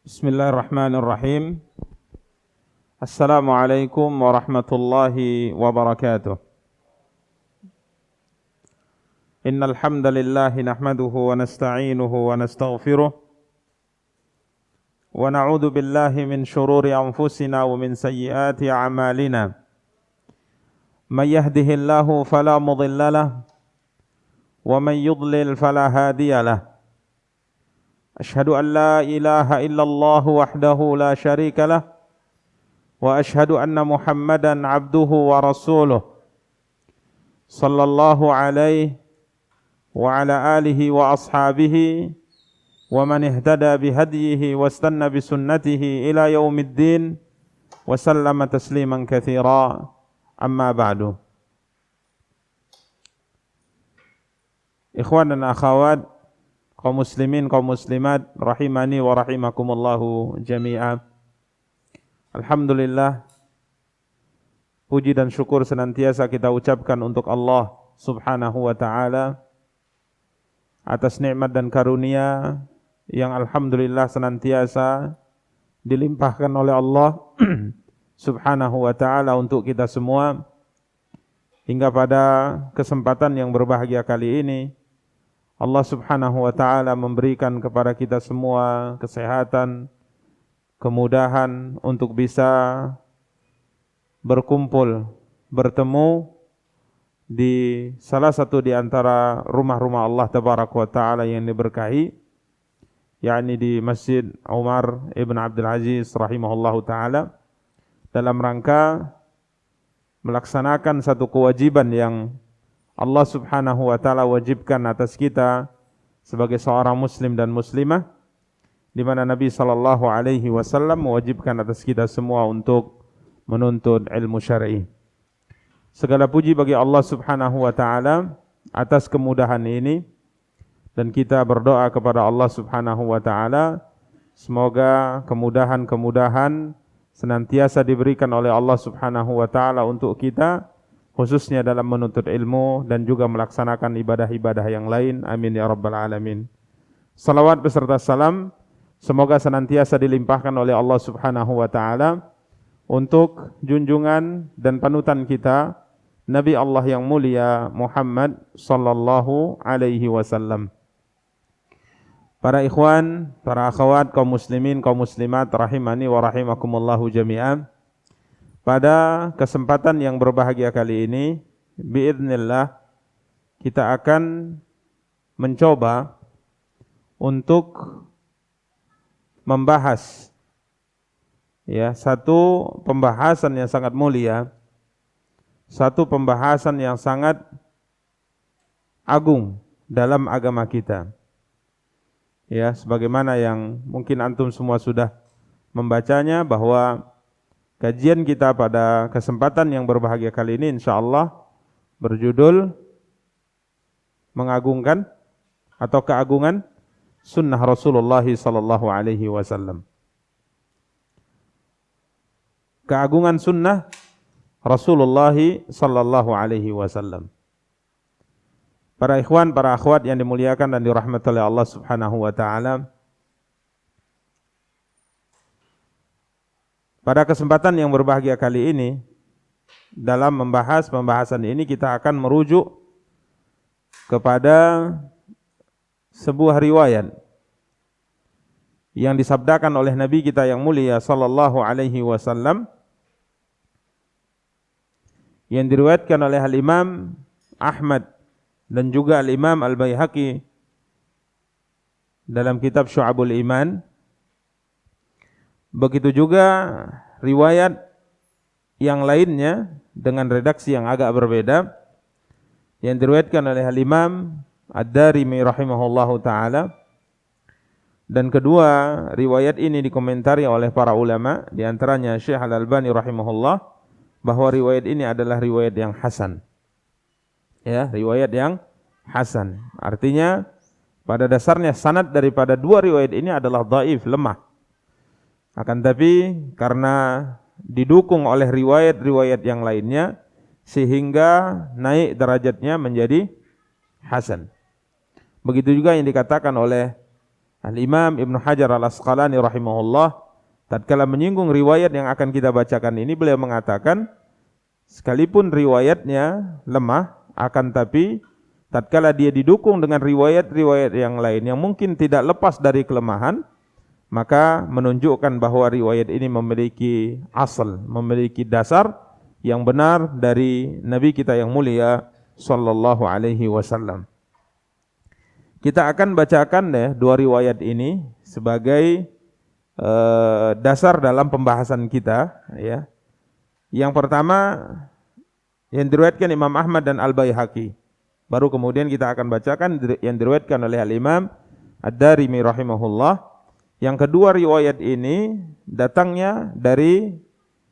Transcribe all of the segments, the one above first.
Bismillahirrahmanirrahim. Assalamualaikum warahmatullahi wabarakatuh. Innal hamdalillah nahmaduhu wa nasta'inuhu wa nastaghfiruh wa na'udzu billahi min shururi anfusina wa min sayyiati a'malina. May yahdihillahu fala mudilla lahu wa may yudlil fala hadiya lahu. أشهد أن لا إله إلا الله وحده لا شريك له وأشهد أن محمدا عبده ورسوله صلى الله عليه وعلى آله وأصحابه ومن اهتدى بهديه واستنى بسنته إلى يوم الدين وسلم تسليما كثيرا أما بعد. إخوان dan akhwat, kaum muslimin, kaum muslimat, rahimani wa rahimakumullahu jami'a. Alhamdulillah, puji dan syukur senantiasa kita ucapkan untuk Allah subhanahu wa ta'ala atas nikmat dan karunia yang alhamdulillah senantiasa dilimpahkan oleh Allah subhanahu wa ta'ala untuk kita semua. Hingga pada kesempatan yang berbahagia kali ini, Allah subhanahu wa ta'ala memberikan kepada kita semua kesehatan, kemudahan untuk bisa berkumpul, bertemu di salah satu di antara rumah-rumah Allah tabaraka wa ta'ala yang diberkahi, yakni di Masjid Umar ibn Abdul Aziz rahimahullahu ta'ala, dalam rangka melaksanakan satu kewajiban yang Allah subhanahu wa ta'ala wajibkan atas kita sebagai seorang muslim dan muslimah, di mana Nabi sallallahu alaihi wasallam mewajibkan atas kita semua untuk menuntut ilmu syar'i. Segala puji bagi Allah subhanahu wa ta'ala atas kemudahan ini, dan kita berdoa kepada Allah subhanahu wa ta'ala semoga kemudahan-kemudahan senantiasa diberikan oleh Allah subhanahu wa ta'ala untuk kita, khususnya dalam menuntut ilmu dan juga melaksanakan ibadah-ibadah yang lain. Amin ya rabbal alamin. Salawat beserta salam semoga senantiasa dilimpahkan oleh Allah subhanahu wa ta'ala untuk junjungan dan panutan kita, Nabi Allah yang mulia Muhammad sallallahu alaihi wasallam. Para ikhwan, para akhwat, kaum muslimin, kaum muslimat, rahimani wa rahimakumullahu jami'an. Pada kesempatan yang berbahagia kali ini, biidznillah, kita akan mencoba untuk membahas satu pembahasan yang sangat mulia, satu pembahasan yang sangat agung dalam agama kita. Ya, sebagaimana yang mungkin antum semua sudah membacanya, bahwa kajian kita pada kesempatan yang berbahagia kali ini insyaallah berjudul mengagungkan atau keagungan sunnah Rasulullah sallallahu alaihi wasallam. Keagungan sunnah Rasulullah sallallahu alaihi wasallam. Para ikhwan, para akhwat yang dimuliakan dan dirahmati oleh Allah subhanahu wa ta'ala, pada kesempatan yang berbahagia kali ini, dalam membahas pembahasan ini kita akan merujuk kepada sebuah riwayat yang disabdakan oleh Nabi kita yang mulia sallallahu alaihi wasallam, yang diriwayatkan oleh Al-Imam Ahmad dan juga Al-Imam Al-Baihaqi dalam kitab Syu'abul Iman. Begitu juga riwayat yang lainnya dengan redaksi yang agak berbeda yang diriwayatkan oleh Al-Imam Ad-Darimi rahimahullahu ta'ala. Dan kedua riwayat ini dikomentari oleh para ulama, di antaranya Syekh Al-Albani rahimahullah, bahwa riwayat ini adalah riwayat yang hasan. Ya, riwayat yang hasan. Artinya pada dasarnya sanad daripada dua riwayat ini adalah dhaif, lemah. Akan tapi karena didukung oleh riwayat-riwayat yang lainnya, sehingga naik derajatnya menjadi hasan. Begitu juga yang dikatakan oleh Al-Imam Ibnu Hajar Al-Asqalani rahimahullah tatkala menyinggung riwayat yang akan kita bacakan ini, beliau mengatakan sekalipun riwayatnya lemah, akan tapi tatkala dia didukung dengan riwayat-riwayat yang lain yang mungkin tidak lepas dari kelemahan, maka menunjukkan bahwa riwayat ini memiliki asal, memiliki dasar yang benar dari Nabi kita yang mulia sallallahu alaihi wasallam. Kita akan bacakan dua riwayat ini sebagai dasar dalam pembahasan kita, ya. Yang pertama yang diriwayatkan Imam Ahmad dan Al-Baihaqi. Baru kemudian kita akan bacakan yang diriwayatkan oleh Al-Imam Ad-Darimi rahimahullah. Yang kedua riwayat ini datangnya dari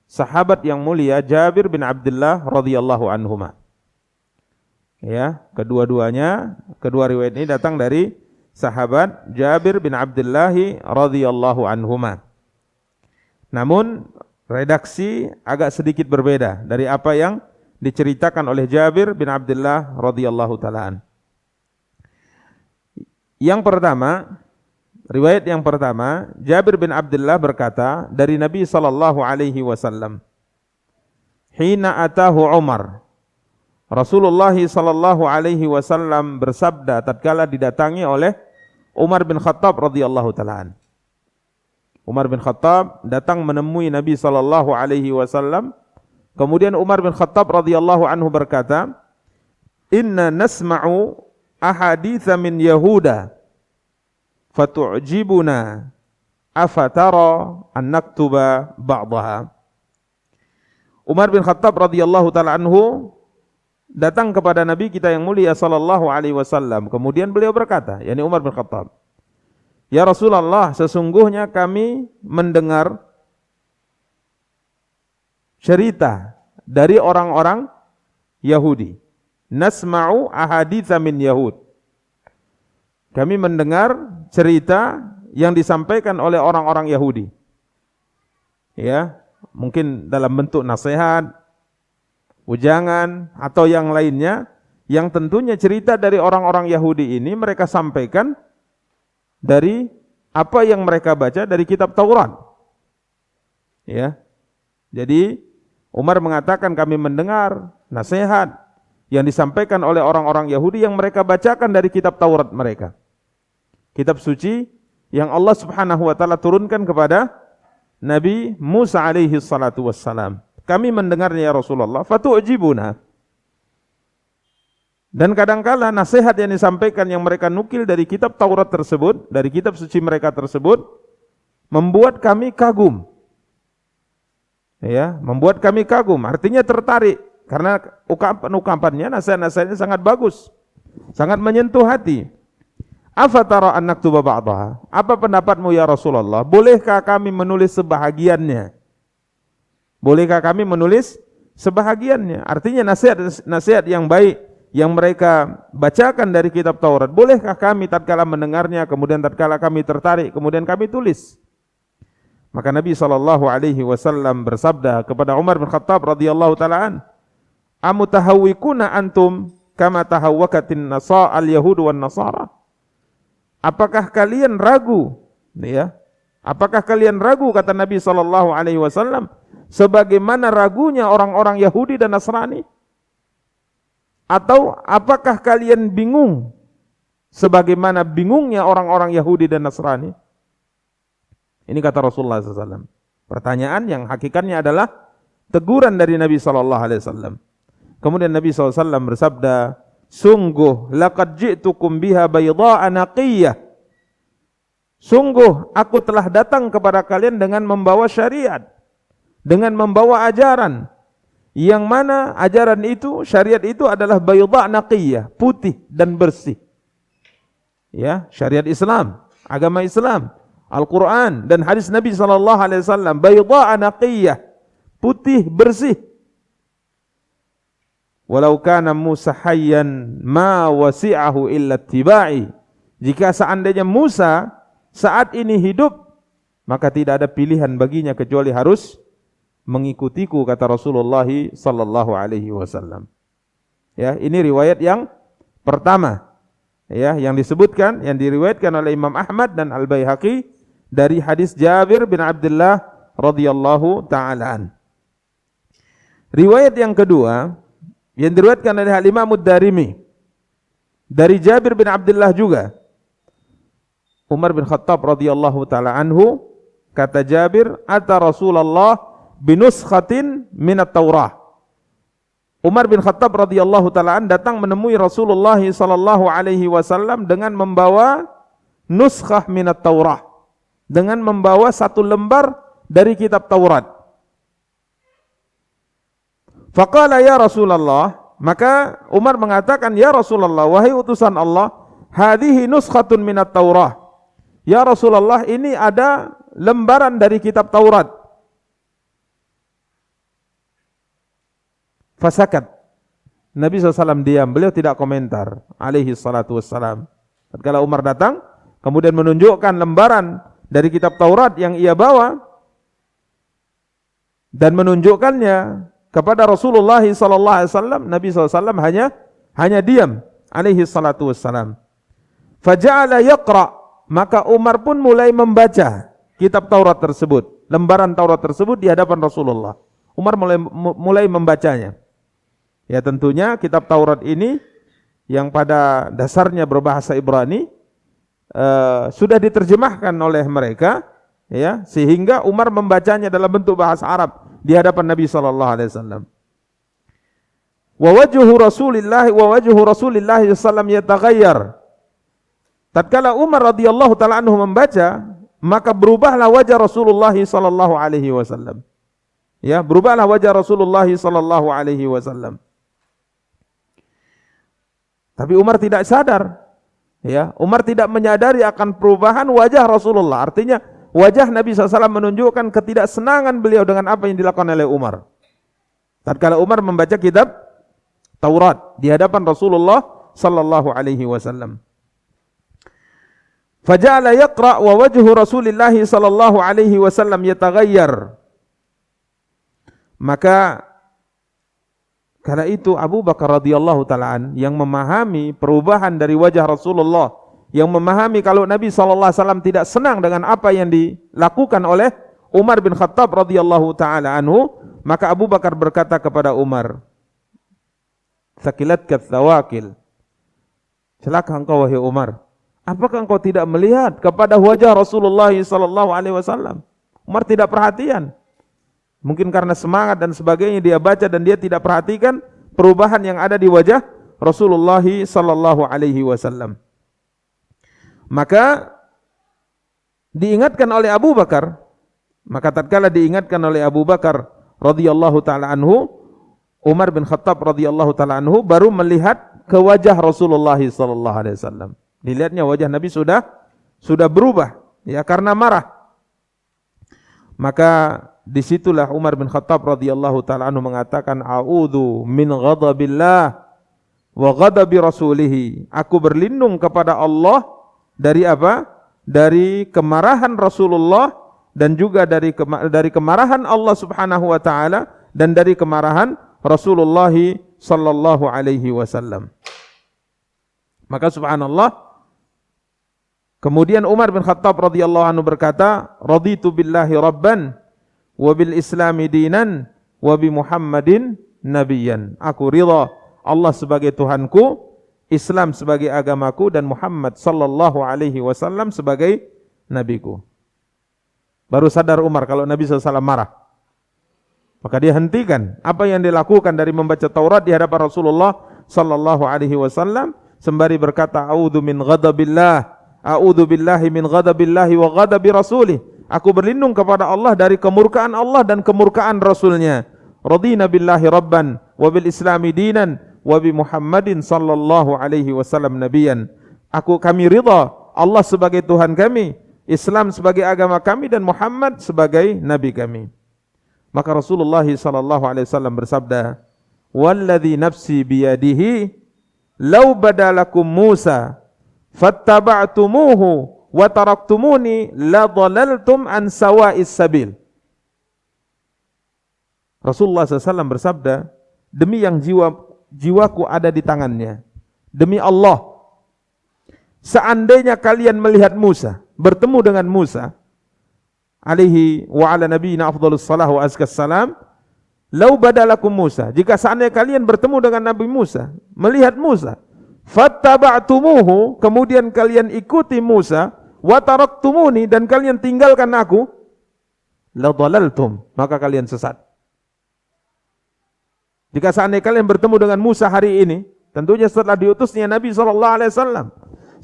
sahabat yang mulia Jabir bin Abdullah radhiyallahu anhuma. Ya, kedua riwayat ini datang dari sahabat Jabir bin Abdullah radhiyallahu anhuma. Namun redaksi agak sedikit berbeda dari apa yang diceritakan oleh Jabir bin Abdullah radhiyallahu taala. Riwayat yang pertama, Jabir bin Abdullah berkata dari Nabi sallallahu alaihi wasallam, "Hina atahu Umar." Rasulullah sallallahu alaihi wasallam bersabda tatkala didatangi oleh Umar bin Khattab radhiyallahu taala. Umar bin Khattab datang menemui Nabi sallallahu alaihi wasallam. Kemudian Umar bin Khattab radhiyallahu anhu berkata, "Inna nasma'u ahaditsa min Yahuda fatu'jibuna afatara an naktuba ba'daha." Umar bin Khattab radhiyallahu taala anhu datang kepada Nabi kita yang mulia sallallahu alaihi wasallam. Kemudian beliau berkata, yakni Umar bin Khattab, "Ya Rasulullah, sesungguhnya kami mendengar cerita dari orang-orang Yahudi. Nasma'u ahaditsa min Yahud." Kami mendengar cerita yang disampaikan oleh orang-orang Yahudi. Ya, mungkin dalam bentuk nasihat, ujangan atau yang lainnya, yang tentunya cerita dari orang-orang Yahudi ini mereka sampaikan dari apa yang mereka baca dari kitab Taurat. Ya. Jadi Umar mengatakan kami mendengar nasihat yang disampaikan oleh orang-orang Yahudi yang mereka bacakan dari kitab Taurat mereka. Kitab suci yang Allah Subhanahu wa taala turunkan kepada Nabi Musa alaihi salatu wassalam. Kami mendengarnya ya Rasulullah, fatu'jibuna. Dan kadangkala nasihat yang disampaikan yang mereka nukil dari kitab Taurat tersebut, dari kitab suci mereka tersebut, membuat kami kagum. Ya, membuat kami kagum, artinya tertarik karena ucapan-ucapannya, nasihat-nasihatnya sangat bagus, sangat menyentuh hati. Afatara an naktuba ba'daha? Apa pendapatmu ya Rasulullah? Bolehkah kami menulis sebahagiannya? Bolehkah kami menulis sebahagiannya? Artinya nasihat yang baik yang mereka bacakan dari kitab Taurat, bolehkah kami tatkala mendengarnya, kemudian tatkala kami tertarik, kemudian kami tulis? Maka Nabi sallallahu alaihi wasallam bersabda kepada Umar bin Khattab radhiyallahu taala an, "Amutahawwikuna antum kama tahawwakatin al-yahud wan nasara?" Apakah kalian ragu? Ya. Apakah kalian ragu, kata Nabi sallallahu alaihi wasallam, sebagaimana ragunya orang-orang Yahudi dan Nasrani? Atau apakah kalian bingung sebagaimana bingungnya orang-orang Yahudi dan Nasrani? Ini kata Rasulullah SAW. Pertanyaan yang hakikatnya adalah teguran dari Nabi SAW. Kemudian Nabi SAW bersabda, "Sungguh, laqad ji'tukum biha bayda'a naqiyah." Sungguh, aku telah datang kepada kalian dengan membawa syariat, dengan membawa ajaran, yang mana ajaran itu, syariat itu adalah bayda' naqiyah, putih dan bersih. Ya, syariat Islam, agama Islam, Al-Quran dan hadis Nabi SAW, bayda' naqiyah, putih bersih. Walau kana Musa hayyan ma wasi'ahu illa ittiba'i. Jika seandainya Musa saat ini hidup, maka tidak ada pilihan baginya kecuali harus mengikutiku, kata Rasulullah sallallahu alaihi wasallam. Ya, ini riwayat yang pertama. ya, yang disebutkan, yang diriwayatkan oleh Imam Ahmad dan Al-Baihaqi dari hadis Jabir bin Abdullah radhiyallahu taala an. Riwayat yang kedua yang diriwayatkan oleh Imam Ad-Darimi dari Jabir bin Abdullah juga. Umar bin Khattab radhiyallahu taala anhu, kata Jabir, "Ata Rasulullah binuskhatin minat Taurah." Umar bin Khattab radhiyallahu taala an datang menemui Rasulullah sallallahu alaihi wasallam dengan membawa nuskhah minat Taurah, dengan membawa satu lembar dari kitab Taurat. Faqala ya Rasulullah, maka Umar mengatakan, "Ya Rasulullah, wahai utusan Allah, hadhihi nuskhatun minat Taurah." Ya Rasulullah, ini ada lembaran dari kitab Taurat. Fasakat. Nabi SAW diam, beliau tidak komentar, alaihi salatu wassalam. Tatkala Umar datang, kemudian menunjukkan lembaran dari kitab Taurat yang ia bawa, dan menunjukkannya kepada Rasulullah SAW, Nabi SAW hanya diam, alaihi salatu wassalam. Faja'ala yaqra', maka Umar pun mulai membaca kitab Taurat tersebut, lembaran Taurat tersebut di hadapan Rasulullah. Umar mulai membacanya. Ya, tentunya kitab Taurat ini yang pada dasarnya berbahasa Ibrani sudah diterjemahkan oleh mereka, ya, sehingga Umar membacanya dalam bentuk bahasa Arab di hadapan Nabi sallallahu alaihi wasallam. Wa wajhu Rasulillah sallallahu alaihi wasallam yataghayyar. Tatkala Umar radhiyallahu taala anhu membaca, maka berubahlah wajah Rasulullah sallallahu alaihi wasallam. Ya, berubahlah wajah Rasulullah sallallahu alaihi wasallam. Tapi Umar tidak sadar. Ya, Umar tidak menyadari akan perubahan wajah Rasulullah. Artinya wajah Nabi SAW menunjukkan ketidaksenangan beliau dengan apa yang dilakukan oleh Umar. Tatkala Umar membaca kitab Taurat di hadapan Rasulullah sallallahu alaihi wasallam. Faja'ala yaqra' wa wajhu Rasulillah sallallahu alaihi wasallam yataghayyar. Maka kala itu Abu Bakar radhiyallahu ta'ala yang memahami perubahan dari wajah Rasulullah, yang memahami kalau Nabi sallallahu alaihi wasallam tidak senang dengan apa yang dilakukan oleh Umar bin Khattab radhiyallahu ta'ala anhu, maka Abu Bakar berkata kepada Umar, "Thaqilatka tsawakil." Celaka engkau wahai Umar, apakah engkau tidak melihat kepada wajah Rasulullah sallallahu alaihi wasallam? Umar tidak perhatian. Mungkin karena semangat dan sebagainya dia baca dan dia tidak perhatikan perubahan yang ada di wajah Rasulullah sallallahu alaihi wasallam. Maka diingatkan oleh Abu Bakar, maka tatkala diingatkan oleh Abu Bakar radhiyallahu taala anhu, Umar bin Khattab radhiyallahu taala anhu baru melihat ke wajah Rasulullah sallallahu alaihi wasallam. Dilihatnya wajah Nabi sudah berubah, ya, karena marah. Maka disitulah Umar bin Khattab radhiyallahu taala anhu mengatakan, "A'udzu min ghadabillah wa ghadabi rasulih." Aku berlindung kepada Allah dari apa? Dari kemarahan Rasulullah dan juga dari kemarahan Allah Subhanahu wa taala dan dari kemarahan Rasulullah sallallahu alaihi wasallam. Maka subhanallah, kemudian Umar bin Khattab radhiyallahu anhu berkata, "Raditu billahi rabban wa bil islami dinan wa bi Muhammadin nabiyyan." Aku ridha Allah sebagai Tuhanku, Islam sebagai agamaku, dan Muhammad sallallahu alaihi wasallam sebagai nabiku. Baru sadar Umar kalau Nabi SAW marah. Maka dia hentikan apa yang dilakukan dari membaca Taurat di hadapan Rasulullah sallallahu alaihi wasallam sembari berkata, "A'udzu min ghadabillah, a'udzu billahi min ghadabillahi wa ghadabi rasulih." Aku berlindung kepada Allah dari kemurkaan Allah dan kemurkaan Rasulnya. Radina billahi rabban wa bil islami dinan wa bi Muhammadin sallallahu alaihi wasallam nabiyan. Kami ridha Allah sebagai Tuhan kami, Islam sebagai agama kami, dan Muhammad sebagai nabi kami. Maka Rasulullah sallallahu alaihi wasallam bersabda, "Walladzi nafsi biyadihi law badalakum Musa fattaba'tumuhu wa taraktumuni la dhalaltum an sawa'is sabil." Rasulullah SAW bersabda, demi yang jiwaku ada di tangannya, demi Allah, seandainya kalian melihat Musa, bertemu dengan Musa alaihi wa ala nabiyina afdhalus salah wa azkas salam, lau badalakum Musa, jika seandainya kalian bertemu dengan Nabi Musa, melihat Musa, fattaba'tumuhu, kemudian kalian ikuti Musa, wa taraktumuni, dan kalian tinggalkan aku, la dhalaltum, maka kalian sesat. Jika seandainya kalian bertemu dengan Musa hari ini, tentunya setelah diutusnya Nabi SAW,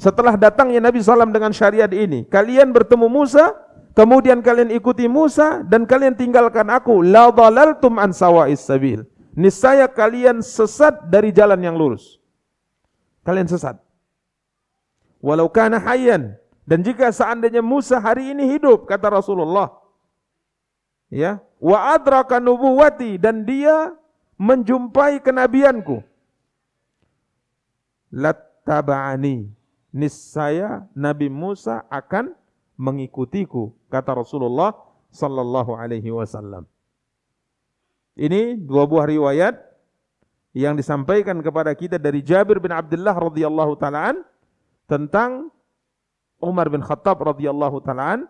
setelah datangnya Nabi SAW dengan syariat ini, kalian bertemu Musa, kemudian kalian ikuti Musa, dan kalian tinggalkan aku, la dhalaltum an sawa'is sabil, niscaya kalian sesat dari jalan yang lurus. Kalian sesat. Walau kana hayyan, dan jika seandainya Musa hari ini hidup, kata Rasulullah, ya, wa adraka nubuwati, dan dia menjumpai kenabianku, lattaba'ani, niscaya Nabi Musa akan mengikutiku, kata Rasulullah sallallahu alaihi wasallam. Ini dua buah riwayat yang disampaikan kepada kita dari Jabir bin Abdullah radhiyallahu ta'ala tentang Umar bin Khattab radhiyallahu ta'ala,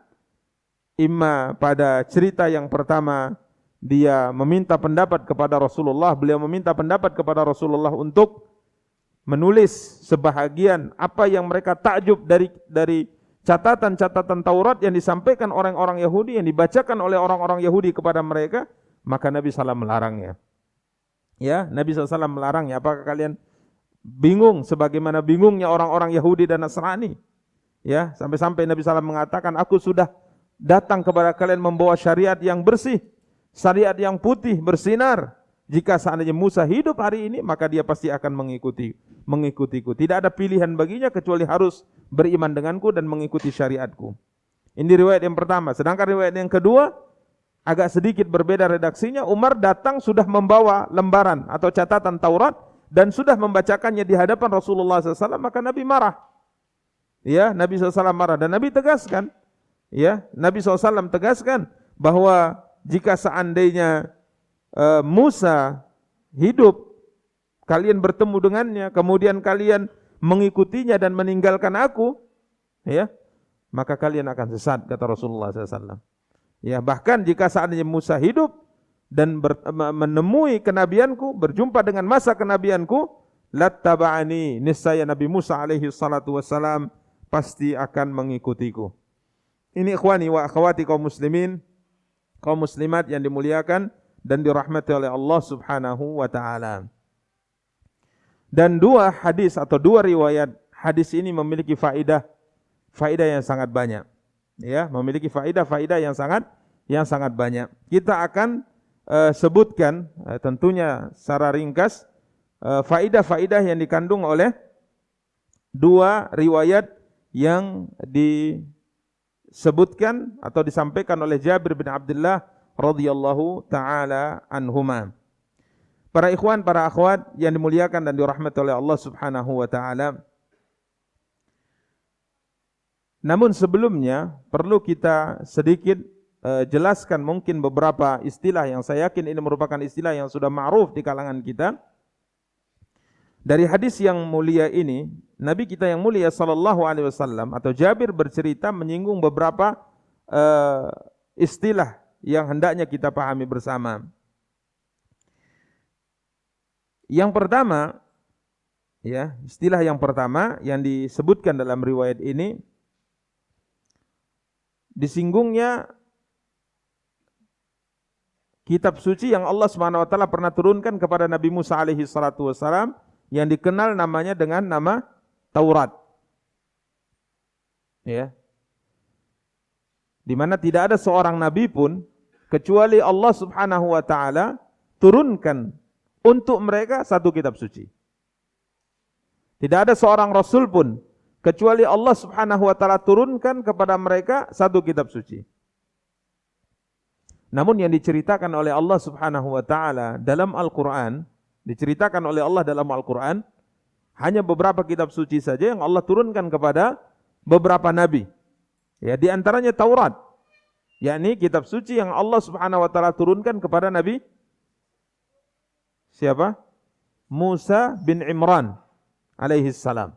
imma pada cerita yang pertama dia meminta pendapat kepada Rasulullah, beliau meminta pendapat kepada Rasulullah untuk menulis sebahagian apa yang mereka takjub dari catatan-catatan Taurat yang disampaikan orang-orang Yahudi, yang dibacakan oleh orang-orang Yahudi kepada mereka, maka Nabi SAW melarangnya. Ya, Nabi SAW melarangnya. Apakah kalian bingung sebagaimana bingungnya orang-orang Yahudi dan Nasrani? Ya, sampai-sampai Nabi SAW mengatakan, aku sudah datang kepada kalian membawa syariat yang bersih, syariat yang putih, bersinar. Jika seandainya Musa hidup hari ini, maka dia pasti akan mengikutiku. Tidak ada pilihan baginya kecuali harus beriman denganku dan mengikuti syariatku. Ini riwayat yang pertama. Sedangkan riwayat yang kedua agak sedikit berbeda redaksinya. Umar datang sudah membawa lembaran atau catatan Taurat dan sudah membacakannya di hadapan Rasulullah SAW, maka Nabi marah. Ya, Nabi SAW marah dan Nabi tegaskan. Ya, Nabi SAW tegaskan bahwa jika seandainya Musa hidup, kalian bertemu dengannya, kemudian kalian mengikutinya dan meninggalkan aku, ya, maka kalian akan sesat, kata Rasulullah SAW. Ya, bahkan jika seandainya Musa hidup dan menemui kenabianku, berjumpa dengan masa kenabianku, lattaba'ani, niscaya Nabi Musa alaihi salatu wassalam pasti akan mengikutiku. Ini ikhwani wa akhwati kaum muslimin, kaum muslimat yang dimuliakan dan dirahmati oleh Allah Subhanahu wa taala. Dan dua hadis atau dua riwayat hadis ini memiliki faidah yang sangat banyak. Ya, memiliki faidah yang sangat banyak. Kita akan sebutkan tentunya secara ringkas faidah yang dikandung oleh dua riwayat yang disebutkan atau disampaikan oleh Jabir bin Abdullah radhiyallahu taala anhuma. Para ikhwan, para akhwat yang dimuliakan dan dirahmati oleh Allah Subhanahu wa taala. Namun sebelumnya perlu kita sedikit jelaskan mungkin beberapa istilah yang saya yakin ini merupakan istilah yang sudah ma'ruf di kalangan kita. Dari hadis yang mulia ini, Nabi kita yang mulia sallallahu alaihi wasallam atau Jabir bercerita menyinggung beberapa istilah yang hendaknya kita pahami bersama. Yang pertama, ya, istilah yang pertama yang disebutkan dalam riwayat ini, disinggungnya kitab suci yang Allah Subhanahu wa taala pernah turunkan kepada Nabi Musa alaihi salatu wasalam yang dikenal namanya dengan nama Taurat. Ya. Di mana tidak ada seorang nabi pun kecuali Allah Subhanahu wa taala turunkan untuk mereka satu kitab suci. Tidak ada seorang rasul pun kecuali Allah Subhanahu wa taala turunkan kepada mereka satu kitab suci. Namun yang diceritakan oleh Allah Subhanahu wa taala dalam Al-Qur'an, diceritakan oleh Allah dalam Al-Qur'an hanya beberapa kitab suci saja yang Allah turunkan kepada beberapa nabi. Ya, di antaranya Taurat, yakni kitab suci yang Allah Subhanahu wa taala turunkan kepada Nabi siapa? Musa bin Imran alaihi salam.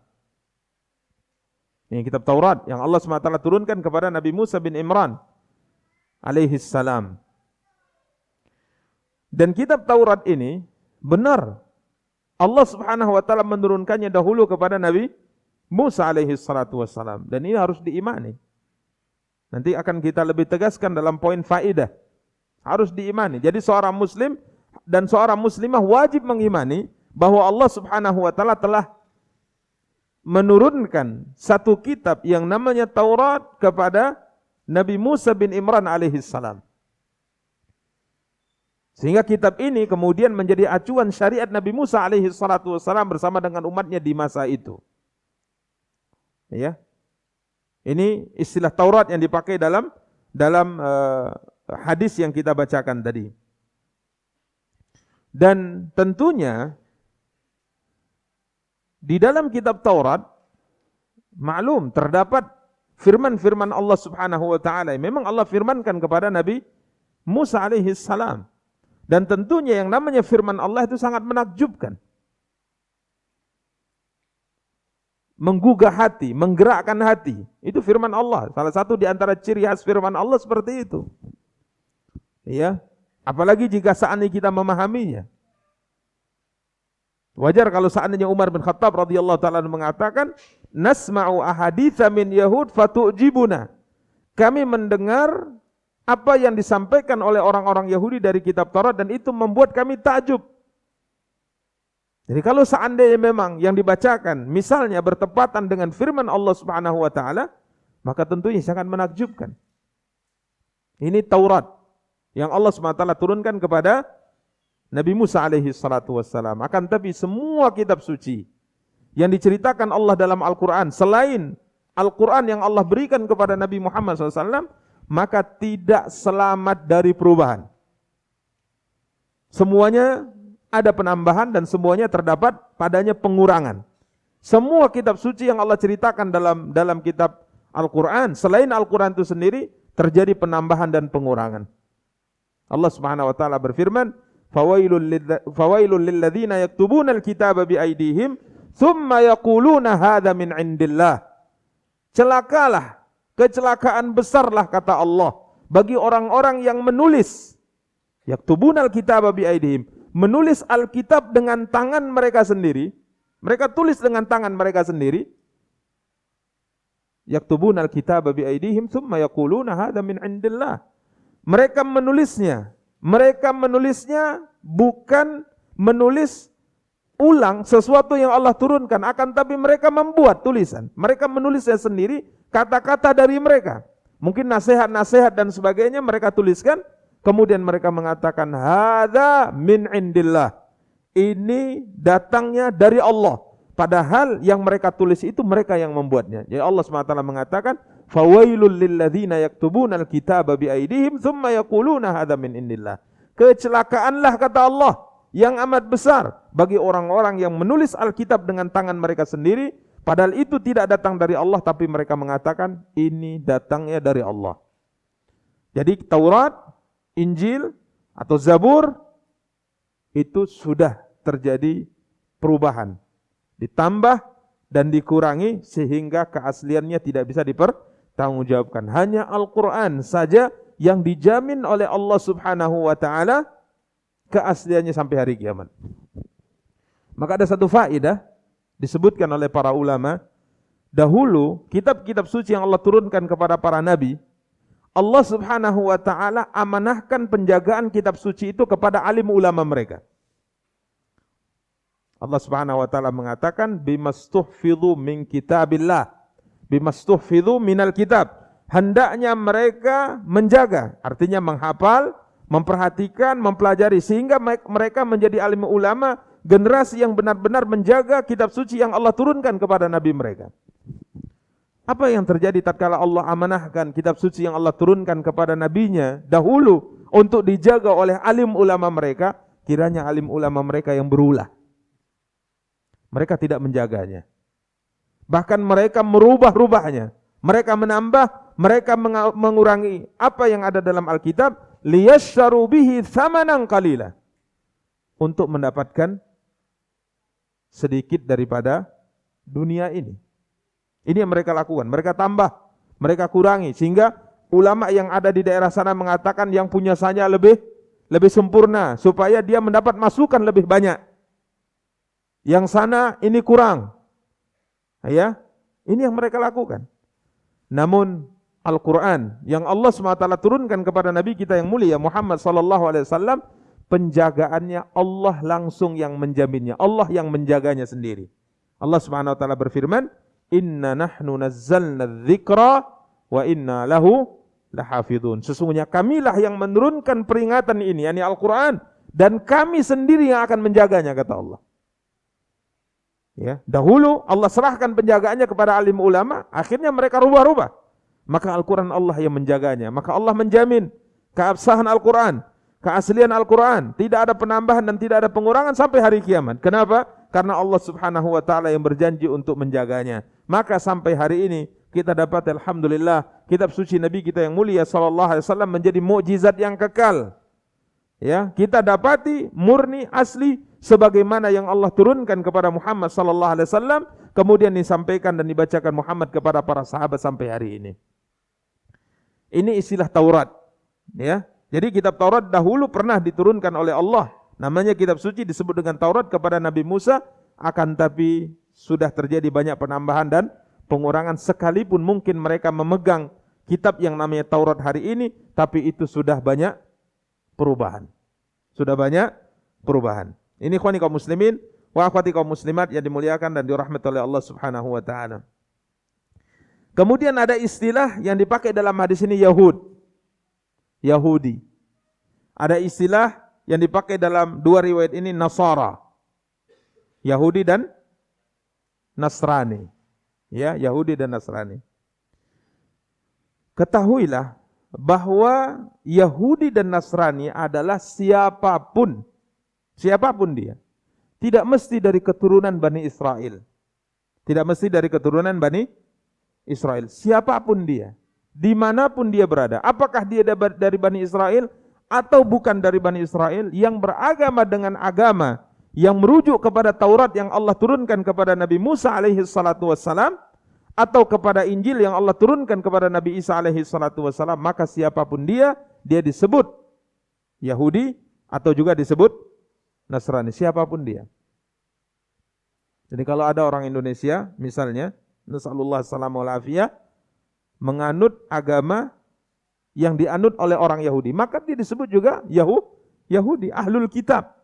Ini kitab Taurat yang Allah SWT turunkan kepada Nabi Musa bin Imran alaihi salam. Dan kitab Taurat ini benar Allah Subhanahu wa taala menurunkannya dahulu kepada Nabi Musa alaihi salatu wassalam, dan ini harus diimani. Nanti akan kita lebih tegaskan dalam poin faidah. Harus diimani. Jadi seorang muslim dan seorang muslimah wajib mengimani bahwa Allah Subhanahu wa taala telah menurunkan satu kitab yang namanya Taurat kepada Nabi Musa bin Imran alaihi salam. Sehingga kitab ini kemudian menjadi acuan syariat Nabi Musa alaihi salatu wassalam bersama dengan umatnya di masa itu. Ya. Ini istilah Taurat yang dipakai dalam hadis yang kita bacakan tadi. Dan tentunya di dalam kitab Taurat maklum terdapat firman-firman Allah Subhanahu wa taala. Memang Allah firmankan kepada Nabi Musa alaihi salam. Dan tentunya yang namanya firman Allah itu sangat menakjubkan. Menggugah hati, menggerakkan hati. Itu firman Allah. Salah satu di antara ciri khas firman Allah seperti itu. Ya, apalagi jika seandainya kita memahaminya. Wajar kalau seandainya Umar bin Khattab radhiyallahu taala mengatakan, "Nasma'u ahaditsa min Yahud fatu'jibuna." Kami mendengar apa yang disampaikan oleh orang-orang Yahudi dari kitab Taurat dan itu membuat kami takjub. Jadi kalau seandainya memang yang dibacakan misalnya bertepatan dengan firman Allah Subhanahu wa taala, maka tentunya sangat menakjubkan. Ini Taurat yang Allah Subhanahu wa taala turunkan kepada Nabi Musa alaihi salatu wassalam. Akan tapi semua kitab suci yang diceritakan Allah dalam Al-Qur'an selain Al-Qur'an yang Allah berikan kepada Nabi Muhammad SAW, maka tidak selamat dari perubahan. Semuanya ada penambahan dan semuanya terdapat padanya pengurangan. Semua kitab suci yang Allah ceritakan dalam kitab Al-Qur'an, selain Al-Qur'an itu sendiri terjadi penambahan dan pengurangan. Allah Subhanahu wa taala berfirman, "Fawailul lilladzina yaktubuna al-kitaba biaydihim, thumma yaquluna hadza min indillah." Celakalah, kecelakaan besarlah kata Allah bagi orang-orang yang menulis yaktubunal kitaba biaidihim, menulis Alkitab dengan tangan mereka sendiri. Mereka tulis dengan tangan mereka sendiri. Yaktubunal kitaba biaidihim thumma yaquluna hadza min indillah. Mereka menulisnya bukan menulis ulang sesuatu yang Allah turunkan, akan tapi mereka membuat tulisan. Mereka menulisnya sendiri, kata-kata dari mereka. Mungkin nasihat-nasihat dan sebagainya mereka tuliskan, kemudian mereka mengatakan hadza min indillah. Ini datangnya dari Allah. Padahal yang mereka tulis itu mereka yang membuatnya. Jadi Allah SWT mengatakan, fawailul lilladzina yaktubunal kitaba biaidihim thumma yaquluna hadza min indillah. Kecelakaanlah kata Allah yang amat besar bagi orang-orang yang menulis Alkitab dengan tangan mereka sendiri, padahal itu tidak datang dari Allah, tapi mereka mengatakan ini datangnya dari Allah. Jadi Taurat, Injil atau Zabur itu sudah terjadi perubahan, ditambah dan dikurangi sehingga keasliannya tidak bisa dipertanggungjawabkan. Hanya Al-Quran saja yang dijamin oleh Allah Subhanahu wa taala keasliannya sampai hari kiamat. Maka ada satu faedah disebutkan oleh para ulama, dahulu kitab-kitab suci yang Allah turunkan kepada para nabi, Allah Subhanahu wa taala amanahkan penjagaan kitab suci itu kepada alim ulama mereka. Allah Subhanahu wa taala mengatakan bimastuhfidhu min kitabillah, bimastuhfidhu minal kitab. Hendaknya mereka menjaga, artinya menghafal, memperhatikan, mempelajari sehingga mereka menjadi alim ulama, generasi yang benar-benar menjaga kitab suci yang Allah turunkan kepada nabi mereka. Apa yang terjadi tatkala Allah amanahkan kitab suci yang Allah turunkan kepada nabinya dahulu untuk dijaga oleh alim ulama mereka, kiranya alim ulama mereka yang berulah. Mereka tidak menjaganya. Bahkan mereka merubah-rubahnya. Mereka menambah, mereka mengurangi apa yang ada dalam Alkitab, liyashtaru bihi thamanan qalila, untuk mendapatkan sedikit daripada dunia ini. Ini yang mereka lakukan. Mereka tambah, mereka kurangi. Sehingga ulama yang ada di daerah sana mengatakan yang punya saya lebih sempurna. Supaya dia mendapat masukan lebih banyak. Yang sana ini kurang. Ya, ini yang mereka lakukan. Namun Al-Quran yang Allah SWT turunkan kepada Nabi kita yang mulia Muhammad SAW, penjagaannya Allah langsung yang menjaminnya, Allah yang menjaganya sendiri. Allah SWT berfirman, Inna nahnu nazzalna dzikra wa inna lahu lahafidhun. Sesungguhnya kamilah yang menurunkan peringatan ini, yakni Al-Quran, dan kami sendiri yang akan menjaganya, kata Allah. Ya, dahulu Allah serahkan penjagaannya kepada alim ulama, akhirnya mereka rubah-rubah. Maka Al-Quran Allah yang menjaganya. Maka Allah menjamin keabsahan Al-Quran, keaslian Al-Quran. Tidak ada penambahan dan tidak ada pengurangan sampai hari kiamat. Kenapa? Karena Allah Subhanahu wa ta'ala yang berjanji untuk menjaganya. Maka sampai hari ini kita dapat alhamdulillah kitab suci Nabi kita yang mulia sallallahu alaihi wasallam menjadi mukjizat yang kekal. Ya, kita dapati murni asli sebagaimana yang Allah turunkan kepada Muhammad sallallahu alaihi wasallam, kemudian disampaikan dan dibacakan Muhammad kepada para sahabat sampai hari ini. Ini istilah Taurat, ya. Jadi kitab Taurat dahulu pernah diturunkan oleh Allah. Namanya kitab suci disebut dengan Taurat kepada Nabi Musa, akan tapi sudah terjadi banyak penambahan dan pengurangan sekalipun mungkin mereka memegang kitab yang namanya Taurat hari ini, tapi itu sudah banyak perubahan. Sudah banyak perubahan. Ini ikhwani kaum muslimin wa akhwati kaum muslimat yang dimuliakan dan dirahmati oleh Allah Subhanahu wa taala. Kemudian ada istilah yang dipakai dalam hadis ini Yahudi. Ada istilah yang dipakai dalam dua riwayat ini Nasara. Yahudi dan Nasrani. Ya, Yahudi dan Nasrani. Ketahuilah bahwa Yahudi dan Nasrani adalah siapapun dia. Tidak mesti dari keturunan Bani Israel. Tidak mesti dari keturunan Bani Israel. Siapapun dia, dimanapun dia berada, apakah dia dari Bani Israel atau bukan dari Bani Israel, yang beragama dengan agama yang merujuk kepada Taurat yang Allah turunkan kepada Nabi Musa alaihi salatu wassalam, atau kepada Injil yang Allah turunkan kepada Nabi Isa alaihi salatu wassalam, maka siapapun dia disebut Yahudi atau juga disebut Nasrani, siapapun dia. Jadi kalau ada orang Indonesia misalnya, nasallallahu salamu wal afiyah, menganut agama yang dianut oleh orang Yahudi, maka dia disebut juga Yahudi, ahlul kitab.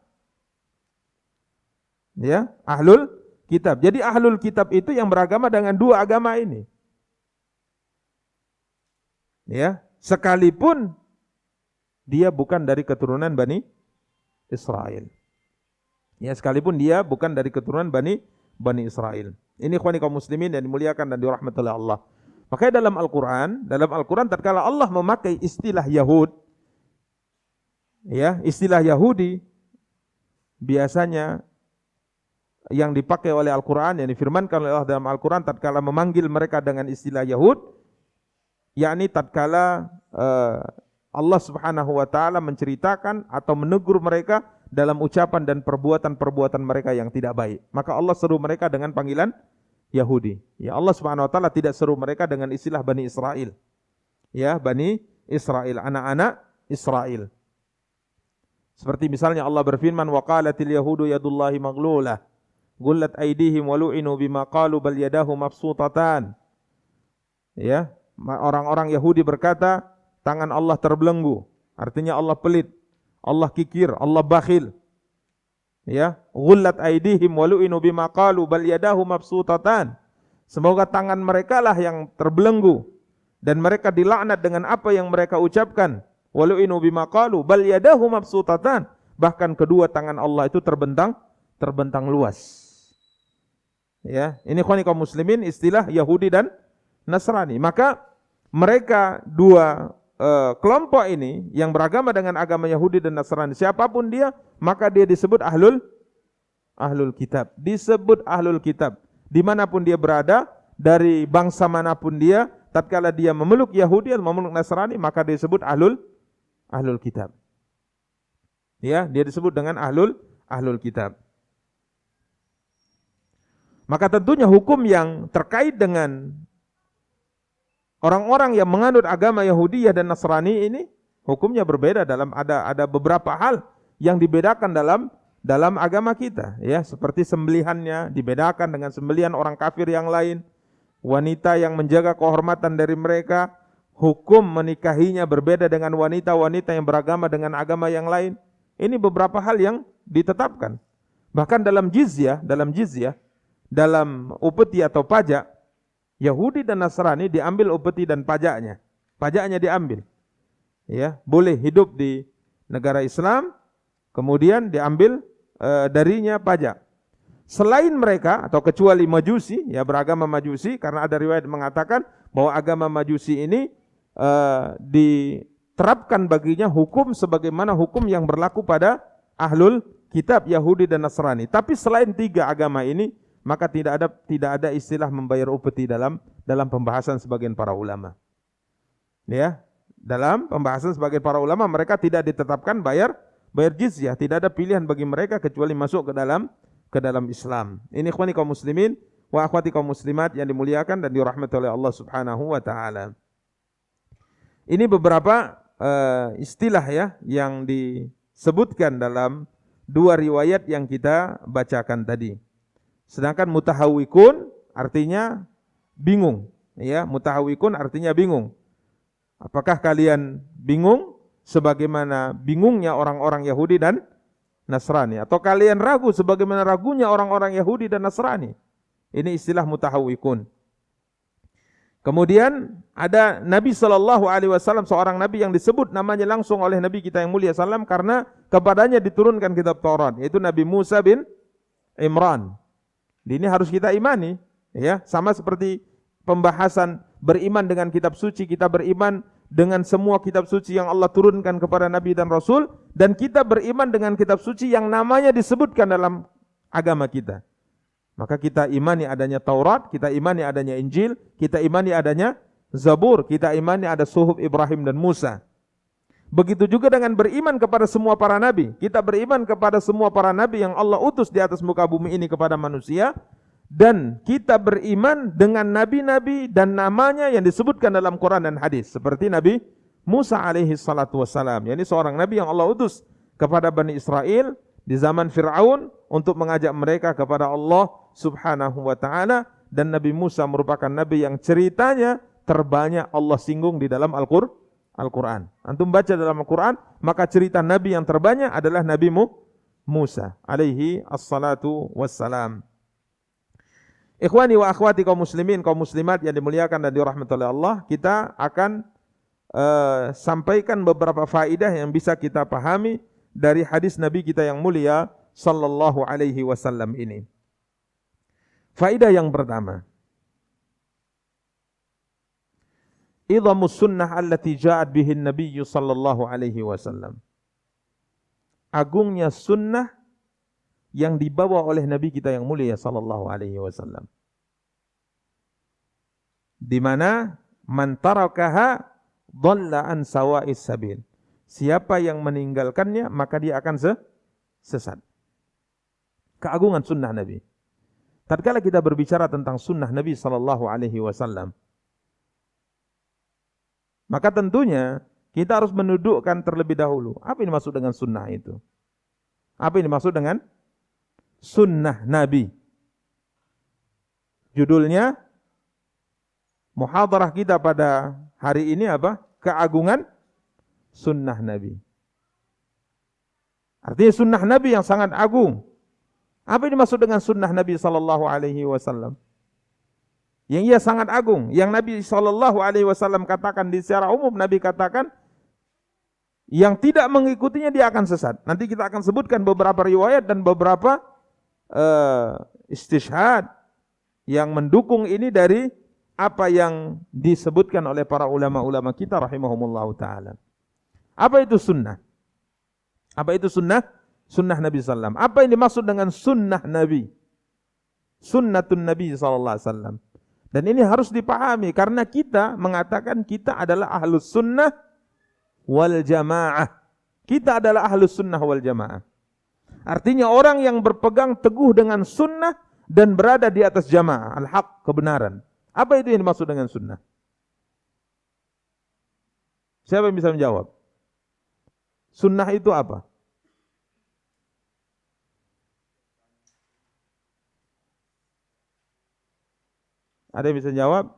Ya, ahlul kitab. Jadi ahlul kitab itu yang beragama dengan dua agama ini. Ya, sekalipun dia bukan dari keturunan Bani Israel. Ya, sekalipun dia bukan dari keturunan Bani Israel. Ini ikhwani kaum muslimin yang dimuliakan dan dirahmati oleh Allah. Makanya dalam Al-Quran tatkala Allah memakai istilah Yahud, ya, istilah Yahudi biasanya yang dipakai oleh Al-Quran, yang difirmankan oleh Allah dalam Al-Quran tatkala memanggil mereka dengan istilah Yahud, yakni tatkala Allah Subhanahu wa taala menceritakan atau menegur mereka dalam ucapan dan perbuatan-perbuatan mereka yang tidak baik. Maka Allah seru mereka dengan panggilan Yahudi. Ya, Allah Subhanahu wa taala tidak seru mereka dengan istilah Bani Israel. Ya, Bani Israel, anak-anak Israel. Seperti misalnya Allah berfirman, wa qalatil yahudu yadullahi maghlulah, gullat aydihim wa lu'inu bima qalu bal yadahu mabsutatan. Ya, orang-orang Yahudi berkata, tangan Allah terbelenggu, artinya Allah pelit, Allah kikir, Allah bakhil. Ya, ghullat aydihim wa lu'inu bima qalu bal yadahu mabsutatan. Semoga tangan mereka lah yang terbelenggu dan mereka dilaknat dengan apa yang mereka ucapkan. Wa lu'inu bima qalu bal yadahu mabsutatan. Bahkan kedua tangan Allah itu terbentang luas. Ya, ini ikhwani kaum muslimin istilah Yahudi dan Nasrani. Maka mereka dua kelompok ini yang beragama dengan agama Yahudi dan Nasrani, siapapun dia, maka dia disebut ahlul kitab. Disebut ahlul kitab. Dimanapun dia berada, dari bangsa manapun dia, tatkala dia memeluk Yahudi atau memeluk Nasrani, maka dia disebut ahlul kitab. Ya, dia disebut dengan ahlul kitab. Maka tentunya hukum yang terkait dengan orang-orang yang menganut agama Yahudiyah dan Nasrani ini hukumnya berbeda, ada beberapa hal yang dibedakan dalam agama kita, ya, seperti sembelihannya dibedakan dengan sembelihan orang kafir yang lain, wanita yang menjaga kehormatan dari mereka, hukum menikahinya berbeda dengan wanita-wanita yang beragama dengan agama yang lain. Ini beberapa hal yang ditetapkan. Bahkan dalam jizyah, dalam upeti atau pajak, Yahudi dan Nasrani diambil upeti dan pajaknya. Pajaknya diambil. Ya, boleh hidup di negara Islam, kemudian diambil darinya pajak. Selain mereka atau kecuali Majusi, ya beragama Majusi, karena ada riwayat mengatakan bahwa agama Majusi ini diterapkan baginya hukum sebagaimana hukum yang berlaku pada ahlul kitab Yahudi dan Nasrani. Tapi selain tiga agama ini, maka tidak ada istilah membayar upeti dalam pembahasan sebagian para ulama. Ya, dalam pembahasan sebagian para ulama mereka tidak ditetapkan bayar jizyah, tidak ada pilihan bagi mereka kecuali masuk ke dalam Islam. Ini ikhwani kaum muslimin wa akhwati kaum muslimat yang dimuliakan dan dirahmati oleh Allah Subhanahu wa taala. Ini beberapa istilah ya yang disebutkan dalam dua riwayat yang kita bacakan tadi. Sedangkan mutahawwikun artinya bingung, ya, mutahawwikun artinya bingung. Apakah kalian bingung sebagaimana bingungnya orang-orang Yahudi dan Nasrani, atau kalian ragu sebagaimana ragunya orang-orang Yahudi dan Nasrani? Ini istilah mutahawwikun. Kemudian ada Nabi SAW, seorang Nabi yang disebut namanya langsung oleh Nabi kita yang mulia SAW karena kepadanya diturunkan kitab Taurat, yaitu Nabi Musa bin Imran. Ini harus kita imani, ya, sama seperti pembahasan beriman dengan kitab suci, kita beriman dengan semua kitab suci yang Allah turunkan kepada Nabi dan Rasul, dan kita beriman dengan kitab suci yang namanya disebutkan dalam agama kita. Maka kita imani adanya Taurat, kita imani adanya Injil, kita imani adanya Zabur, kita imani ada suhuf Ibrahim dan Musa. Begitu juga dengan beriman kepada semua para nabi. Kita beriman kepada semua para nabi yang Allah utus di atas muka bumi ini kepada manusia, dan kita beriman dengan nabi-nabi dan namanya yang disebutkan dalam Quran dan hadis, seperti Nabi Musa alaihi salatu wassalam, yakni seorang nabi yang Allah utus kepada Bani Israel di zaman Fir'aun untuk mengajak mereka kepada Allah Subhanahu wa taala, dan Nabi Musa merupakan nabi yang ceritanya terbanyak Allah singgung di dalam Al-Quran. Antum baca dalam Al-Quran, maka cerita nabi yang terbanyak adalah Nabi Musa alaihi assalatu wassalam. Ikhwani wa akhwati kaum muslimin, kaum muslimat yang dimuliakan dan dirahmati oleh Allah, kita akan sampaikan beberapa faedah yang bisa kita pahami dari hadis Nabi kita yang mulia sallallahu alaihi wasallam ini. Faedah yang pertama, idhamus sunnah allati ja'at bihin nabiyyu sallallahu alaihi wasallam. Agungnya sunnah yang dibawa oleh Nabi kita yang mulia sallallahu alaihi wasallam. Di mana man tarakaha dhalla an sawa'is sabil. Siapa yang meninggalkannya maka dia akan sesat. Keagungan sunnah Nabi. Tatkala kita berbicara tentang sunnah Nabi sallallahu alaihi wasallam, maka tentunya kita harus mendudukkan terlebih dahulu. Apa yang dimaksud dengan sunnah itu? Apa yang dimaksud dengan sunnah Nabi? Judulnya muhadarah kita pada hari ini apa? Keagungan sunnah Nabi. Artinya sunnah Nabi yang sangat agung. Apa yang dimaksud dengan sunnah Nabi sallallahu alaihi wasallam? Yang ia sangat agung, yang Nabi sallallahu alaihi wasallam katakan di secara umum, Nabi katakan yang tidak mengikutinya dia akan sesat. Nanti kita akan sebutkan beberapa riwayat dan beberapa istishhad yang mendukung ini dari apa yang disebutkan oleh para ulama-ulama kita rahimahumullahu taala. Apa itu sunnah? Apa itu sunnah? Sunnah Nabi sallallahu alaihi wasallam. Apa yang dimaksud dengan sunnah Nabi? Sunnatun Nabi sallallahu alaihi wasallam. Dan ini harus dipahami karena kita mengatakan kita adalah ahlus sunnah wal jamaah. Kita adalah ahlus sunnah wal jamaah. Artinya orang yang berpegang teguh dengan sunnah dan berada di atas jamaah, al-haq, kebenaran. Apa itu yang dimaksud dengan sunnah? Siapa yang bisa menjawab? Sunnah itu apa? Ada yang bisa jawab?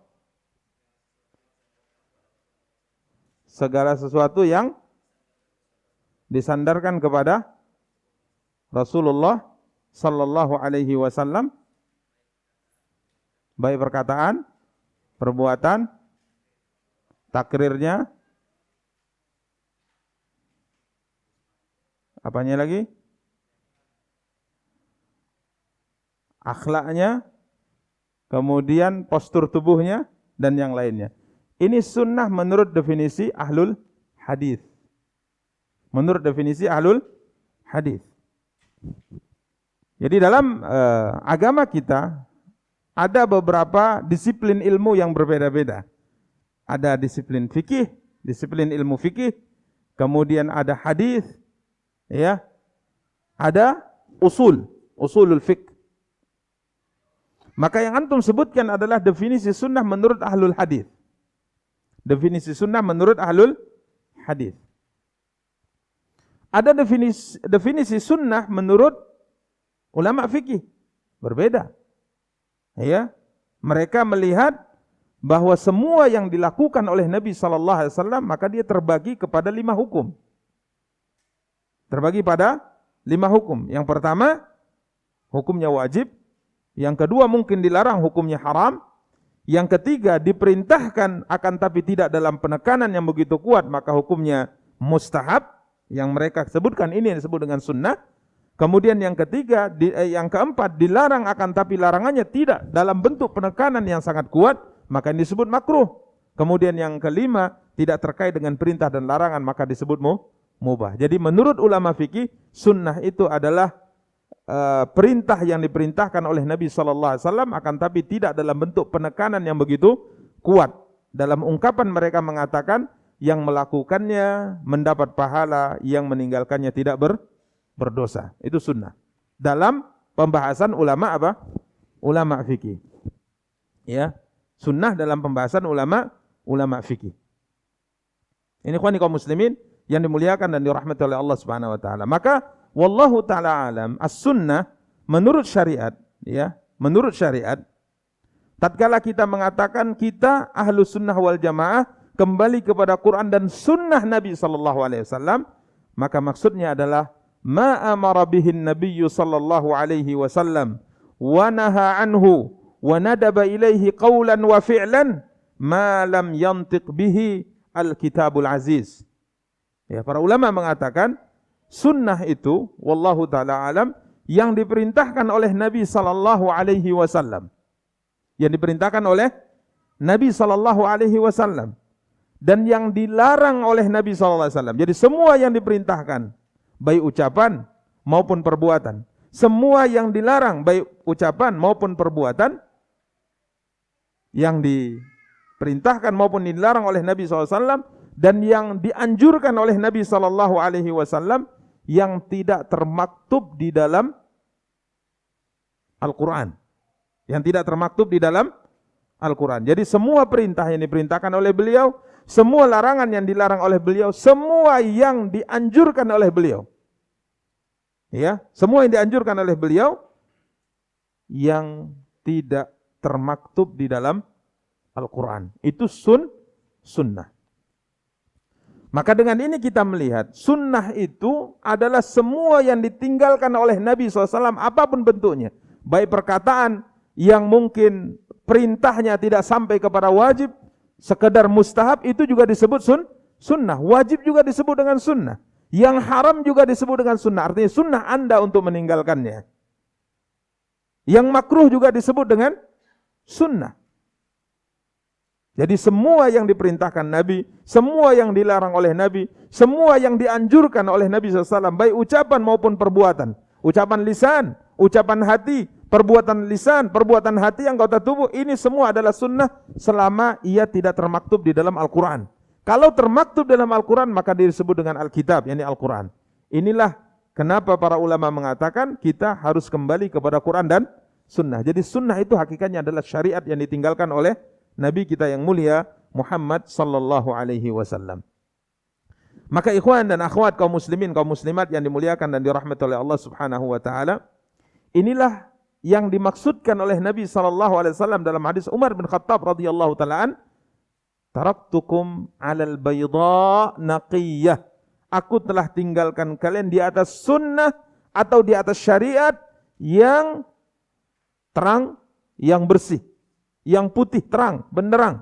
Segala sesuatu yang disandarkan kepada Rasulullah sallallahu alaihi wasallam, baik perkataan, perbuatan, takrirnya, apanya lagi? Akhlaknya, kemudian postur tubuhnya, dan yang lainnya. Ini sunnah menurut definisi ahlul hadis. Menurut definisi ahlul hadis. Jadi dalam agama kita ada beberapa disiplin ilmu yang berbeda-beda. Ada disiplin fikih, disiplin ilmu fikih, kemudian ada hadis, ya. Ada usulul fiqh. Maka yang antum sebutkan adalah definisi sunnah menurut ahlul hadis. Definisi sunnah menurut ahlul hadis. Ada definisi sunnah menurut ulama fikih. Berbeda. Ya, mereka melihat bahwa semua yang dilakukan oleh Nabi sallallahu alaihi wasallam maka dia terbagi kepada 5 hukum. Terbagi pada 5 hukum. Yang pertama, hukumnya wajib. Yang kedua, mungkin dilarang, hukumnya haram. Yang ketiga, diperintahkan akan tapi tidak dalam penekanan yang begitu kuat, maka hukumnya mustahab. Yang mereka sebutkan ini yang disebut dengan sunnah. Kemudian yang ketiga, yang keempat, dilarang akan tapi larangannya tidak dalam bentuk penekanan yang sangat kuat, maka ini disebut makruh. Kemudian yang kelima, tidak terkait dengan perintah dan larangan, maka disebut mubah. Jadi menurut ulama fikih, sunnah itu adalah perintah yang diperintahkan oleh Nabi sallallahu alaihi wasallam akan tapi tidak dalam bentuk penekanan yang begitu kuat. Dalam ungkapan mereka mengatakan yang melakukannya mendapat pahala, yang meninggalkannya tidak berdosa. Itu sunnah. Dalam pembahasan ulama apa? Ulama fikih. Ya, sunnah dalam pembahasan ulama fikih. Ini ikhwani kaum muslimin yang dimuliakan dan dirahmati oleh Allah Subhanahu wa taala. Maka wallahu taala alam, as-sunnah menurut syariat, ya, menurut syariat, tatkala kita mengatakan kita ahlu sunnah wal jamaah kembali kepada Quran dan sunnah Nabi sallallahu alaihi wasallam, maka maksudnya adalah ma amara bihin nabiyyu sallallahu alaihi wasallam wa naha anhu wa nadaba ilaihi qawlan wa fi'lan ma lam yantiq bihi al-kitabul aziz. Ya, para ulama mengatakan sunnah itu, wallahu ta'ala alam, yang diperintahkan oleh Nabi sallallahu alaihi wasallam. Yang diperintahkan oleh Nabi sallallahu alaihi wasallam. Dan yang dilarang oleh Nabi sallallahu alaihi wasallam. Jadi semua yang diperintahkan, baik ucapan maupun perbuatan. Semua yang dilarang, baik ucapan maupun perbuatan, yang diperintahkan maupun dilarang oleh Nabi sallallahu alaihi wasallam, dan yang dianjurkan oleh Nabi sallallahu alaihi wasallam, yang tidak termaktub di dalam Al-Quran. Yang tidak termaktub di dalam Al-Quran. Jadi semua perintah yang diperintahkan oleh beliau, semua larangan yang dilarang oleh beliau, semua yang dianjurkan oleh beliau. Ya, semua yang dianjurkan oleh beliau yang tidak termaktub di dalam Al-Quran. Itu sunnah. Maka dengan ini kita melihat sunnah itu adalah semua yang ditinggalkan oleh Nabi SAW apapun bentuknya. Baik perkataan yang mungkin perintahnya tidak sampai kepada wajib, sekedar mustahab, itu juga disebut sunnah. Wajib juga disebut dengan sunnah. Yang haram juga disebut dengan sunnah. Artinya sunnah Anda untuk meninggalkannya. Yang makruh juga disebut dengan sunnah. Jadi semua yang diperintahkan Nabi, semua yang dilarang oleh Nabi, semua yang dianjurkan oleh Nabi SAW, baik ucapan maupun perbuatan. Ucapan lisan, ucapan hati, perbuatan lisan, perbuatan hati, anggota tubuh, ini semua adalah sunnah selama ia tidak termaktub di dalam Al-Quran. Kalau termaktub dalam Al-Quran, maka disebut dengan Alkitab, yakni Al-Quran. Inilah kenapa para ulama mengatakan kita harus kembali kepada Quran dan sunnah. Jadi sunnah itu hakikatnya adalah syariat yang ditinggalkan oleh Nabi kita yang mulia Muhammad sallallahu alaihi wasallam. Maka ikhwan dan akhwat kaum muslimin, kaum muslimat yang dimuliakan dan dirahmati oleh Allah Subhanahu wa taala, inilah yang dimaksudkan oleh Nabi sallallahu alaihi wasallam dalam hadis Umar bin Khattab radhiyallahu taala, taraktukum 'alal bayda naqiyah. Aku telah tinggalkan kalian di atas sunnah atau di atas syariat yang terang, yang bersih, yang putih, terang, benderang.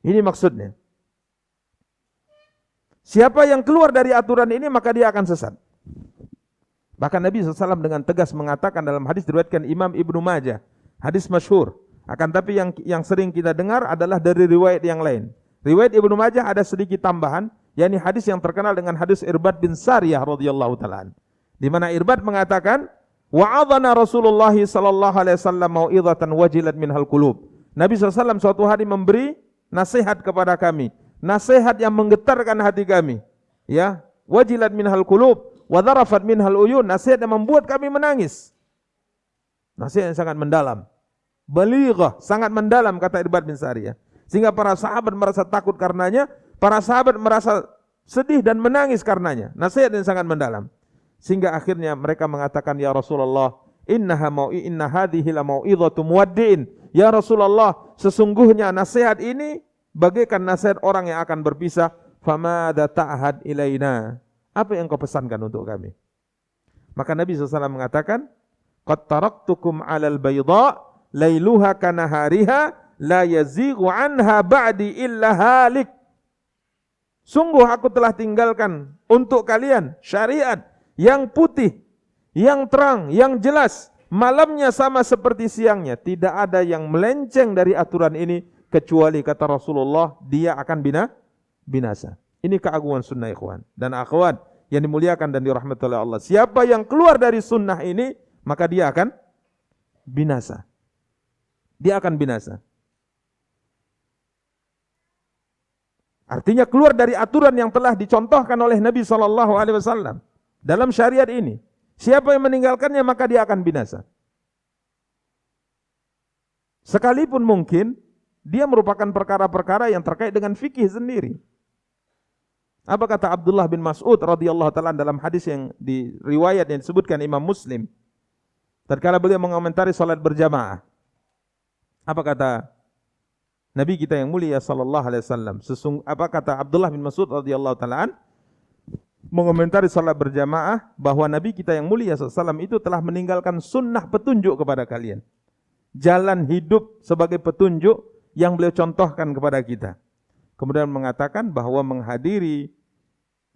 Ini maksudnya. Siapa yang keluar dari aturan ini maka dia akan sesat. Bahkan Nabi SAW dengan tegas mengatakan dalam hadis diriwayatkan Imam Ibnu Majah, hadis masyhur. Akan tapi yang sering kita dengar adalah dari riwayat yang lain. Riwayat Ibnu Majah ada sedikit tambahan, yakni hadis yang terkenal dengan hadis Irbad bin Sariyah radhiyallahu taala, di mana Irbad mengatakan, wa'adhana Rasulullah sallallahu alaihi wasallam mau'izatan wajilat minhal qulub. Nabi SAW suatu hari memberi nasihat kepada kami, nasihat yang menggetarkan hati kami, ya, wajilat minhal qulub wa dharafat minhal uyun, nasihat yang membuat kami menangis. Nasihat yang sangat mendalam. Balighah, sangat mendalam kata Irbad bin Sariyah. Sehingga para sahabat merasa takut karenanya, para sahabat merasa sedih dan menangis karenanya. Nasihat yang sangat mendalam. Sehingga akhirnya mereka mengatakan, ya Rasulullah, inna hadhihi la mau'izatu muwaddi'in. Ya Rasulullah, sesungguhnya nasihat ini bagaikan nasihat orang yang akan berpisah. Famada ta'had ilaina. Apa yang kau pesankan untuk kami? Maka Nabi SAW mengatakan, qad taraktukum 'alal bayda lailuha kanahariha la yazighu anha ba'di illa halik. Sungguh aku telah tinggalkan untuk kalian syariat yang putih, yang terang, yang jelas. Malamnya sama seperti siangnya. Tidak ada yang melenceng dari aturan ini kecuali kata Rasulullah, dia akan binasa. Ini keagungan sunnah ikhwan dan akhwat yang dimuliakan dan dirahmati oleh Allah. Siapa yang keluar dari sunnah ini, maka dia akan binasa. Dia akan binasa. Artinya keluar dari aturan yang telah dicontohkan oleh Nabi SAW dalam syariat ini. Siapa yang meninggalkannya maka dia akan binasa. Sekalipun mungkin dia merupakan perkara-perkara yang terkait dengan fikih sendiri. Apa kata Abdullah bin Mas'ud radhiyallahu taala dalam hadis yang di riwayat yang disebutkan Imam Muslim, tatkala beliau mengomentari salat berjamaah. Apa kata Nabi kita yang mulia sallallahu alaihi wasallam? Apa kata Abdullah bin Mas'ud radhiyallahu taala mengomentari salat berjamaah bahwa Nabi kita yang mulia sallallahu alaihi wasallam itu telah meninggalkan sunnah petunjuk kepada kalian. Jalan hidup sebagai petunjuk yang beliau contohkan kepada kita. Kemudian mengatakan bahwa menghadiri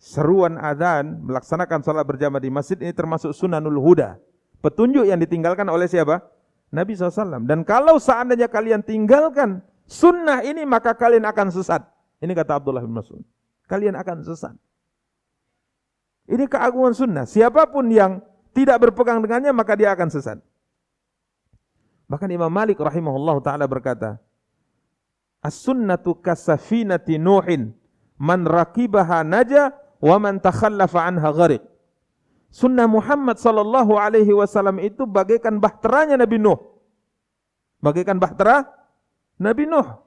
seruan azan, melaksanakan salat berjamaah di masjid ini termasuk sunanul huda. Petunjuk yang ditinggalkan oleh siapa? Nabi SAW. Dan kalau seandainya kalian tinggalkan sunnah ini, maka kalian akan sesat. Ini kata Abdullah bin Mas'ud. Kalian akan sesat. Ini keagungan sunnah. Siapapun yang tidak berpegang dengannya, maka dia akan sesat. Bahkan Imam Malik rahimahullah ta'ala berkata, as-sunnatu kasafinati Nuhin, man rakibaha naja, wa man takhallafa anha gharik. Sunnah Muhammad sallallahu alaihi wasallam itu bagaikan bahteranya Nabi Nuh. Bagaikan bahtera Nabi Nuh.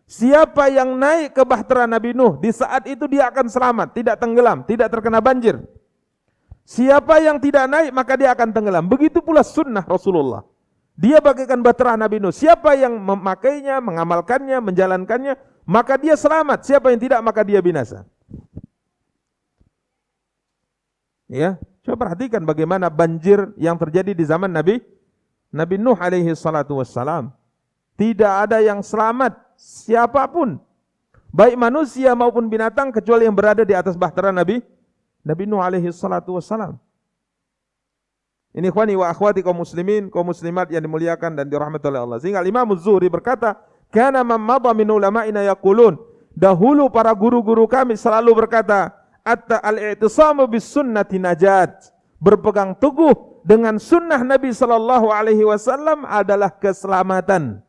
Siapa yang naik ke bahtera Nabi Nuh, di saat itu dia akan selamat, tidak tenggelam, tidak terkena banjir. Siapa yang tidak naik, maka dia akan tenggelam. Begitu pula sunnah Rasulullah. Dia bagaikan bahtera Nabi Nuh. Siapa yang memakainya, mengamalkannya, menjalankannya, maka dia selamat. Siapa yang tidak, maka dia binasa. Ya, coba perhatikan bagaimana banjir yang terjadi di zaman Nabi Nuh alaihi salatu wassalam. Tidak ada yang selamat, siapapun, baik manusia maupun binatang, kecuali yang berada di atas bahtera Nabi Nuh alaihi salatu wassalam. Ini ikhwani wa akhwati kaum muslimin, kaum muslimat yang dimuliakan dan dirahmati oleh Allah. Sehingga Imam Az-Zuhri berkata, kana man madha min ulama'ina yaqulun, dahulu para guru-guru kami selalu berkata, al-i'tisamu bis sunnati najat. Berpegang teguh dengan sunnah Nabi sallallahu alaihi wasallam adalah keselamatan.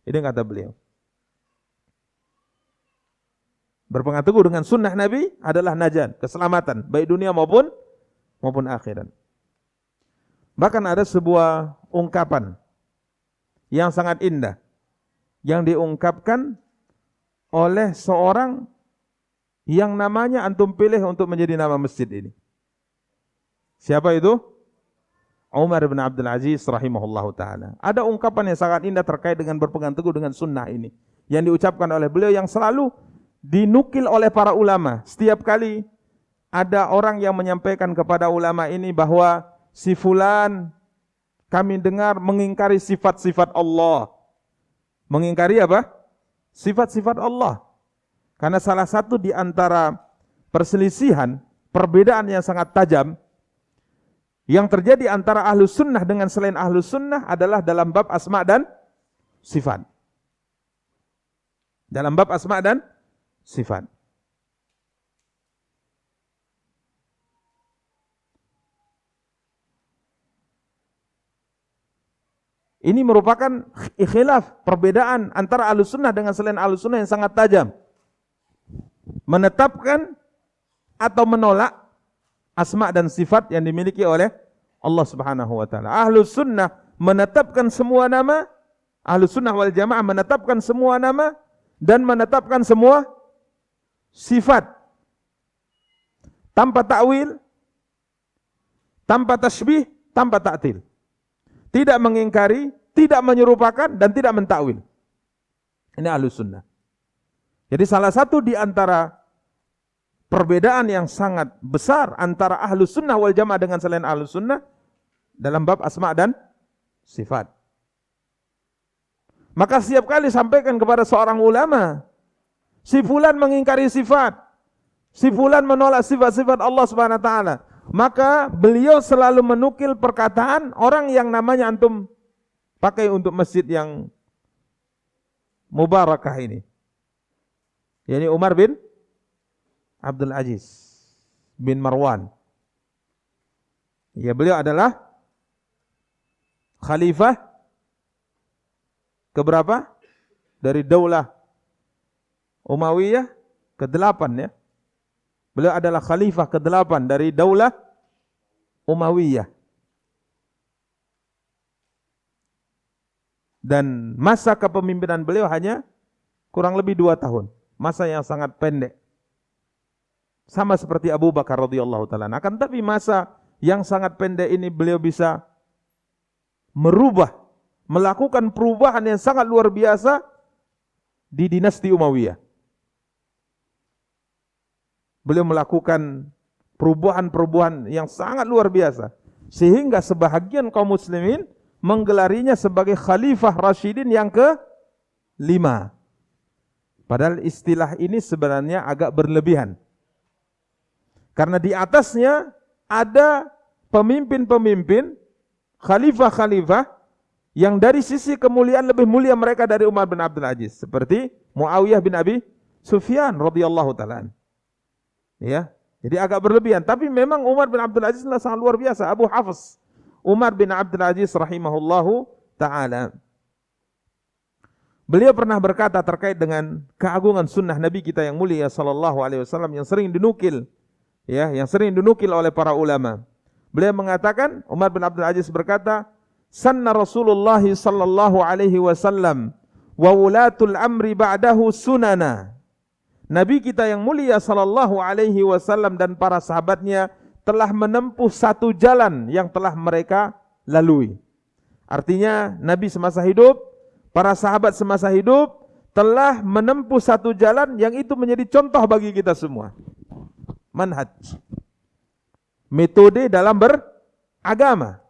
Ini kata beliau. Berpegang teguh dengan sunnah Nabi adalah najat, keselamatan, baik dunia maupun akhirat. Bahkan ada sebuah ungkapan yang sangat indah yang diungkapkan oleh seorang yang namanya antum pilih untuk menjadi nama masjid ini. Siapa itu? Umar bin Abdul Aziz rahimahullahu ta'ala. Ada ungkapan yang sangat indah terkait dengan berpegang teguh dengan sunnah ini, yang diucapkan oleh beliau, yang selalu dinukil oleh para ulama. Setiap kali ada orang yang menyampaikan kepada ulama ini bahwa si fulan kami dengar mengingkari sifat-sifat Allah. Mengingkari apa? Sifat-sifat Allah. Karena salah satu di antara perselisihan, perbedaan yang sangat tajam yang terjadi antara ahlus sunnah dengan selain ahlus sunnah adalah dalam bab asma dan sifat. Dalam bab asma dan sifat. Ini merupakan khilaf, perbedaan antara ahlus sunnah dengan selain ahlus sunnah yang sangat tajam. Menetapkan atau menolak asma dan sifat yang dimiliki oleh Allah Subhanahu wa taala. Ahlus sunnah menetapkan semua nama, ahlus sunnah wal jamaah menetapkan semua nama dan menetapkan semua sifat tanpa ta'wil, tanpa tasbih, tanpa ta'til. Tidak mengingkari, tidak menyerupakan, dan tidak mentakwil. Ini ahlus sunnah. Jadi salah satu di antara perbedaan yang sangat besar antara ahlus sunnah wal jamaah dengan selain ahlus sunnah dalam bab asma dan sifat. Maka setiap kali sampaikan kepada seorang ulama, si fulan mengingkari sifat, si fulan menolak sifat-sifat Allah Subhanahu wa taala, maka beliau selalu menukil perkataan orang yang namanya antum pakai untuk masjid yang mubarakah ini. Yani Umar bin Abdul Aziz bin Marwan. Ya, beliau adalah khalifah keberapa? Dari Daulah Umayyah ke-8 ya. Beliau adalah khalifah ke-8 dari Daulah Umayyah. Dan masa kepemimpinan beliau hanya kurang lebih 2 tahun. Masa yang sangat pendek. Sama seperti Abu Bakar radhiyallahu taala. Akan tapi masa yang sangat pendek ini beliau bisa merubah, melakukan perubahan yang sangat luar biasa di dinasti Umayyah. Beliau melakukan perubahan-perubahan yang sangat luar biasa sehingga sebahagian kaum muslimin menggelarinya sebagai khalifah Rasyidin yang ke-5. Padahal istilah ini sebenarnya agak berlebihan. Karena di atasnya ada pemimpin-pemimpin, khalifah-khalifah yang dari sisi kemuliaan lebih mulia mereka dari Umar bin Abdul Aziz, seperti Muawiyah bin Abi Sufyan radhiyallahu taala. Ya, jadi agak berlebihan, tapi memang Umar bin Abdul Aziz adalah sangat luar biasa. Abu Hafs Umar bin Abdul Aziz rahimahullahu taala. Beliau pernah berkata terkait dengan keagungan sunnah Nabi kita yang mulia sallallahu alaihi wasallam yang sering dinukil, ya, yang sering dinukil oleh para ulama. Beliau mengatakan, Umar bin Abdul Aziz berkata, "Sanna Rasulullah sallallahu alaihi wasallam wa ulatul amri ba'dahu sunana." Nabi kita yang mulia sallallahu alaihi wasallam dan para sahabatnya telah menempuh satu jalan yang telah mereka lalui. Artinya Nabi semasa hidup, para sahabat semasa hidup telah menempuh satu jalan yang itu menjadi contoh bagi kita semua. Manhaj, metode dalam beragama.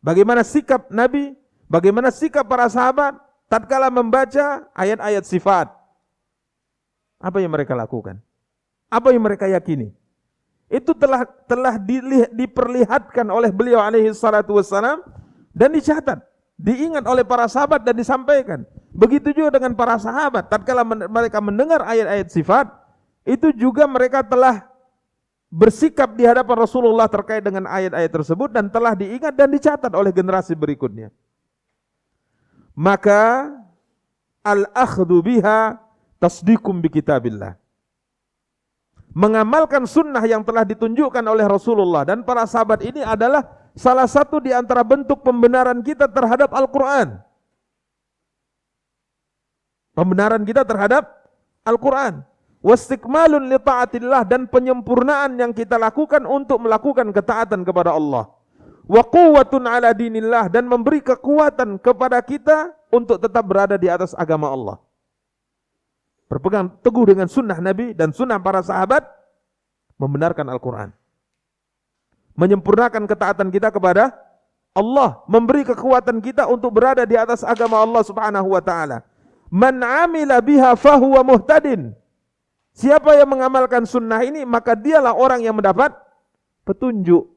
Bagaimana sikap Nabi, bagaimana sikap para sahabat tatkala membaca ayat-ayat sifat. Apa yang mereka lakukan? Apa yang mereka yakini? Itu telah diperlihatkan oleh beliau alaihi salatu wassalam dan dicatat, diingat oleh para sahabat dan disampaikan. Begitu juga dengan para sahabat, tatkala mereka mendengar ayat-ayat sifat, itu juga mereka telah bersikap di hadapan Rasulullah terkait dengan ayat-ayat tersebut dan telah diingat dan dicatat oleh generasi berikutnya. Maka al-akhdhu biha tasdiqum bi kitabillah. Mengamalkan sunnah yang telah ditunjukkan oleh Rasulullah dan para sahabat ini adalah salah satu di antara bentuk pembenaran kita terhadap Al-Quran. Pembenaran kita terhadap Al-Quran. Wastikmalun li ta'atillah, dan penyempurnaan yang kita lakukan untuk melakukan ketaatan kepada Allah. Wa quwwatun ala dinillah, dan memberi kekuatan kepada kita untuk tetap berada di atas agama Allah. Berpegang teguh dengan sunnah Nabi dan sunnah para sahabat, membenarkan Al-Quran. Menyempurnakan ketaatan kita kepada Allah, memberi kekuatan kita untuk berada di atas agama Allah Subhanahu wa taala. Man 'amila biha fahuwa muhtadin. Siapa yang mengamalkan sunnah ini, maka dialah orang yang mendapat petunjuk.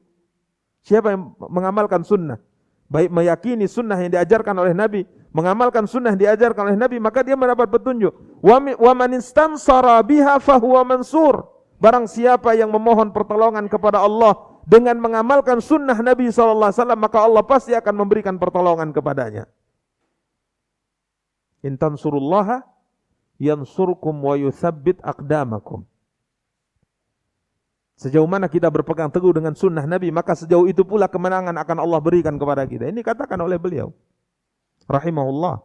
Siapa yang mengamalkan sunnah, baik meyakini sunnah yang diajarkan oleh Nabi, mengamalkan sunnah yang diajarkan oleh Nabi, maka dia mendapat petunjuk. Wa man istansara biha fahuwa mansur. Barang siapa yang memohon pertolongan kepada Allah dengan mengamalkan sunnah Nabi SAW, maka Allah pasti akan memberikan pertolongan kepadanya. In tansurullaha yansurkum wa yuthabbit aqdamakum. Sejauh mana kita berpegang teguh dengan sunnah Nabi, maka sejauh itu pula kemenangan akan Allah berikan kepada kita. Ini katakan oleh beliau rahimahullah.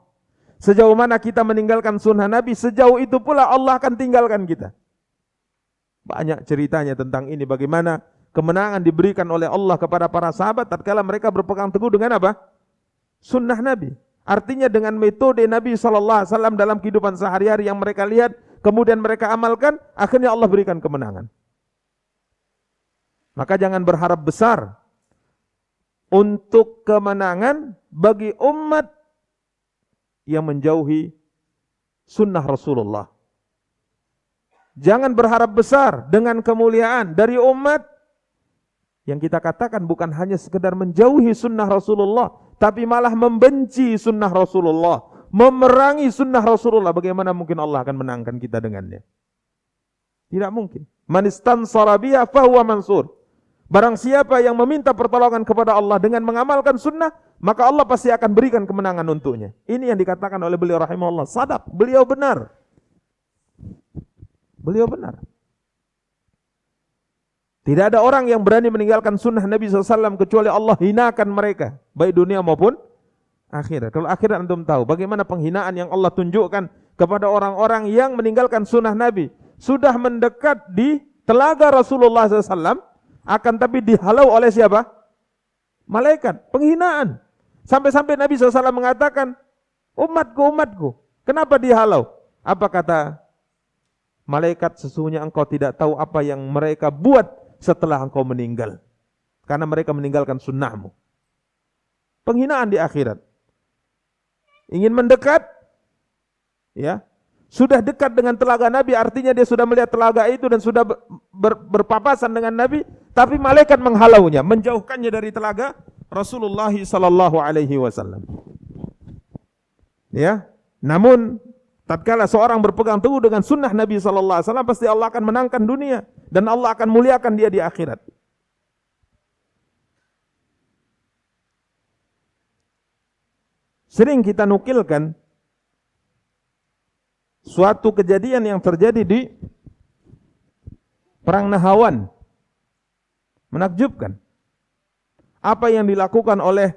Sejauh mana kita meninggalkan sunnah Nabi, sejauh itu pula Allah akan tinggalkan kita. Banyak ceritanya tentang ini, bagaimana kemenangan diberikan oleh Allah kepada para sahabat tatkala mereka berpegang teguh dengan apa? Sunnah Nabi. Artinya dengan metode Nabi SAW dalam kehidupan sehari-hari yang mereka lihat, kemudian mereka amalkan, akhirnya Allah berikan kemenangan. Maka jangan berharap besar untuk kemenangan bagi umat yang menjauhi sunnah Rasulullah. Jangan berharap besar dengan kemuliaan dari umat yang kita katakan bukan hanya sekedar menjauhi sunnah Rasulullah, tapi malah membenci sunnah Rasulullah, memerangi sunnah Rasulullah. Bagaimana mungkin Allah akan menangkan kita dengannya? Tidak mungkin. Man istansara biha fahuwa mansur. Barang siapa yang meminta pertolongan kepada Allah dengan mengamalkan sunnah, maka Allah pasti akan berikan kemenangan untuknya. Ini yang dikatakan oleh beliau rahimahullah. Sadaq, beliau benar. Beliau benar. Tidak ada orang yang berani meninggalkan sunnah Nabi SAW kecuali Allah hinakan mereka, baik dunia maupun akhirat. Kalau akhirat antum tahu bagaimana penghinaan yang Allah tunjukkan kepada orang-orang yang meninggalkan sunnah Nabi. Sudah mendekat di telaga Rasulullah SAW, akan tapi dihalau oleh siapa? Malaikat. Penghinaan. Sampai-sampai Nabi SAW mengatakan, umatku, umatku, kenapa dihalau? Apa kata malaikat? Sesungguhnya engkau tidak tahu apa yang mereka buat setelah engkau meninggal, karena mereka meninggalkan sunnahmu. Penghinaan di akhirat. Ingin mendekat, ya, sudah dekat dengan telaga Nabi, artinya dia sudah melihat telaga itu dan sudah berpapasan dengan Nabi, tapi malaikat menghalaunya, menjauhkannya dari telaga Rasulullah sallallahu alaihi wasallam. Ya, namun tatkala seorang berpegang teguh dengan sunnah Nabi sallallahu alaihi wasallam, pasti Allah akan menangkan dunia dan Allah akan muliakan dia di akhirat. Sering kita nukilkan suatu kejadian yang terjadi di Perang Nahawan. Menakjubkan. Apa yang dilakukan oleh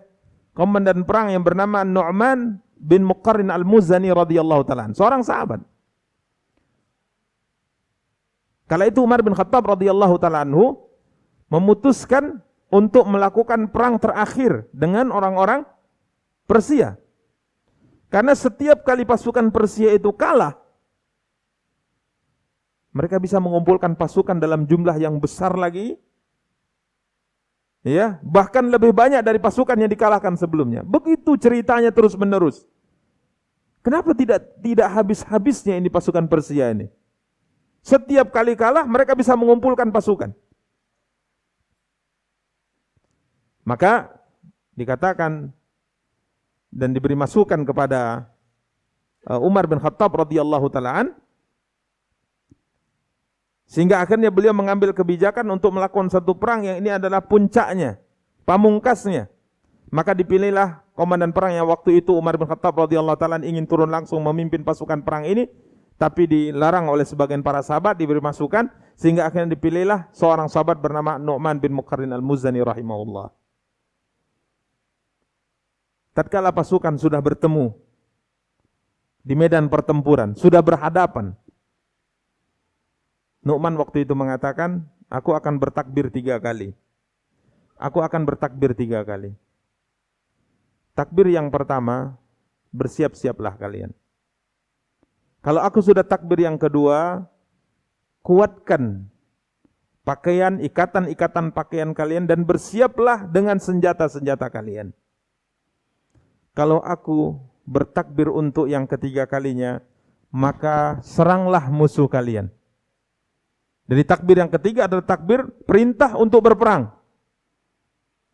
komandan perang yang bernama Nu'man bin Muqarrin al-Muzani radhiyallahu ta'ala, seorang sahabat. Kala itu Umar bin Khattab radhiyallahu ta'ala anhu memutuskan untuk melakukan perang terakhir dengan orang-orang Persia. Karena setiap kali pasukan Persia itu kalah, mereka bisa mengumpulkan pasukan dalam jumlah yang besar lagi, ya, bahkan lebih banyak dari pasukan yang dikalahkan sebelumnya. Begitu ceritanya terus menerus. Kenapa tidak habis-habisnya ini pasukan Persia ini? Setiap kali kalah mereka bisa mengumpulkan pasukan. Maka dikatakan dan diberi masukan kepada Umar bin Khattab radhiyallahu ta'ala, sehingga akhirnya beliau mengambil kebijakan untuk melakukan satu perang yang ini adalah puncaknya, pamungkasnya. Maka dipilihlah komandan perang yang waktu itu Umar bin Khattab radhiyallahu ta'ala ingin turun langsung memimpin pasukan perang ini, tapi dilarang oleh sebagian para sahabat, diberi masukan, sehingga akhirnya dipilihlah seorang sahabat bernama Nu'man bin Muqarrin al-Muzani rahimahullah. tatkala pasukan sudah bertemu di medan pertempuran, sudah berhadapan, Nu'man waktu itu mengatakan, aku akan bertakbir 3 kali. Aku akan bertakbir 3 kali. Takbir yang pertama, bersiap-siaplah kalian. Kalau aku sudah takbir yang kedua, kuatkan pakaian, ikatan-ikatan pakaian kalian dan bersiaplah dengan senjata-senjata kalian. Kalau aku bertakbir untuk yang ketiga kalinya, maka seranglah musuh kalian. Jadi takbir yang ketiga adalah takbir perintah untuk berperang.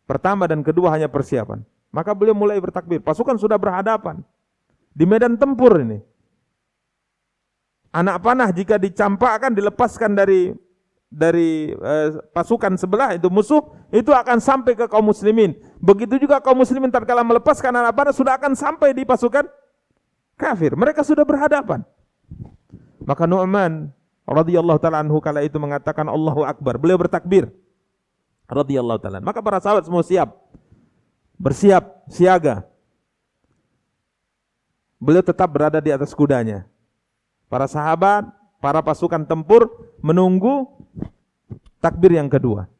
Pertama dan kedua hanya persiapan. Maka beliau mulai bertakbir. Pasukan sudah berhadapan di medan tempur ini. Anak panah jika dicampakkan, dilepaskan dari pasukan sebelah itu musuh, itu akan sampai ke kaum muslimin. Begitu juga kaum muslimin tatkala melepaskan anak panah sudah akan sampai di pasukan kafir. Mereka sudah berhadapan. Maka Nu'man radhiyallahu ta'ala anhu kala itu mengatakan Allahu Akbar. Beliau bertakbir radhiyallahu ta'ala. Maka para sahabat semua siap. Bersiap, siaga. Beliau tetap berada di atas kudanya. Para sahabat, para pasukan tempur menunggu takbir yang kedua.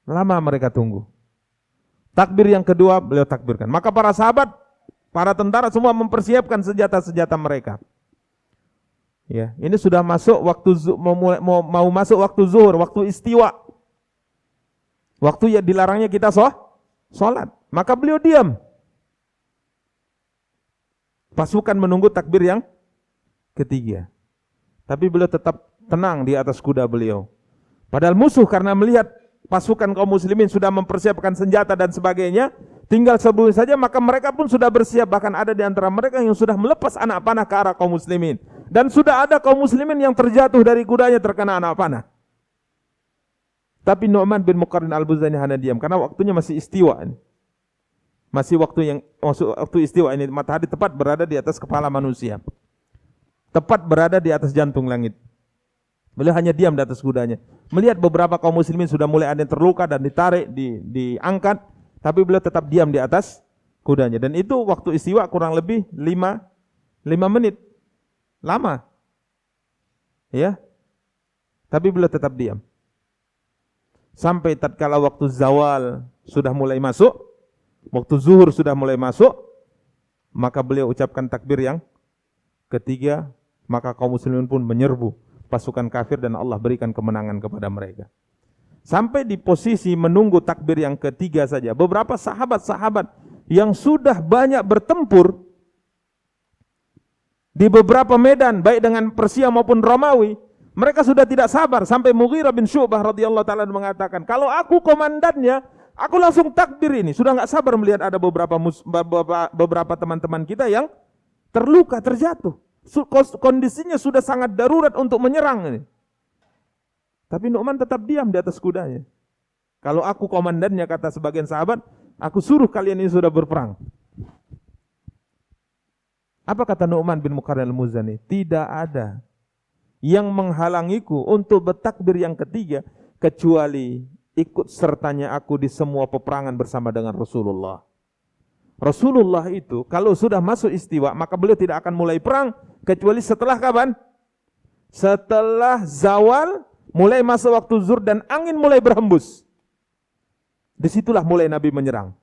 Lama mereka tunggu. Takbir yang kedua beliau takbirkan. Maka para sahabat, para tentara semua mempersiapkan senjata-senjata mereka. Ya, ini sudah masuk waktu mau masuk waktu zuhur, waktu istiwa. Waktu ya dilarangnya kita sholat. Maka beliau diam. Pasukan menunggu takbir yang ketiga. Tapi beliau tetap tenang di atas kuda beliau. Padahal musuh karena melihat pasukan kaum muslimin sudah mempersiapkan senjata dan sebagainya, tinggal sebelum saja maka mereka pun sudah bersiap. Bahkan ada di antara mereka yang sudah melepas anak panah ke arah kaum muslimin. Dan sudah ada kaum muslimin yang terjatuh dari kudanya terkena anak panah. Tapi Nu'man bin Muqarrin al-Muzani hanya diam karena waktunya masih istiwa. Masih waktu istiwa ini, matahari tepat berada di atas kepala manusia. Tepat berada di atas jantung langit. Beliau hanya diam di atas kudanya. Melihat beberapa kaum muslimin sudah mulai ada yang terluka dan ditarik, diangkat, tapi beliau tetap diam di atas kudanya. Dan itu waktu istiwa kurang lebih 5 menit. Lama. Ya. Tapi beliau tetap diam. Sampai tatkala waktu zawal sudah mulai masuk, waktu zuhur sudah mulai masuk, maka beliau ucapkan takbir yang ketiga, maka kaum muslimin pun menyerbu pasukan kafir dan Allah berikan kemenangan kepada mereka. Sampai di posisi menunggu takbir yang ketiga saja, beberapa sahabat-sahabat yang sudah banyak bertempur di beberapa medan, baik dengan Persia maupun Romawi, mereka sudah tidak sabar. Sampai Mughirah bin Syu'bah radhiyallahu ta'ala mengatakan, kalau aku komandannya, aku langsung takbir ini. Sudah enggak sabar melihat ada beberapa teman-teman kita yang terluka, terjatuh. Kondisinya sudah sangat darurat untuk menyerang ini. Tapi Nu'man tetap diam di atas kudanya. Kalau aku komandannya, kata sebagian sahabat, aku suruh kalian ini sudah berperang. Apa kata Nu'man bin Muqarrin al-Muzani? Tidak ada yang menghalangiku untuk bertakbir yang ketiga kecuali ikut sertanya aku di semua peperangan bersama dengan Rasulullah. Rasulullah itu kalau sudah masuk istiwa maka beliau tidak akan mulai perang kecuali setelah kapan? Setelah zawal, mulai masuk waktu zuhur dan angin mulai berhembus. Disitulah mulai Nabi menyerang.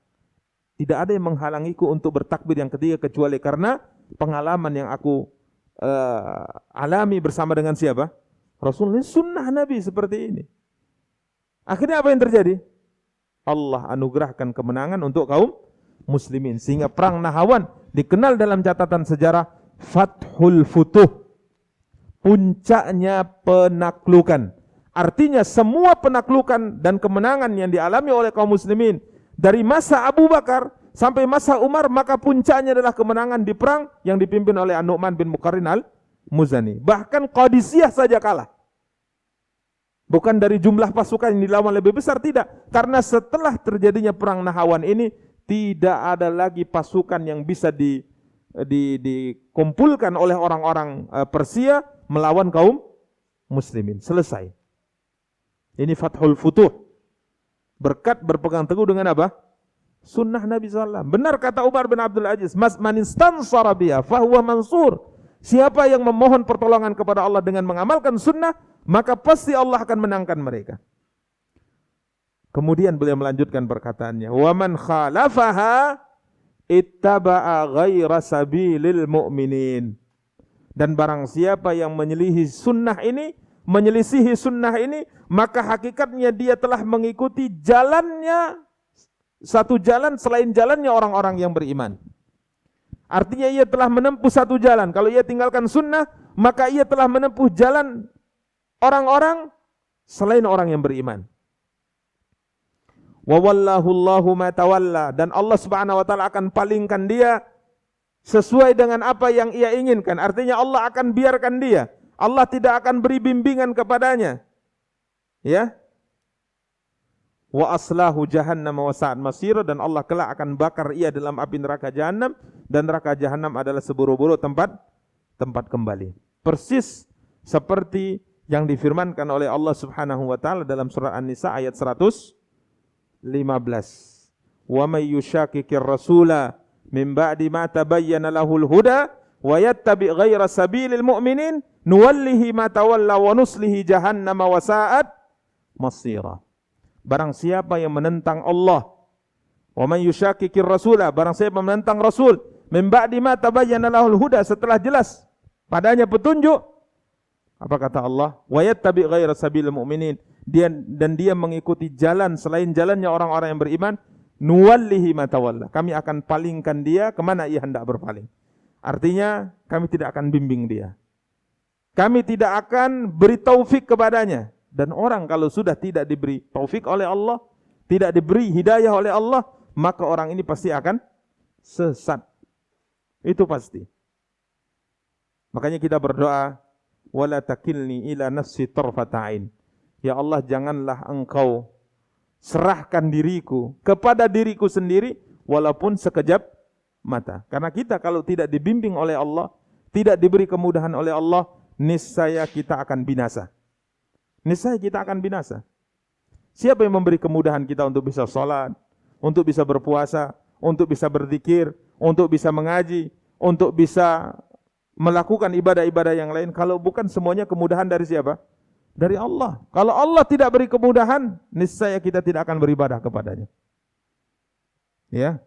Tidak ada yang menghalangiku untuk bertakbir yang ketiga kecuali karena pengalaman yang aku alami bersama dengan siapa? Rasulullah. Sunnah Nabi seperti ini. Akhirnya apa yang terjadi? Allah anugerahkan kemenangan untuk kaum muslimin. Sehingga perang Nahawan dikenal dalam catatan sejarah Fathul Futuh. Puncaknya penaklukan. Artinya semua penaklukan dan kemenangan yang dialami oleh kaum muslimin dari masa Abu Bakar sampai masa Umar, maka puncaknya adalah kemenangan di perang yang dipimpin oleh Nu'man bin Muqarrin al-Muzani. Bahkan Qadisiyah saja kalah. Bukan dari jumlah pasukan yang dilawan lebih besar, tidak. Karena setelah terjadinya perang Nahawan ini, tidak ada lagi pasukan yang bisa dikumpulkan oleh orang-orang Persia melawan kaum muslimin. Selesai. Ini Fathul Futuh. Berkat berpegang teguh dengan apa? sunnah Nabi SAW. Benar kata Umar bin Abdul Aziz, man istansara biha fahuwa mansur. Siapa yang memohon pertolongan kepada Allah dengan mengamalkan sunnah, maka pasti Allah akan menangkan mereka. Kemudian beliau melanjutkan perkataannya, wa man khalafaha ittaba'a ghaira sabilil mu'minin. Dan barang siapa yang menyelisihi sunnah ini, maka hakikatnya dia telah mengikuti satu jalan selain jalannya orang-orang yang beriman. Artinya ia telah menempuh satu jalan. Kalau ia tinggalkan sunnah, maka ia telah menempuh jalan orang-orang selain orang yang beriman. Wa wallahu Allahu ma tawalla, dan Allah Subhanahu wa taala akan palingkan dia sesuai dengan apa yang ia inginkan. Artinya Allah akan biarkan dia. Allah tidak akan beri bimbingan kepadanya. Ya. Wa aslahu jahannam wa sa'at masira, dan Allah kelak akan bakar ia dalam api neraka jahanam, dan neraka jahanam adalah seburuk-buruk tempat kembali. Persis seperti yang difirmankan oleh Allah Subhanahu wa taala dalam surah An-Nisa ayat 115. Wa may yushaqiqir rasula min ba'di ma tabayyana lahul huda wa yattabi' ghaira sabilil mu'minin nuwallihi ma tawalla wa nuslihi jahannam wa sa'at masira. Barang siapa yang menentang Allah, wa man yushaqiqir rasula, barang siapa menentang Rasul, min ba'di ma tabayyana lahul huda, setelah jelas padanya petunjuk, apa kata Allah? Wa yattabi' ghaira sabilil mu'minin, dan dia mengikuti jalan selain jalannya orang-orang yang beriman, nuwallihi ma tawalla, kami akan palingkan dia kemana ia hendak berpaling. Artinya kami tidak akan bimbing dia, kami tidak akan beri taufik kepadanya. Dan orang kalau sudah tidak diberi taufik oleh Allah, tidak diberi hidayah oleh Allah, maka orang ini pasti akan sesat. Itu pasti. Makanya kita berdoa, wala takilni ila nafsi tarfata'in. Ya Allah, janganlah engkau serahkan diriku kepada diriku sendiri walaupun sekejap mata. Karena kita kalau tidak dibimbing oleh Allah, tidak diberi kemudahan oleh Allah, niscaya kita akan binasa. Niscaya kita akan binasa. Siapa yang memberi kemudahan kita untuk bisa sholat, untuk bisa berpuasa, untuk bisa berzikir, untuk bisa mengaji, untuk bisa melakukan ibadah-ibadah yang lain, kalau bukan semuanya kemudahan dari siapa? Dari Allah. Kalau Allah tidak beri kemudahan, niscaya kita tidak akan beribadah kepadanya. Ya.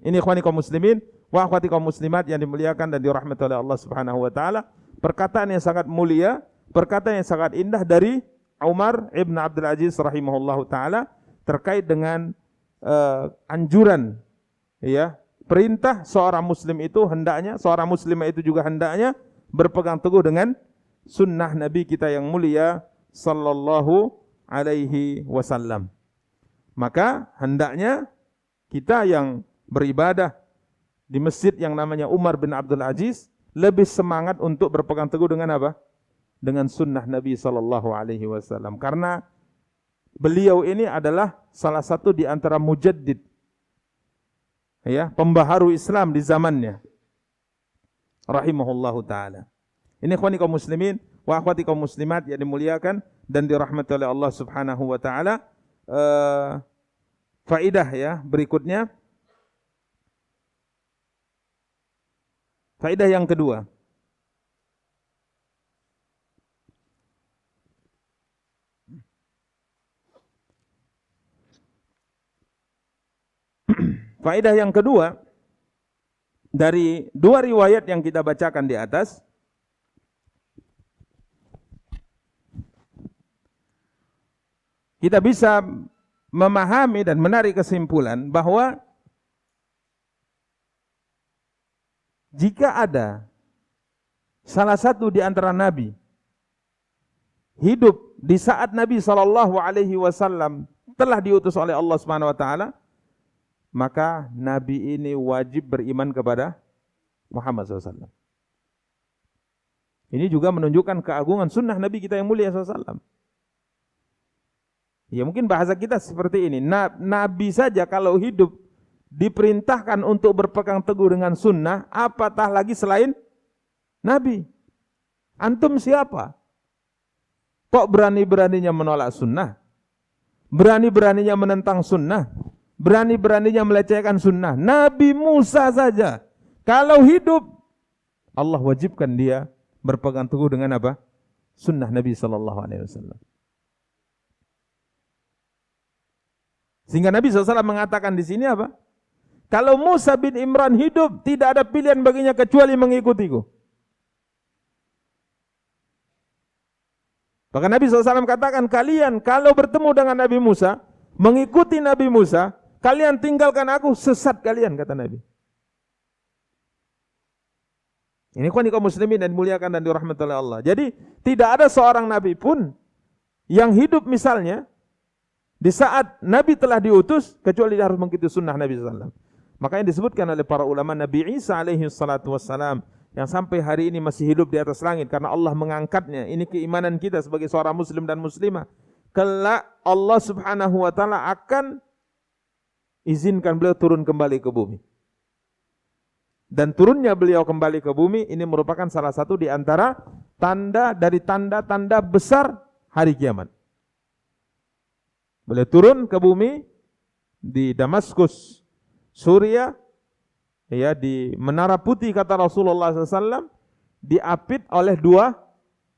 Ini ikhwani kaum muslimin wa akhwati kaum muslimat yang dimuliakan dan dirahmati oleh Allah Subhanahu wa taala. Perkataan yang sangat mulia, perkataan yang sangat indah dari Umar ibn Abdul Aziz rahimahullahu taala terkait dengan anjuran, ya, perintah seorang muslim itu hendaknya, seorang muslimah itu juga hendaknya berpegang teguh dengan sunnah Nabi kita yang mulia sallallahu alaihi wasallam. Maka hendaknya kita yang beribadah di masjid yang namanya Umar bin Abdul Aziz lebih semangat untuk berpegang teguh dengan apa? Dengan sunnah Nabi sallallahu alaihi wasallam. Karena beliau ini adalah salah satu di antara mujaddid, ya, pembaharu Islam di zamannya. Rahimahullahu taala. Ini ikhwani kaum muslimin wa akhwati kaum muslimat yang dimuliakan dan dirahmati oleh Allah Subhanahu wa taala. Faedah ya berikutnya. Faedah yang kedua. Faedah yang kedua dari dua riwayat yang kita bacakan di atas, kita bisa memahami dan menarik kesimpulan bahwa jika ada salah satu di antara nabi hidup di saat Nabi sallallahu alaihi wasallam telah diutus oleh Allah Subhanahu wa taala, maka nabi ini wajib beriman kepada Muhammad SAW. Ini juga menunjukkan keagungan sunnah Nabi kita yang mulia SAW. Ya mungkin bahasa kita seperti ini, nabi saja kalau hidup diperintahkan untuk berpegang teguh dengan sunnah, apatah lagi selain nabi. Antum siapa? Kok berani-beraninya menolak sunnah? Berani-beraninya menentang sunnah? berani-beraninya melecehkan sunnah. Nabi Musa saja, kalau hidup, Allah wajibkan dia berpegang teguh dengan apa? Sunnah Nabi SAW. Sehingga Nabi SAW mengatakan di sini apa? Kalau Musa bin Imran hidup, tidak ada pilihan baginya kecuali mengikutiku. Bahkan Nabi SAW katakan, kalian kalau bertemu dengan Nabi Musa, mengikuti Nabi Musa, kalian tinggalkan aku, sesat kalian, kata Nabi. Ini kaum muslimin dan dimuliakan dan dirahmati oleh Allah. Jadi tidak ada seorang Nabi pun yang hidup misalnya di saat Nabi telah diutus, kecuali dia harus mengikuti sunnah Nabi SAW. Makanya disebutkan oleh para ulama, Nabi Isa alaihi salatu wassalam yang sampai hari ini masih hidup di atas langit karena Allah mengangkatnya. Ini keimanan kita sebagai seorang muslim dan muslimah. Kelak Allah subhanahu wa ta'ala akan izinkan beliau turun kembali ke bumi. Dan turunnya beliau kembali ke bumi ini merupakan salah satu di antara tanda dari tanda-tanda besar hari kiamat. Beliau turun ke bumi di Damaskus, Suriah, ya, di Menara Putih kata Rasulullah SAW, diapit oleh 2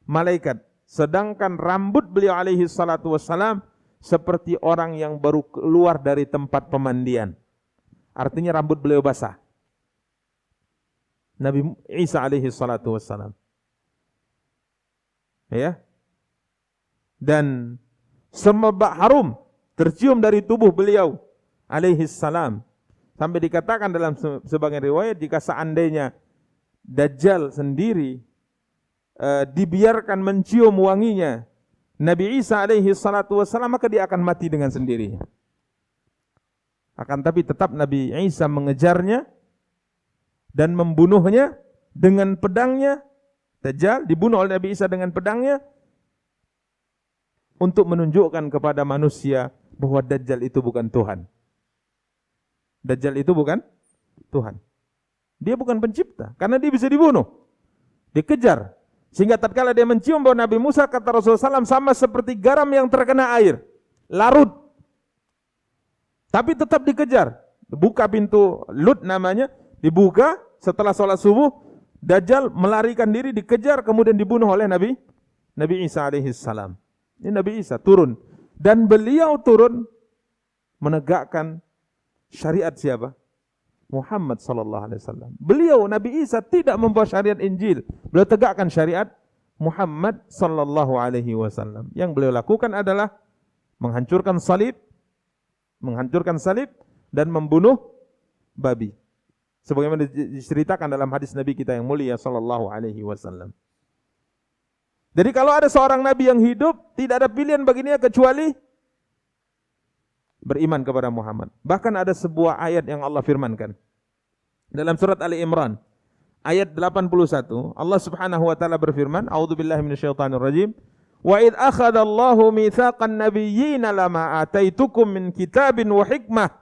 malaikat. Sedangkan rambut beliau alaihi salatu wassalam seperti orang yang baru keluar dari tempat pemandian. Artinya rambut beliau basah. Nabi Isa alaihi salatu wassalam. Ya. Dan semerbak harum tercium dari tubuh beliau alaihi salam. Sampai dikatakan dalam sebagian riwayat, jika seandainya Dajjal sendiri dibiarkan mencium wanginya Nabi Isa alaihi salatu wassalam, maka dia akan mati dengan sendirinya. Akan tapi tetap Nabi Isa mengejarnya dan membunuhnya dengan pedangnya. Dajjal dibunuh oleh Nabi Isa dengan pedangnya untuk menunjukkan kepada manusia bahwa Dajjal itu bukan Tuhan. Dajjal itu bukan Tuhan. Dia bukan pencipta, karena dia bisa dibunuh, dikejar. Sehingga tatkala dia mencium bau Nabi Musa, kata Rasulullah SAW, sama seperti garam yang terkena air, larut. Tapi tetap dikejar. Buka pintu Lut namanya, dibuka setelah sholat subuh, Dajjal melarikan diri, dikejar, kemudian dibunuh oleh Nabi Isa alaihi salam. Ini Nabi Isa turun. Dan beliau turun menegakkan syariat siapa? Muhammad sallallahu alaihi wasallam. Beliau Nabi Isa tidak membawa syariat Injil. Beliau tegakkan syariat Muhammad sallallahu alaihi wasallam. Yang beliau lakukan adalah menghancurkan salib dan membunuh babi. Sebagaimana diceritakan dalam hadis Nabi kita yang mulia sallallahu alaihi wasallam. Jadi kalau ada seorang nabi yang hidup, tidak ada pilihan baginya kecuali beriman kepada Muhammad. Bahkan ada sebuah ayat yang Allah firmankan dalam surat Ali Imran ayat 81. Allah Subhanahu wa taala berfirman, A'udzubillahi minasyaitonir rajim. Wa id akhadallahu mitsaqan nabiyyina lama ataitukum min kitabin wa hikmah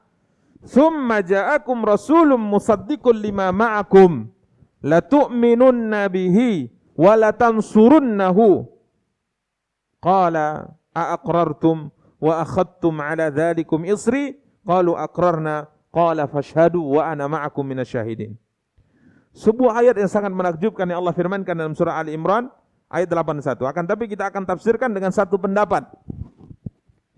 thumma ja'akum rasulun musaddiqun lima ma'akum la tu'minunna bihi wa la tansurunnahu qala a'aqrartum wa akhadtum ala dhalikum isri qalu aqrarna qala fashhadu wa ana ma'akum minasyahidin. Sebuah ayat yang sangat menakjubkan yang Allah firmankan dalam surah Ali Imran ayat 81. Akan tapi kita akan tafsirkan dengan satu pendapat.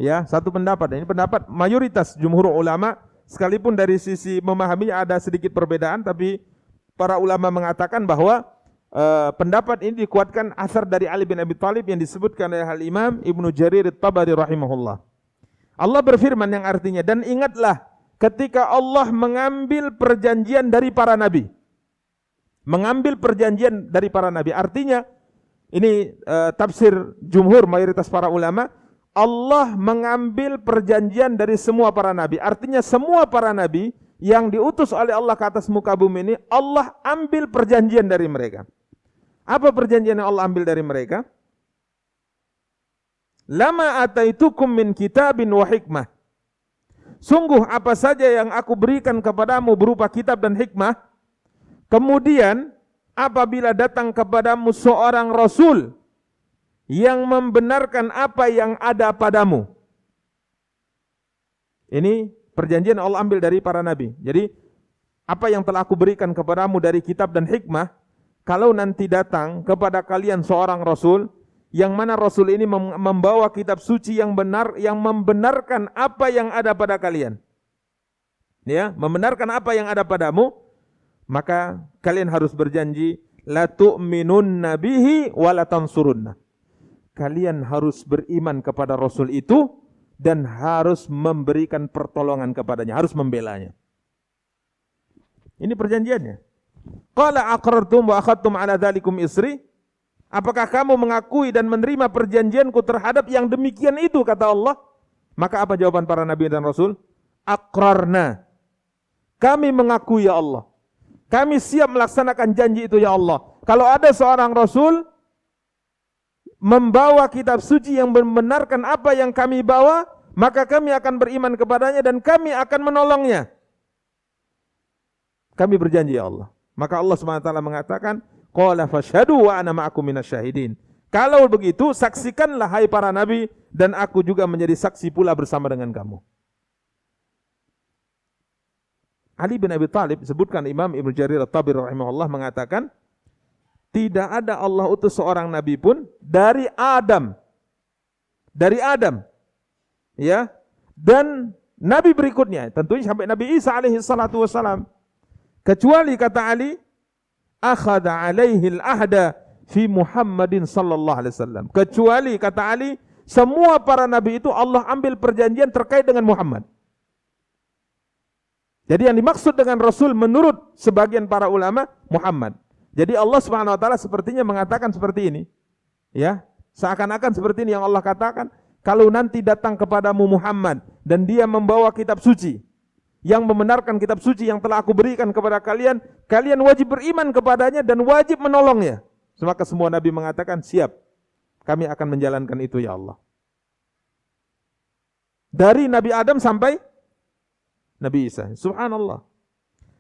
Ya, satu pendapat. Ini pendapat mayoritas jumhur ulama, sekalipun dari sisi memahaminya ada sedikit perbedaan, tapi para ulama mengatakan bahwa pendapat ini dikuatkan asar dari Ali bin Abi Thalib yang disebutkan oleh Al-Imam Ibnu Jarir At-Tabari rahimahullah. Allah berfirman yang artinya, dan ingatlah ketika Allah mengambil perjanjian dari para nabi. Mengambil perjanjian dari para nabi. Artinya, ini tafsir jumhur mayoritas para ulama, Allah mengambil perjanjian dari semua para nabi. Artinya semua para nabi yang diutus oleh Allah ke atas muka bumi ini, Allah ambil perjanjian dari mereka. Apa perjanjian yang Allah ambil dari mereka? Lama ataitukum min kitabin wa hikmah. Sungguh apa saja yang aku berikan kepadamu berupa kitab dan hikmah, kemudian apabila datang kepadamu seorang rasul yang membenarkan apa yang ada padamu. Ini Perjanjian Allah ambil dari para nabi. Jadi apa yang telah aku berikan kepadamu dari kitab dan hikmah, kalau nanti datang kepada kalian seorang rasul, yang mana rasul ini membawa kitab suci yang benar, yang membenarkan apa yang ada pada kalian. Ya, membenarkan apa yang ada padamu, maka kalian harus berjanji la tu'minunna bihi wa la tansurunna. Kalian harus beriman kepada rasul itu dan harus memberikan pertolongan kepadanya, harus membelanya. Ini perjanjiannya. Qala aqrartum wa akhadtum ala dzalikum isri? Apakah kamu mengakui dan menerima perjanjianku terhadap yang demikian itu, kata Allah? Maka apa jawaban para nabi dan rasul? Aqrarna. Kami mengakui ya Allah. Kami siap melaksanakan janji itu ya Allah. Kalau ada seorang rasul membawa kitab suci yang membenarkan apa yang kami bawa, maka kami akan beriman kepadanya dan kami akan menolongnya. Kami berjanji ya Allah. Maka Allah SWT mengatakan, qala fashhadu wa ana ma'akum minasyahidin. Kalau begitu, saksikanlah hai para nabi dan aku juga menjadi saksi pula bersama dengan kamu. Ali bin Abi Thalib, sebutkan Imam Ibnu Jarir At-Tabari rahimahullah mengatakan, tidak ada Allah utus seorang nabi pun dari Adam. Dari Adam. Ya. Dan nabi berikutnya, tentunya sampai Nabi Isa alaihi salatu wassalam. Kecuali kata Ali, akhadha alaihi al-ahda fi Muhammadin sallallahu alaihi wasallam. Kecuali kata Ali, semua para nabi itu Allah ambil perjanjian terkait dengan Muhammad. Jadi yang dimaksud dengan Rasul menurut sebagian para ulama Muhammad. Jadi Allah Subhanahu wa taala sepertinya mengatakan seperti ini. Ya, seakan-akan seperti ini yang Allah katakan, kalau nanti datang kepadamu Muhammad dan dia membawa kitab suci yang membenarkan kitab suci yang telah aku berikan kepada kalian, kalian wajib beriman kepadanya dan wajib menolongnya. Maka semua nabi mengatakan, siap, kami akan menjalankan itu ya Allah. Dari Nabi Adam sampai Nabi Isa. Subhanallah.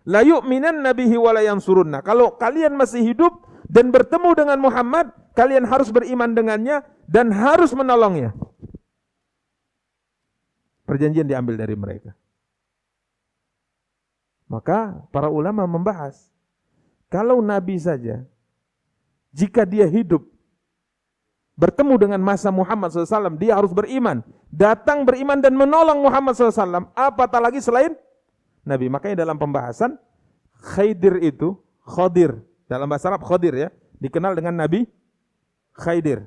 La yu'minan nabihi wa la yansurunna. Kalau kalian masih hidup dan bertemu dengan Muhammad, kalian harus beriman dengannya dan harus menolongnya. Perjanjian diambil dari mereka. Maka para ulama membahas, kalau Nabi saja, jika dia hidup, bertemu dengan masa Muhammad SAW, dia harus beriman. Datang beriman dan menolong Muhammad SAW. Apatah lagi selain Nabi. Makanya dalam pembahasan, Khidir itu, Khadir, dalam bahasa Arab Khadir ya, dikenal dengan Nabi Khidir.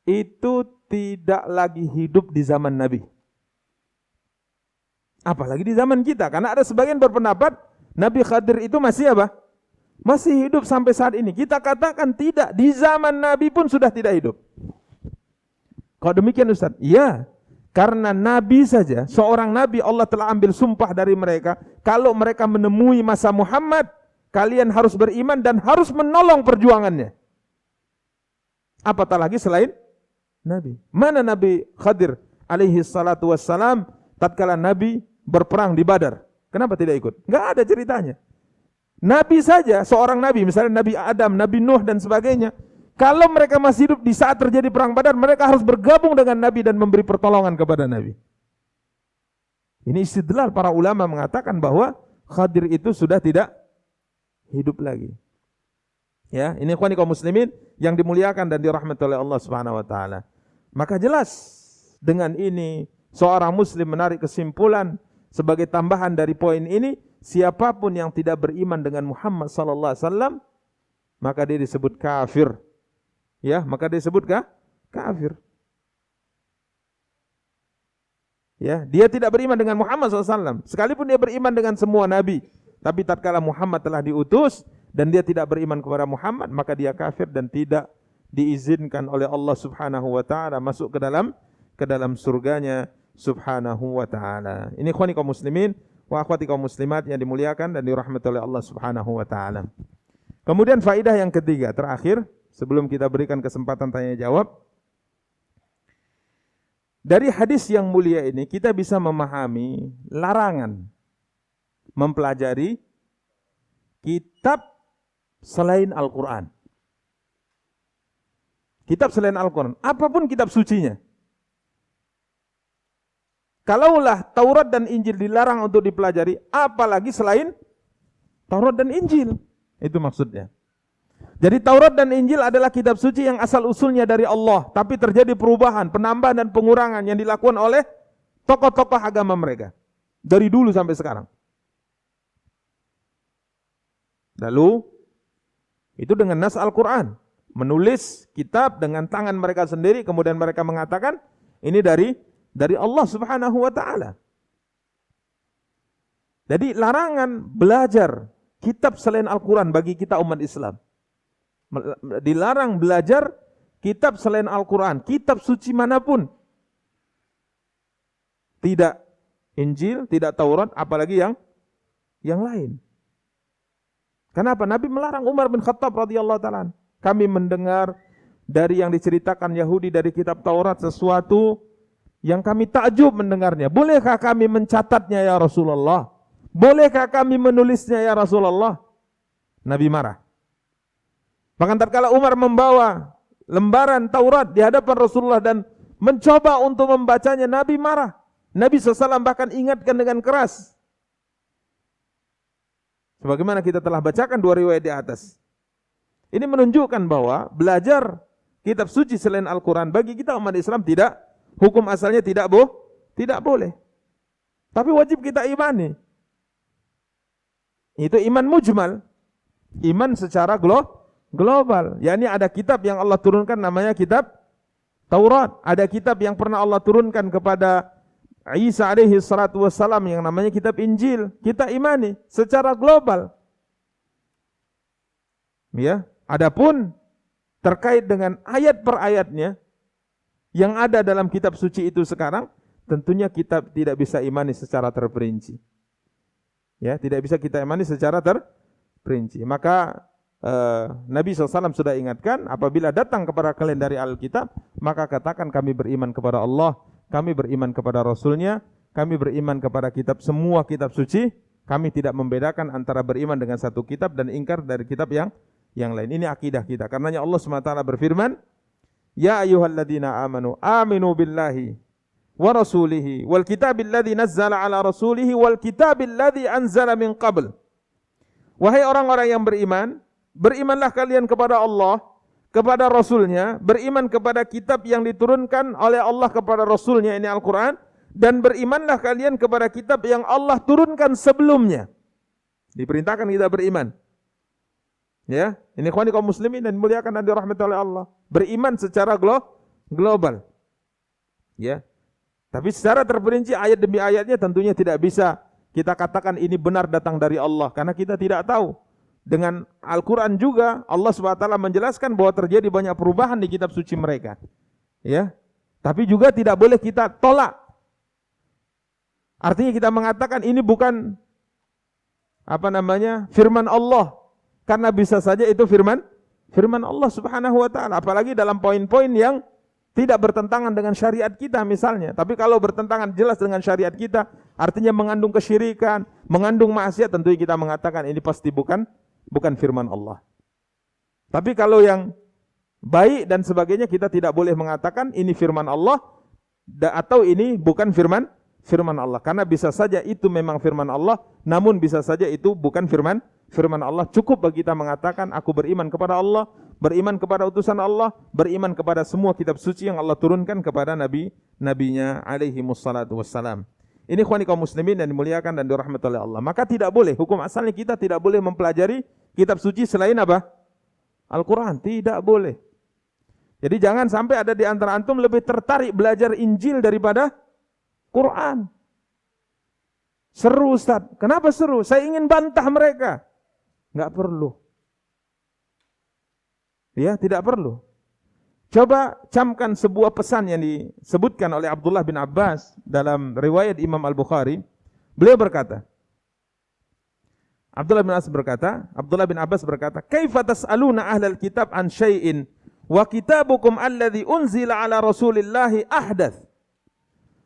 Itu tidak lagi hidup di zaman Nabi. Apalagi di zaman kita, karena ada sebagian berpendapat Nabi Khadir itu masih apa? Masih hidup sampai saat ini. Kita katakan tidak, di zaman Nabi pun sudah tidak hidup. Kalau demikian Ustaz, iya, karena Nabi saja, seorang Nabi Allah telah ambil sumpah dari mereka, kalau mereka menemui masa Muhammad, kalian harus beriman dan harus menolong perjuangannya. Apatah lagi selain Nabi. Mana Nabi Khadir alaihi salatu wassalam tatkala Nabi berperang di Badar? Kenapa tidak ikut? Enggak ada ceritanya. Nabi saja, seorang Nabi, misalnya Nabi Adam, Nabi Nuh dan sebagainya, kalau mereka masih hidup di saat terjadi perang Badar, mereka harus bergabung dengan Nabi dan memberi pertolongan kepada Nabi. Ini istidlal para ulama mengatakan bahwa Khadir itu sudah tidak hidup lagi. Ya, ini ikhwani kaum muslimin yang dimuliakan dan dirahmati oleh Allah Subhanahu wa taala. Maka jelas dengan ini seorang muslim menarik kesimpulan sebagai tambahan dari poin ini, siapapun yang tidak beriman dengan Muhammad sallallahu alaihi wasallam, maka dia disebut kafir. Ya, maka dia disebut kafir. Ya, dia tidak beriman dengan Muhammad SAW. Sekalipun dia beriman dengan semua nabi, tapi tatkala Muhammad telah diutus dan dia tidak beriman kepada Muhammad, maka dia kafir dan tidak diizinkan oleh Allah Subhanahu wa taala masuk ke dalam surganya Subhanahu wa taala. Ini ikhwani kaum muslimin wa akhwati kaum muslimat yang dimuliakan dan dirahmati oleh Allah Subhanahu wa taala. Kemudian faedah yang ketiga, terakhir sebelum kita berikan kesempatan tanya jawab. Dari hadis yang mulia ini kita bisa memahami larangan mempelajari kitab selain Al-Quran. Kitab selain Al-Quran, apapun kitab sucinya. Kalaulah Taurat dan Injil dilarang untuk dipelajari, apalagi selain Taurat dan Injil. Itu maksudnya. Jadi Taurat dan Injil adalah kitab suci yang asal usulnya dari Allah, tapi terjadi perubahan, penambahan dan pengurangan yang dilakukan oleh tokoh-tokoh agama mereka dari dulu sampai sekarang. Lalu itu dengan nas Al-Quran, menulis kitab dengan tangan mereka sendiri, kemudian mereka mengatakan ini dari Allah Subhanahu wa taala. Jadi larangan belajar kitab selain Al-Quran bagi kita umat Islam. Dilarang belajar kitab selain Al-Quran, kitab suci manapun. Tidak Injil, tidak Taurat, apalagi yang lain. Kenapa? Nabi melarang. Umar bin Khattab radhiyallahu ta'ala, kami mendengar dari yang diceritakan Yahudi dari kitab Taurat sesuatu yang kami takjub mendengarnya. Bolehkah kami mencatatnya ya Rasulullah? Bolehkah kami menulisnya ya Rasulullah? Nabi marah. Bahkan tatkala Umar membawa lembaran Taurat di hadapan Rasulullah dan mencoba untuk membacanya, Nabi marah. Nabi SAW bahkan ingatkan dengan keras. Sebagaimana kita telah bacakan dua riwayat di atas. Ini menunjukkan bahwa belajar kitab suci selain Al-Quran bagi kita umat Islam tidak, hukum asalnya tidak boleh. Tapi wajib kita imani. Itu iman mujmal. Iman secara global. yakni ada kitab yang Allah turunkan namanya kitab Taurat. Ada kitab yang pernah Allah turunkan kepada Isa alaihi salatu wassalam yang namanya kitab Injil. Kita imani secara global. Ya, adapun terkait dengan ayat per ayatnya yang ada dalam kitab suci itu sekarang, tentunya kita tidak bisa imani secara terperinci. Ya, tidak bisa kita imani secara terperinci. Maka Nabi SAW sudah ingatkan, apabila datang kepada kalian dari Alkitab, maka katakan kami beriman kepada Allah, kami beriman kepada Rasulnya, kami beriman kepada kitab, semua kitab suci, kami tidak membedakan antara beriman dengan satu kitab dan ingkar dari kitab yang lain. Ini akidah kita. Karenanya Allah SWT berfirman, Ya ayyuhalladzina amanu, aminu billahi wa rasulihi wal kitabil ladzi nazzala ala rasulihi wal kitabil ladzi anzala min qabl. Wahai orang-orang yang beriman, berimanlah kalian kepada Allah, kepada Rasulnya, beriman kepada kitab yang diturunkan oleh Allah kepada Rasulnya, ini Al-Quran, dan berimanlah kalian kepada kitab yang Allah turunkan sebelumnya. Diperintahkan kita beriman. Ya, ini ikhwani kaum muslimin dan dimuliakan dan dirahmati oleh Allah. Beriman secara global. Ya. Tapi secara terperinci ayat demi ayatnya tentunya tidak bisa kita katakan ini benar datang dari Allah karena kita tidak tahu. Dengan Al-Quran juga Allah SWT menjelaskan bahwa terjadi banyak perubahan di kitab suci mereka. Ya. Tapi juga tidak boleh kita tolak. Artinya kita mengatakan ini bukan firman Allah. Karena bisa saja itu firman Allah Subhanahu wa taala, apalagi dalam poin-poin yang tidak bertentangan dengan syariat kita misalnya. Tapi kalau bertentangan jelas dengan syariat kita, artinya mengandung kesyirikan, mengandung maksiat, tentunya kita mengatakan ini pasti bukan firman Allah. Tapi kalau yang baik dan sebagainya kita tidak boleh mengatakan ini firman Allah atau ini bukan firman Allah. Karena bisa saja itu memang firman Allah, namun bisa saja itu bukan firman Allah. Cukup bagi kita mengatakan aku beriman kepada Allah, beriman kepada utusan Allah, beriman kepada semua kitab suci yang Allah turunkan kepada nabinya alaihi wassalatu wassalam. Ini ikhwani kaum muslimin yang dimuliakan dan dirahmati oleh Allah. Maka tidak boleh, hukum asalnya kita tidak boleh mempelajari kitab suci selain apa? Al-Quran, tidak boleh. Jadi jangan sampai ada di antara antum lebih tertarik belajar Injil daripada Quran. Seru Ustaz, kenapa seru? Saya ingin bantah mereka. Enggak perlu. Ya, tidak perlu. Coba camkan sebuah pesan yang disebutkan oleh Abdullah bin Abbas dalam riwayat Imam Al-Bukhari. Beliau berkata, Abdullah bin Abbas berkata, "Kaifa tas'aluna ahlal kitab an syai'in wa kitabukum alladhi unzila ala Rasulillahi ahdath?"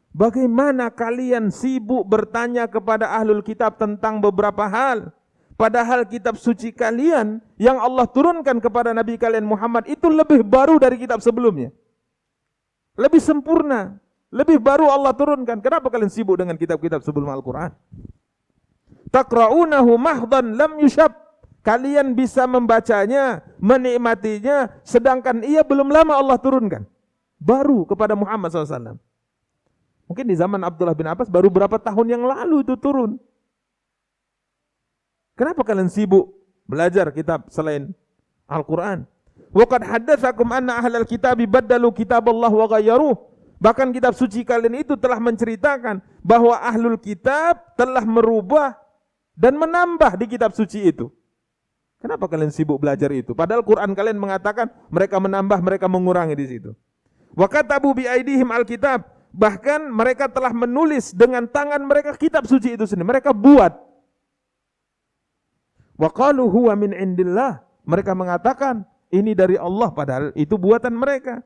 Bagaimana kalian sibuk bertanya kepada ahlul kitab tentang beberapa hal, padahal kitab suci kalian yang Allah turunkan kepada Nabi kalian Muhammad itu lebih baru dari kitab sebelumnya. Lebih sempurna. Lebih baru Allah turunkan. Kenapa kalian sibuk dengan kitab-kitab sebelum Al-Quran? Taqra'unahu mahdan lam yushab. Kalian bisa membacanya, menikmatinya, sedangkan ia belum lama Allah turunkan. Baru kepada Muhammad SAW. Mungkin di zaman Abdullah bin Abbas baru berapa tahun yang lalu itu turun. Kenapa kalian sibuk belajar kitab selain Al-Quran? Wa qad haddatsakum anna ahlal kitabi baddalu kitaballah wa ghayyaruh. Bahkan kitab suci kalian itu telah menceritakan bahwa ahlul kitab telah merubah dan menambah di kitab suci itu. Kenapa kalian sibuk belajar itu? Padahal Quran kalian mengatakan mereka menambah, mereka mengurangi di situ. Wa katabu bi aidihim alkitab. Bahkan mereka telah menulis dengan tangan mereka kitab suci itu sendiri. Mereka buat. Wa qalu huwa min indillah. Mereka mengatakan ini dari Allah, padahal itu buatan mereka.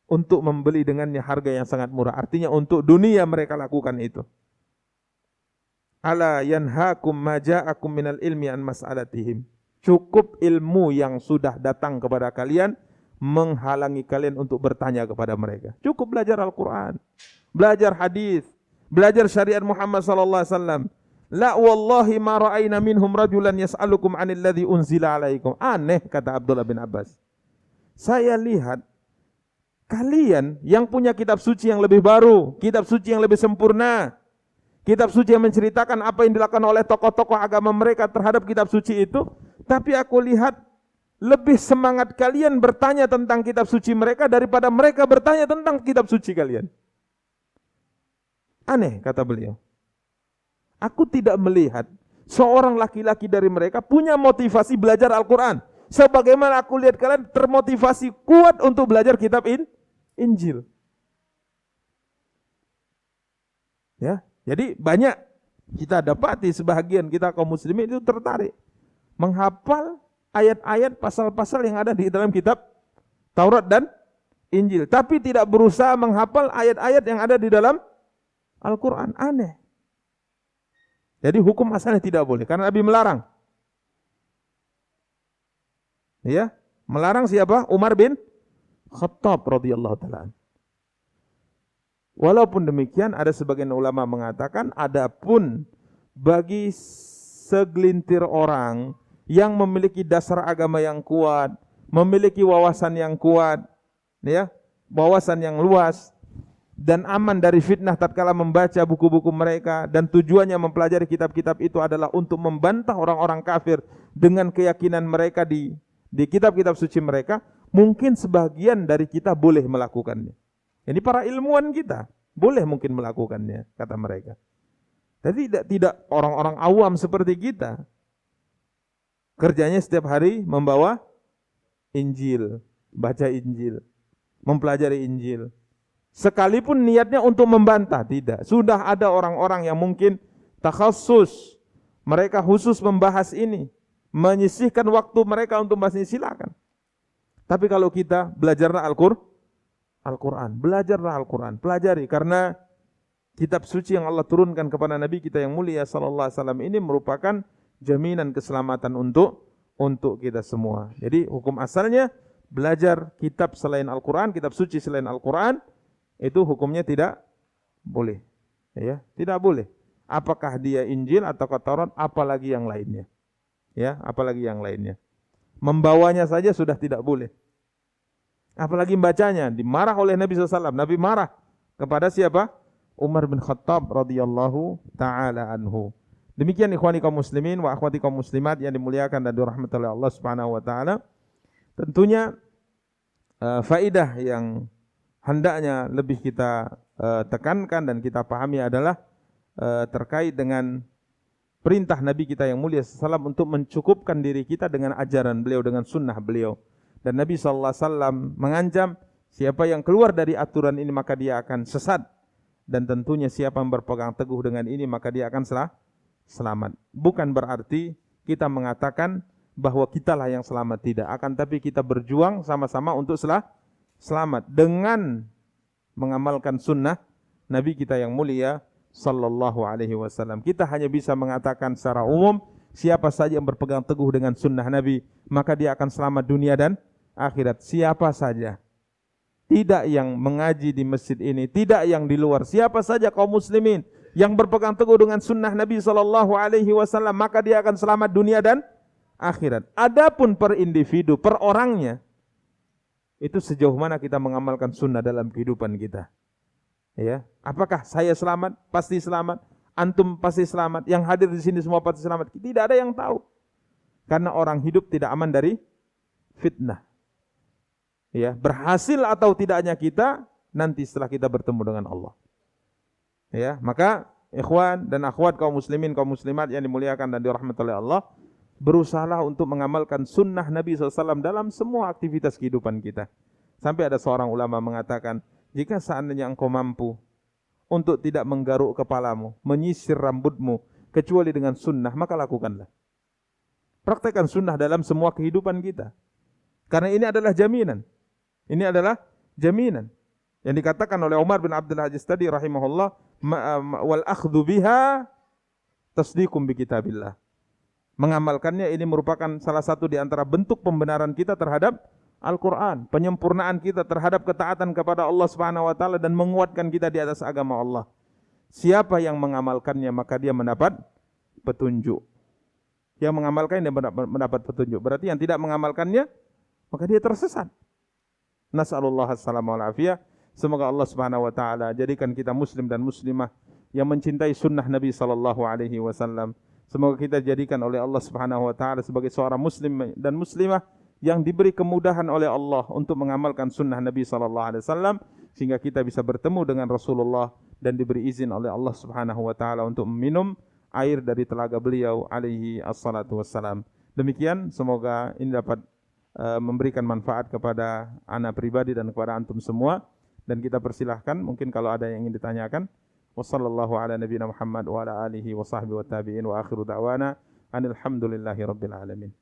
Untuk membeli dengannya harga yang sangat murah. Artinya untuk dunia mereka lakukan itu. Ala yanhaakum ma ja'akum minal ilmi an mas'alatihim. Cukup ilmu yang sudah datang kepada kalian menghalangi kalian untuk bertanya kepada mereka. Cukup belajar Al-Quran, belajar hadis, belajar syariat Muhammad sallallahu alaihi wasallam. La wallahi ma ra'ayna minhum rajulan yas'alukum 'anil ladzi unzila 'alaikum. Aneh, kata Abdullah bin Abbas. Saya lihat kalian yang punya kitab suci yang lebih baru, kitab suci yang lebih sempurna, kitab suci yang menceritakan apa yang dilakukan oleh tokoh-tokoh agama mereka terhadap kitab suci itu, tapi aku lihat lebih semangat kalian bertanya tentang kitab suci mereka daripada mereka bertanya tentang kitab suci kalian. Aneh, kata beliau. Aku tidak melihat seorang laki-laki dari mereka punya motivasi belajar Al-Quran sebagaimana aku lihat kalian termotivasi kuat untuk belajar kitab Injil. Ya, jadi banyak kita dapati sebahagian kita kaum muslimin itu tertarik menghafal ayat-ayat, pasal-pasal yang ada di dalam kitab Taurat dan Injil, tapi tidak berusaha menghafal ayat-ayat yang ada di dalam Al-Quran. Aneh. Jadi hukum asalnya tidak boleh karena Nabi melarang. Ya, melarang siapa? Umar bin Khattab radhiyallahu taala. Walaupun demikian ada sebagian ulama mengatakan adapun bagi segelintir orang yang memiliki dasar agama yang kuat, memiliki wawasan yang kuat, ya, wawasan yang luas dan aman dari fitnah tatkala membaca buku-buku mereka dan tujuannya mempelajari kitab-kitab itu adalah untuk membantah orang-orang kafir dengan keyakinan mereka di kitab-kitab suci mereka, mungkin sebagian dari kita boleh melakukannya. Ini para ilmuwan kita boleh mungkin melakukannya, kata mereka. Tapi tidak orang-orang awam seperti kita. Kerjanya setiap hari membawa Injil, baca Injil, mempelajari Injil. Sekalipun niatnya untuk membantah, tidak. Sudah ada orang-orang yang mungkin takhassus, mereka khusus membahas ini, menyisihkan waktu mereka untuk membahas ini, silakan. Tapi kalau kita belajarlah Al-Quran, belajarlah Al-Quran, pelajari, karena kitab suci yang Allah turunkan kepada Nabi kita yang mulia sallallahu alaihi wasallam ini merupakan jaminan keselamatan untuk kita semua. Jadi hukum asalnya belajar kitab selain Al-Quran, kitab suci selain Al-Quran, itu hukumnya tidak boleh. Ya, tidak boleh. Apakah dia Injil atau Taurat, apalagi yang lainnya. Ya, apalagi yang lainnya. Membawanya saja sudah tidak boleh. Apalagi membacanya, dimarah oleh Nabi SAW. Nabi marah kepada siapa? Umar bin Khattab radhiyallahu taala anhu. Demikian ikhwani kaum muslimin wa akhwati kaum muslimat yang dimuliakan dan dirahmati oleh Allah Subhanahu wa taala. Tentunya faedah yang hendaknya lebih kita tekankan dan kita pahami adalah terkait dengan perintah Nabi kita yang mulia sallallahu untuk mencukupkan diri kita dengan ajaran beliau, dengan sunnah beliau. Dan Nabi sallallahu alaihi wasallam mengancam siapa yang keluar dari aturan ini maka dia akan sesat, dan tentunya siapa yang berpegang teguh dengan ini maka dia akan selamat. Bukan berarti kita mengatakan bahwa kitalah yang selamat, tidak, akan tapi kita berjuang sama-sama untuk selamat dengan mengamalkan sunnah Nabi kita yang mulia sallallahu alaihi wasallam. Kita hanya bisa mengatakan secara umum siapa saja yang berpegang teguh dengan sunnah Nabi maka dia akan selamat dunia dan akhirat. Siapa saja. tidak yang mengaji di masjid ini, tidak yang di luar, siapa saja kaum muslimin yang berpegang teguh dengan sunnah Nabi SAW, maka dia akan selamat dunia dan akhirat. Adapun per individu, per orangnya, itu sejauh mana kita mengamalkan sunnah dalam kehidupan kita. Ya, apakah saya selamat? Pasti selamat. Antum pasti selamat. Yang hadir di sini semua pasti selamat. Tidak ada yang tahu. Karena orang hidup tidak aman dari fitnah. Ya, berhasil atau tidaknya kita nanti setelah kita bertemu dengan Allah. Ya, maka ikhwan dan akhwat kaum muslimin, kaum muslimat yang dimuliakan dan dirahmati oleh Allah, berusahalah untuk mengamalkan sunnah Nabi SAW dalam semua aktivitas kehidupan kita. Sampai ada seorang ulama mengatakan, jika seandainya engkau mampu untuk tidak menggaruk kepalamu, menyisir rambutmu, kecuali dengan sunnah, maka lakukanlah. Praktekkan sunnah dalam semua kehidupan kita. Karena ini adalah jaminan. Ini adalah jaminan. Yang dikatakan oleh Umar bin Abdul Aziz tadi rahimahullah, wal akhdhu biha tasdiqum bi kitabillah. Mengamalkannya ini merupakan salah satu di antara bentuk pembenaran kita terhadap Al-Quran, penyempurnaan kita terhadap ketaatan kepada Allah Subhanahu wa taala dan menguatkan kita di atas agama Allah. Siapa yang mengamalkannya maka dia mendapat petunjuk. Yang mengamalkannya mendapat petunjuk. Berarti yang tidak mengamalkannya maka dia tersesat. Nas'alullah as-salama wal afiyah. Semoga Allah Subhanahu wa taala jadikan kita muslim dan muslimah yang mencintai sunnah Nabi sallallahu alaihi wasallam. Semoga kita jadikan oleh Allah Subhanahu wa taala sebagai seorang muslim dan muslimah yang diberi kemudahan oleh Allah untuk mengamalkan sunnah Nabi sallallahu alaihi wasallam sehingga kita bisa bertemu dengan Rasulullah dan diberi izin oleh Allah Subhanahu wa taala untuk meminum air dari telaga beliau alaihi assalatu wassalam. Demikian, semoga ini dapat memberikan manfaat kepada ana pribadi dan kepada antum semua, dan kita persilahkan mungkin kalau ada yang ingin ditanyakan. Wassallallahu ala nabiyina Muhammad wa ala alihi wa sahbihi wa tabi'in wa akhiru da'wana anil hamdulillahi rabbil alamin.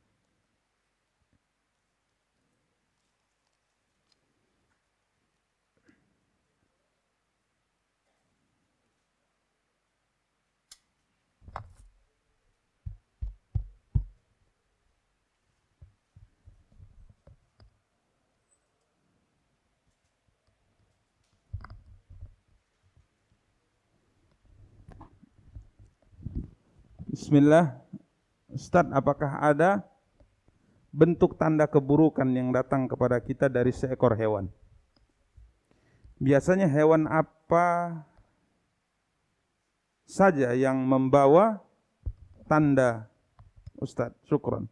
Bismillah. Ustaz, apakah ada bentuk tanda keburukan yang datang kepada kita dari seekor hewan? Biasanya hewan apa saja yang membawa tanda, Ustaz? Syukron.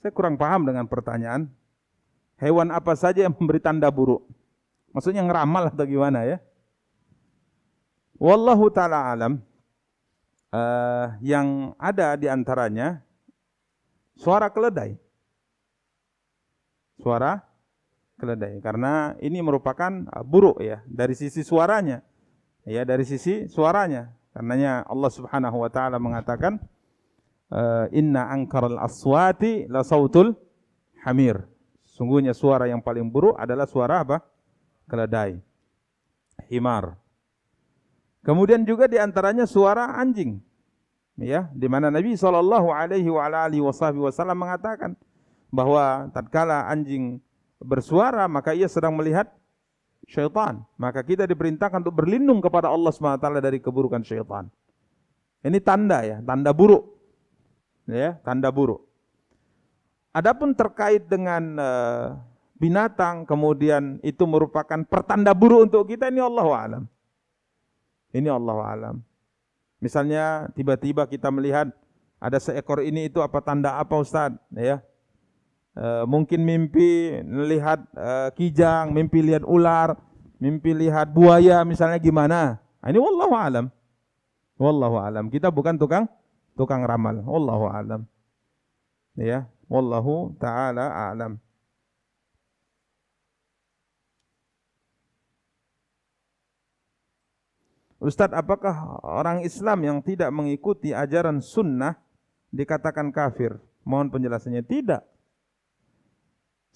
Saya kurang paham dengan pertanyaan. Hewan apa saja yang memberi tanda buruk? Maksudnya ngeramal atau gimana ya? Wallahu ta'ala alam. Yang ada di antaranya suara keledai. Suara keledai, karena ini merupakan buruk ya dari sisi suaranya. Ya, dari sisi suaranya. Karenanya Allah Subhanahu wa taala mengatakan inna ankaral aswati la sautul hamir. Sungguhnya suara yang paling buruk adalah suara apa? Keledai. Himar. Kemudian juga di antaranya suara anjing. Ya, di mana Nabi sallallahu alaihi wasallam mengatakan bahwa tatkala anjing bersuara maka ia sedang melihat syaitan. Maka kita diperintahkan untuk berlindung kepada Allah Subhanahu wa taala dari keburukan syaitan. Ini tanda ya, tanda buruk. Ya, tanda buruk. Adapun terkait dengan binatang kemudian itu merupakan pertanda buruk untuk kita, ini Allahu a'lam. Ini Allahu a'lam. Misalnya tiba-tiba kita melihat ada seekor ini, itu apa tanda apa Ustaz? Ya. Mungkin mimpi melihat kijang, mimpi lihat ular, mimpi lihat buaya misalnya, gimana? Ini wallahu a'lam. Wallahu a'lam. Kita bukan tukang ramal. Wallahu a'lam. Ya, wallahu taala a'lam. Ustadz, apakah orang Islam yang tidak mengikuti ajaran sunnah dikatakan kafir? Mohon penjelasannya. Tidak.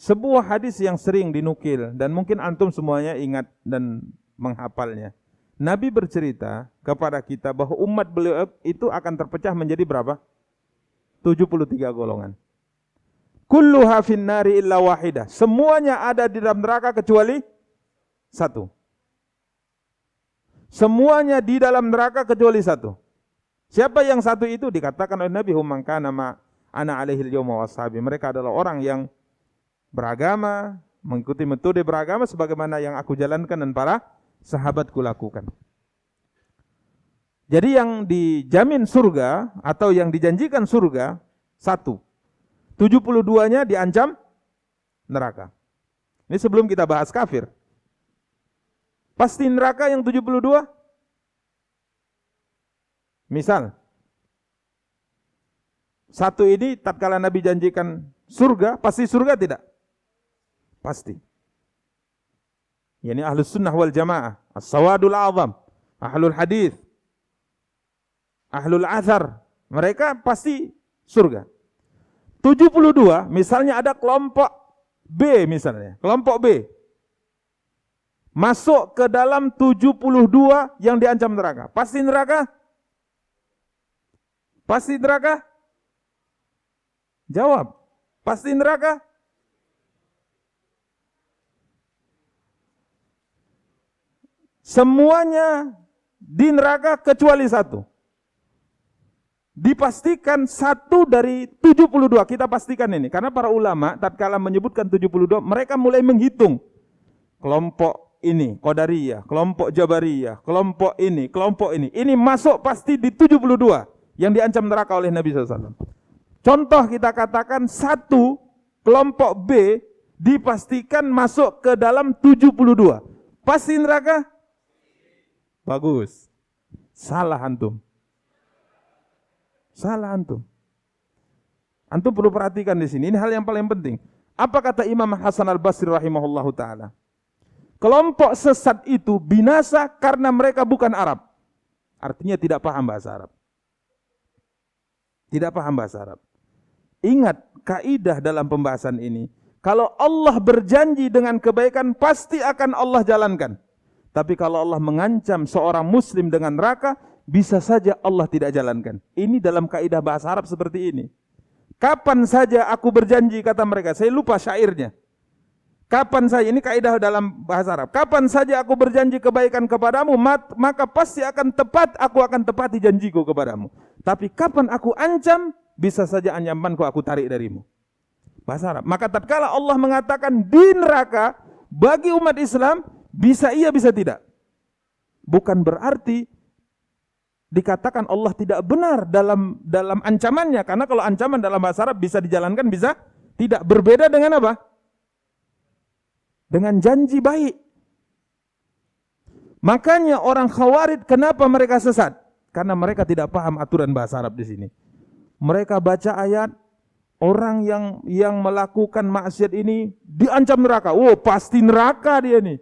Sebuah hadis yang sering dinukil dan mungkin antum semuanya ingat dan menghafalnya. Nabi bercerita kepada kita bahwa umat beliau itu akan terpecah menjadi berapa? 73 golongan. kulluha finnari illa wahidah. Semuanya ada di dalam neraka kecuali satu. Semuanya di dalam neraka kecuali satu. Siapa yang satu itu? Dikatakan oleh Nabi, hum man kana ma ana alaihil yawma washabi. Mereka adalah orang yang beragama, mengikuti metode beragama sebagaimana yang aku jalankan dan para sahabatku lakukan. Jadi yang dijamin surga atau yang dijanjikan surga satu. 72-nya diancam neraka. Ini sebelum kita bahas kafir. Pasti neraka yang 72? Misal, satu ini tatkala Nabi janjikan surga, pasti surga tidak? Pasti. Yani ahlus sunnah wal jamaah, as-sawadul azam, ahlul hadis, ahlul athar, mereka pasti surga. 72, misalnya ada kelompok B misalnya, kelompok B masuk ke dalam 72 yang diancam neraka. Pasti neraka? Pasti neraka? Jawab. Pasti neraka? Semuanya di neraka kecuali satu. Dipastikan satu dari 72. Kita pastikan ini. Karena para ulama tatkala menyebutkan 72, mereka mulai menghitung. Kelompok ini, Qadariyah, kelompok Jabariyah, kelompok ini, kelompok ini. Ini masuk pasti di 72 yang diancam neraka oleh Nabi SAW. Contoh kita katakan satu kelompok B dipastikan masuk ke dalam 72. Pasti neraka? Bagus. Salah antum. Salah antum. Antum perlu perhatikan di sini. Ini hal yang paling penting. Apa kata Imam Hasan Al-Basri rahimahullahu taala? Kelompok sesat itu binasa karena mereka bukan Arab. Artinya tidak paham bahasa Arab. Tidak paham bahasa Arab. Ingat kaidah dalam pembahasan ini. Kalau Allah berjanji dengan kebaikan, pasti akan Allah jalankan. Tapi kalau Allah mengancam seorang muslim dengan neraka, bisa saja Allah tidak jalankan. Ini dalam kaidah bahasa Arab seperti ini. Kapan saja aku berjanji, kata mereka, saya lupa syairnya. Kapan saja, ini kaidah dalam bahasa Arab. Kapan saja aku berjanji kebaikan kepadamu, maka pasti akan tepat, aku akan tepati janjiku kepadamu. Tapi kapan aku ancam, bisa saja ancamanku aku tarik darimu. Bahasa Arab. Maka tatkala Allah mengatakan di neraka, bagi umat Islam, bisa iya, bisa tidak. Bukan berarti dikatakan Allah tidak benar dalam ancamannya, karena kalau ancaman dalam bahasa Arab bisa dijalankan, bisa tidak. Berbeda dengan apa? Dengan janji baik. Makanya orang Khawarij kenapa mereka sesat? Karena mereka tidak paham aturan bahasa Arab di sini. Mereka baca ayat, orang yang melakukan maksiat ini diancam neraka. Oh, pasti neraka dia nih.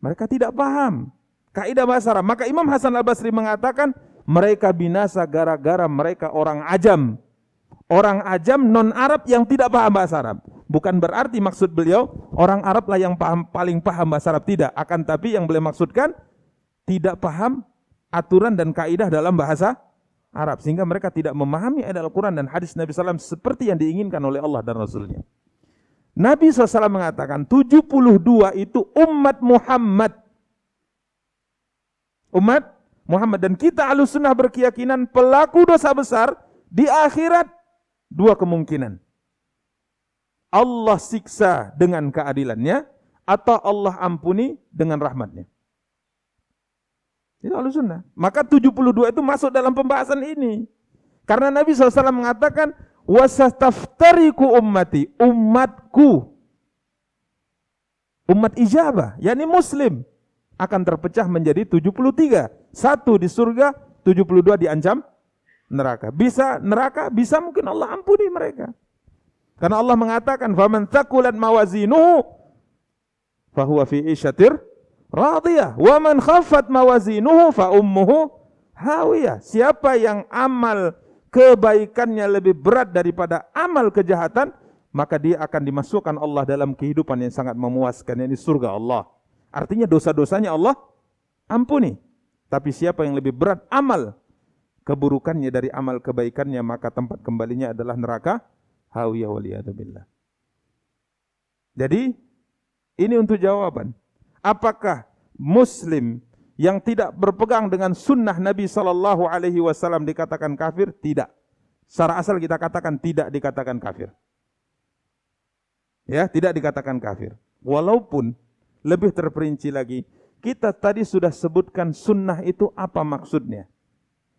Mereka tidak paham kaidah bahasa Arab. Maka Imam Hasan Al-Basri mengatakan mereka binasa gara-gara mereka orang ajam. Orang ajam non-Arab yang tidak paham bahasa Arab. Bukan berarti maksud beliau orang Arab lah yang paling paham bahasa Arab. Tidak. Akan tapi yang beliau maksudkan tidak paham aturan dan kaidah dalam bahasa Arab. Sehingga mereka tidak memahami ayat Al-Quran dan hadis Nabi SAW seperti yang diinginkan oleh Allah dan Rasulnya. Nabi SAW mengatakan 72 itu umat Muhammad. Umat Muhammad. Dan kita Ahlussunnah berkeyakinan pelaku dosa besar di akhirat dua kemungkinan. Allah siksa dengan keadilannya atau Allah ampuni dengan rahmatnya. Itu Ahlussunnah. Maka 72 itu masuk dalam pembahasan ini. Karena Nabi SAW mengatakan wasataftariku ummati, umatku, umat ijabah, yakni muslim, akan terpecah menjadi 73. Satu di surga, 72 diancam neraka. Bisa neraka, bisa mungkin Allah ampuni mereka. Karena Allah mengatakan, "Faman thaqulat mawazinuhu fahuwa fi 'isyatir radiyah, wa man khaffat mawazinuhu fa ummuhu hawiyah." Siapa yang amal kebaikannya lebih berat daripada amal kejahatan, maka dia akan dimasukkan Allah dalam kehidupan yang sangat memuaskan, yakni surga Allah. Artinya dosa-dosanya Allah ampuni. Tapi siapa yang lebih berat amal keburukannya dari amal kebaikannya, maka tempat kembalinya adalah neraka hawiyah waliyadzubillah. Jadi ini untuk jawaban. Apakah Muslim yang tidak berpegang dengan sunnah Nabi sallallahu alaihi wasallam dikatakan kafir? Tidak. Secara asal kita katakan tidak dikatakan kafir. Ya, tidak dikatakan kafir. Walaupun lebih terperinci lagi, kita tadi sudah sebutkan sunnah itu apa maksudnya.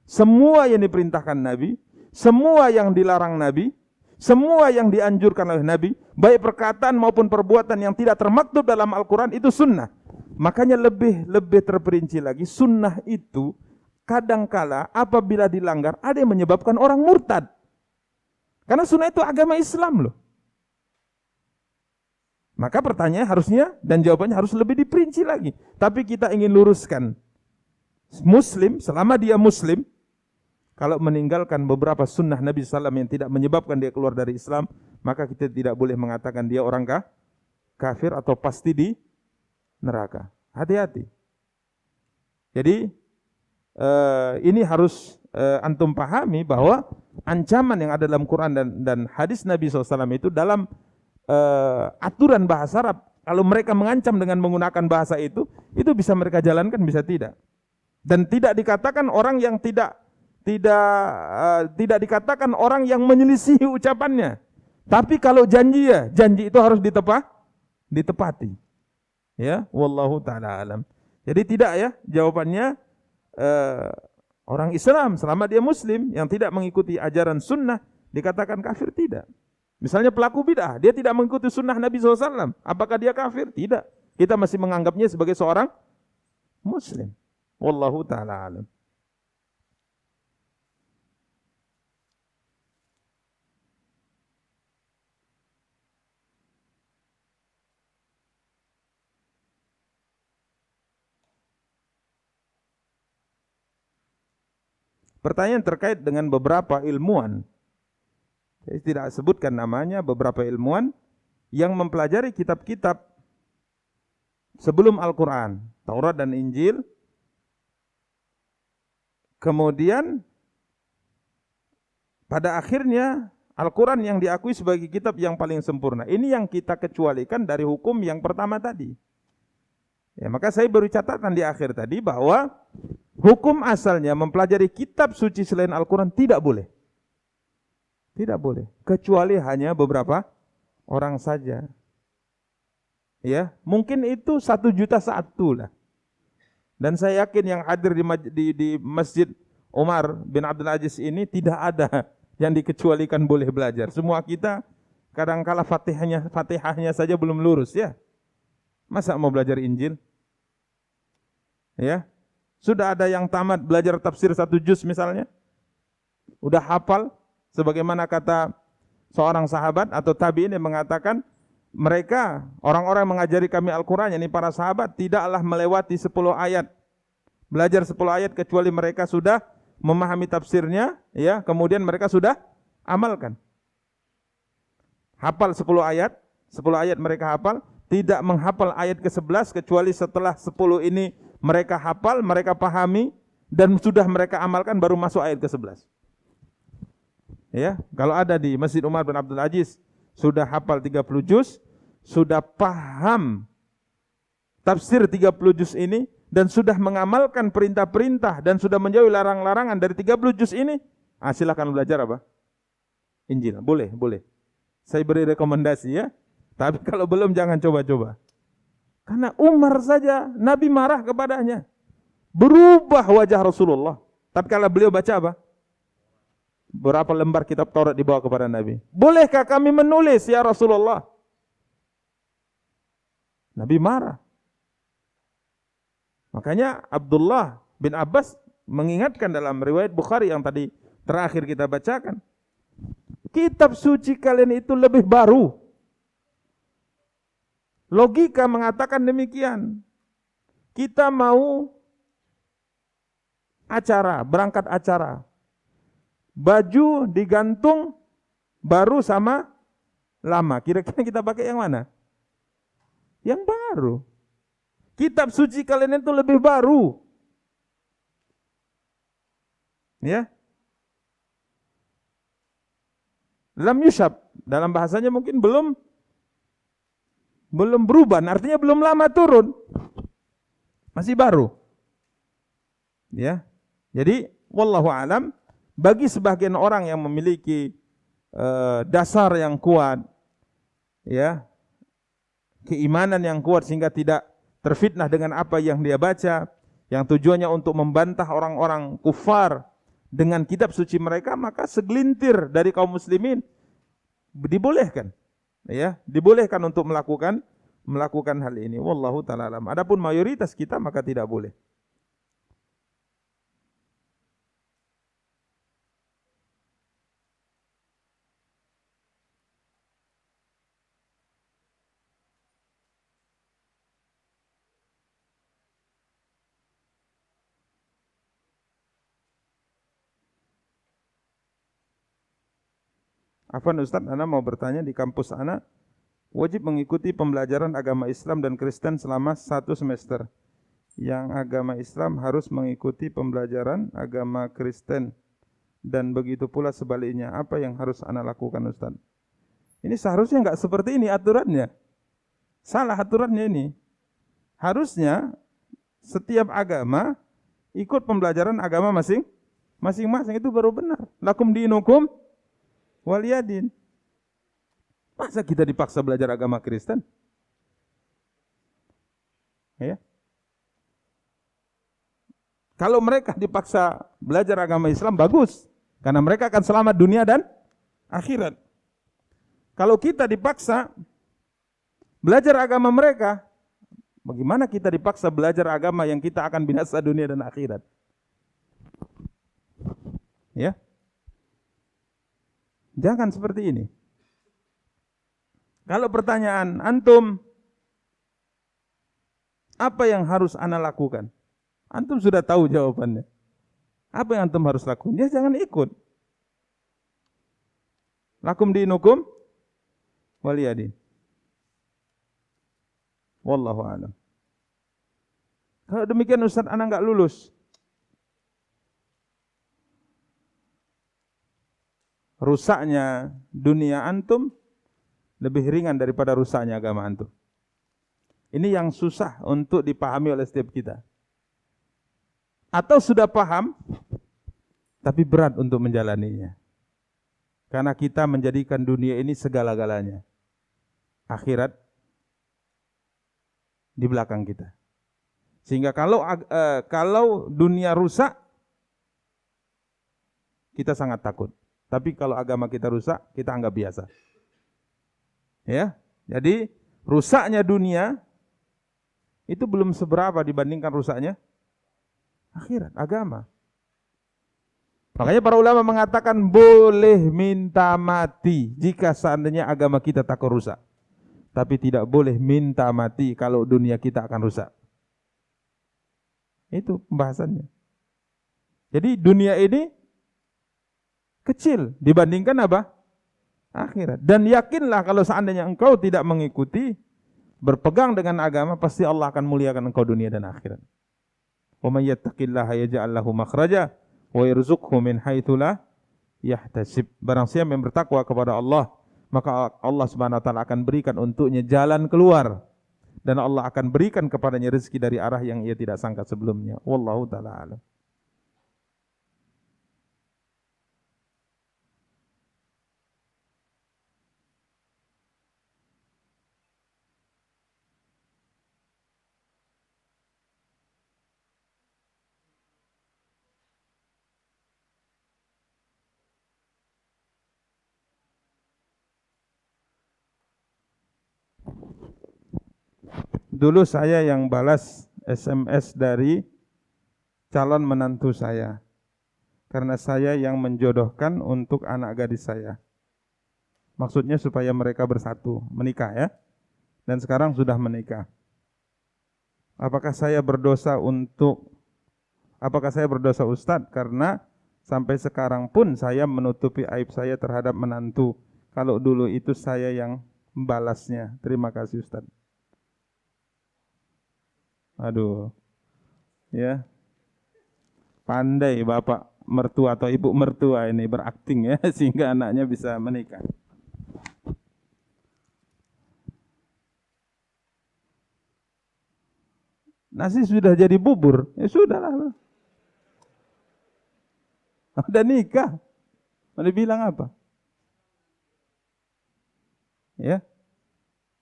Semua yang diperintahkan Nabi, semua yang dilarang Nabi, semua yang dianjurkan oleh Nabi, baik perkataan maupun perbuatan yang tidak termaktub dalam Al-Quran itu sunnah. Makanya lebih terperinci lagi, sunnah itu kadangkala apabila dilanggar ada yang menyebabkan orang murtad. Karena sunnah itu agama Islam loh. Maka pertanyaan harusnya dan jawabannya harus lebih diperinci lagi. Tapi kita ingin luruskan. Muslim, selama dia Muslim, kalau meninggalkan beberapa sunnah Nabi SAW yang tidak menyebabkan dia keluar dari Islam, maka kita tidak boleh mengatakan dia orang kafir atau pasti di neraka. Hati-hati. Jadi ini harus antum pahami bahwa ancaman yang ada dalam Quran dan hadis Nabi SAW itu dalam aturan bahasa Arab. Kalau mereka mengancam dengan menggunakan bahasa itu bisa mereka jalankan, bisa tidak. Dan tidak dikatakan orang yang tidak dikatakan orang yang menyelisihi ucapannya. Tapi kalau janji itu harus ditepati. Ya, wallahu taala alam. Jadi tidak ya, jawabannya orang Islam selama dia Muslim yang tidak mengikuti ajaran sunnah dikatakan kafir, tidak. Misalnya pelaku bid'ah, dia tidak mengikuti sunnah Nabi SAW, apakah dia kafir? Tidak. Kita masih menganggapnya sebagai seorang Muslim. Wallahu ta'ala alam. Pertanyaan terkait dengan beberapa ilmuwan. Saya tidak sebutkan namanya, beberapa ilmuwan yang mempelajari kitab-kitab sebelum Al-Quran, Taurat dan Injil, kemudian pada akhirnya Al-Quran yang diakui sebagai kitab yang paling sempurna. Ini yang kita kecualikan dari hukum yang pertama tadi. Ya, maka saya beri catatan di akhir tadi bahwa hukum asalnya mempelajari kitab suci selain Al-Quran tidak boleh. Tidak boleh, kecuali hanya beberapa orang saja. Ya, mungkin itu 1 juta satu lah. Dan saya yakin yang hadir di Masjid Umar bin Abdul Aziz ini tidak ada yang dikecualikan boleh belajar. Semua kita kadangkala Fatihahnya saja belum lurus ya. Masa mau belajar Injil? Ya. Sudah ada yang tamat belajar tafsir 1 juz misalnya. Udah hafal. Sebagaimana kata seorang sahabat atau tabi'in yang mengatakan, mereka, orang-orang yang mengajari kami Al-Quran, yakni para sahabat, tidaklah melewati 10 ayat. Belajar 10 ayat kecuali mereka sudah memahami tafsirnya, ya, kemudian mereka sudah amalkan. Hafal 10 ayat mereka hafal, tidak menghafal ayat ke-11 kecuali setelah 10 ini mereka hafal, mereka pahami, dan sudah mereka amalkan baru masuk ayat ke-11. Ya, kalau ada di Masjid Umar bin Abdul Aziz sudah hafal 30 juz, sudah paham tafsir 30 juz ini dan sudah mengamalkan perintah-perintah dan sudah menjauhi larang-larangan dari 30 juz ini, silakan belajar apa? Injil. Boleh. Saya beri rekomendasi ya. Tapi kalau belum jangan coba-coba. Karena Umar saja Nabi marah kepadanya. Berubah wajah Rasulullah. Tapi kalau beliau baca apa? Berapa lembar kitab Taurat dibawa kepada Nabi? Bolehkah kami menulis ya Rasulullah? Nabi marah. Makanya Abdullah bin Abbas mengingatkan dalam riwayat Bukhari yang tadi terakhir kita bacakan. Kitab suci kalian itu lebih baru. Logika mengatakan demikian. Kita mau berangkat acara. Baju digantung baru sama lama. Kira-kira kita pakai yang mana? Yang baru. Kitab suci kalian itu lebih baru. Ya. Lam yushab, Dalam bahasanya mungkin belum berubah, artinya belum lama turun. Masih baru. Ya. Jadi wallahu alam, bagi sebagian orang yang memiliki dasar yang kuat, ya, keimanan yang kuat sehingga tidak terfitnah dengan apa yang dia baca, yang tujuannya untuk membantah orang-orang kufar dengan kitab suci mereka, maka segelintir dari kaum muslimin dibolehkan, ya, dibolehkan untuk melakukan hal ini. Wallahu taala alam. Adapun mayoritas kita maka tidak boleh. Afwan Ustaz, ana mau bertanya, di kampus ana wajib mengikuti pembelajaran agama Islam dan Kristen selama 1 semester. Yang agama Islam harus mengikuti pembelajaran agama Kristen dan begitu pula sebaliknya. Apa yang harus ana lakukan Ustaz? Ini seharusnya enggak seperti ini aturannya. Salah aturannya ini. Harusnya setiap agama ikut pembelajaran agama masing-masing, itu baru benar. Lakum dinukum waliyadin. Masa kita dipaksa belajar agama Kristen? Ya. Kalau mereka dipaksa belajar agama Islam, bagus. Karena mereka akan selamat dunia dan akhirat. Kalau kita dipaksa belajar agama mereka, bagaimana kita dipaksa belajar agama yang kita akan binasa dunia dan akhirat? Ya. Jangan seperti ini. Kalau pertanyaan antum, apa yang harus ana lakukan? Antum sudah tahu jawabannya. Apa yang antum harus lakukan? Ya jangan ikut. Lakum dinukum waliyadin. Wallahu a'lam. Kalau demikian Ustaz, ana enggak lulus. Rusaknya dunia antum lebih ringan daripada rusaknya agama antum. Ini yang susah untuk dipahami oleh setiap kita. Atau sudah paham, tapi berat untuk menjalaninya. Karena kita menjadikan dunia ini segala-galanya. Akhirat di belakang kita. Sehingga kalau dunia rusak, kita sangat takut. Tapi kalau agama kita rusak, kita anggap biasa. Ya, jadi rusaknya dunia itu belum seberapa dibandingkan rusaknya akhirat, agama. Makanya para ulama mengatakan boleh minta mati jika seandainya agama kita takut rusak. Tapi tidak boleh minta mati kalau dunia kita akan rusak. Itu pembahasannya. Jadi dunia ini kecil dibandingkan apa? Akhirat. Dan yakinlah kalau seandainya engkau tidak mengikuti, berpegang dengan agama, pasti Allah akan muliakan engkau dunia dan akhirat. Wa may yattaqillaha yaj'al lahu makhraja wa yarzuqhu min haitsu la yahtasib. Barang siapa yang bertakwa kepada Allah, maka Allah Subhanahu wa taala akan berikan untuknya jalan keluar dan Allah akan berikan kepadanya rezeki dari arah yang ia tidak sangka sebelumnya. Wallahu taala alam. Dulu saya yang balas SMS dari calon menantu saya. Karena saya yang menjodohkan untuk anak gadis saya. Maksudnya supaya mereka bersatu, menikah ya. Dan sekarang sudah menikah. Apakah saya berdosa Ustadz? Karena sampai sekarang pun saya menutupi aib saya terhadap menantu. Kalau dulu itu saya yang membalasnya. Terima kasih Ustadz. Aduh, ya, pandai bapak mertua atau ibu mertua ini berakting ya, sehingga anaknya bisa menikah. nasi sudah jadi bubur, ya sudahlah. Udah nikah, mau dibilang apa? Ya,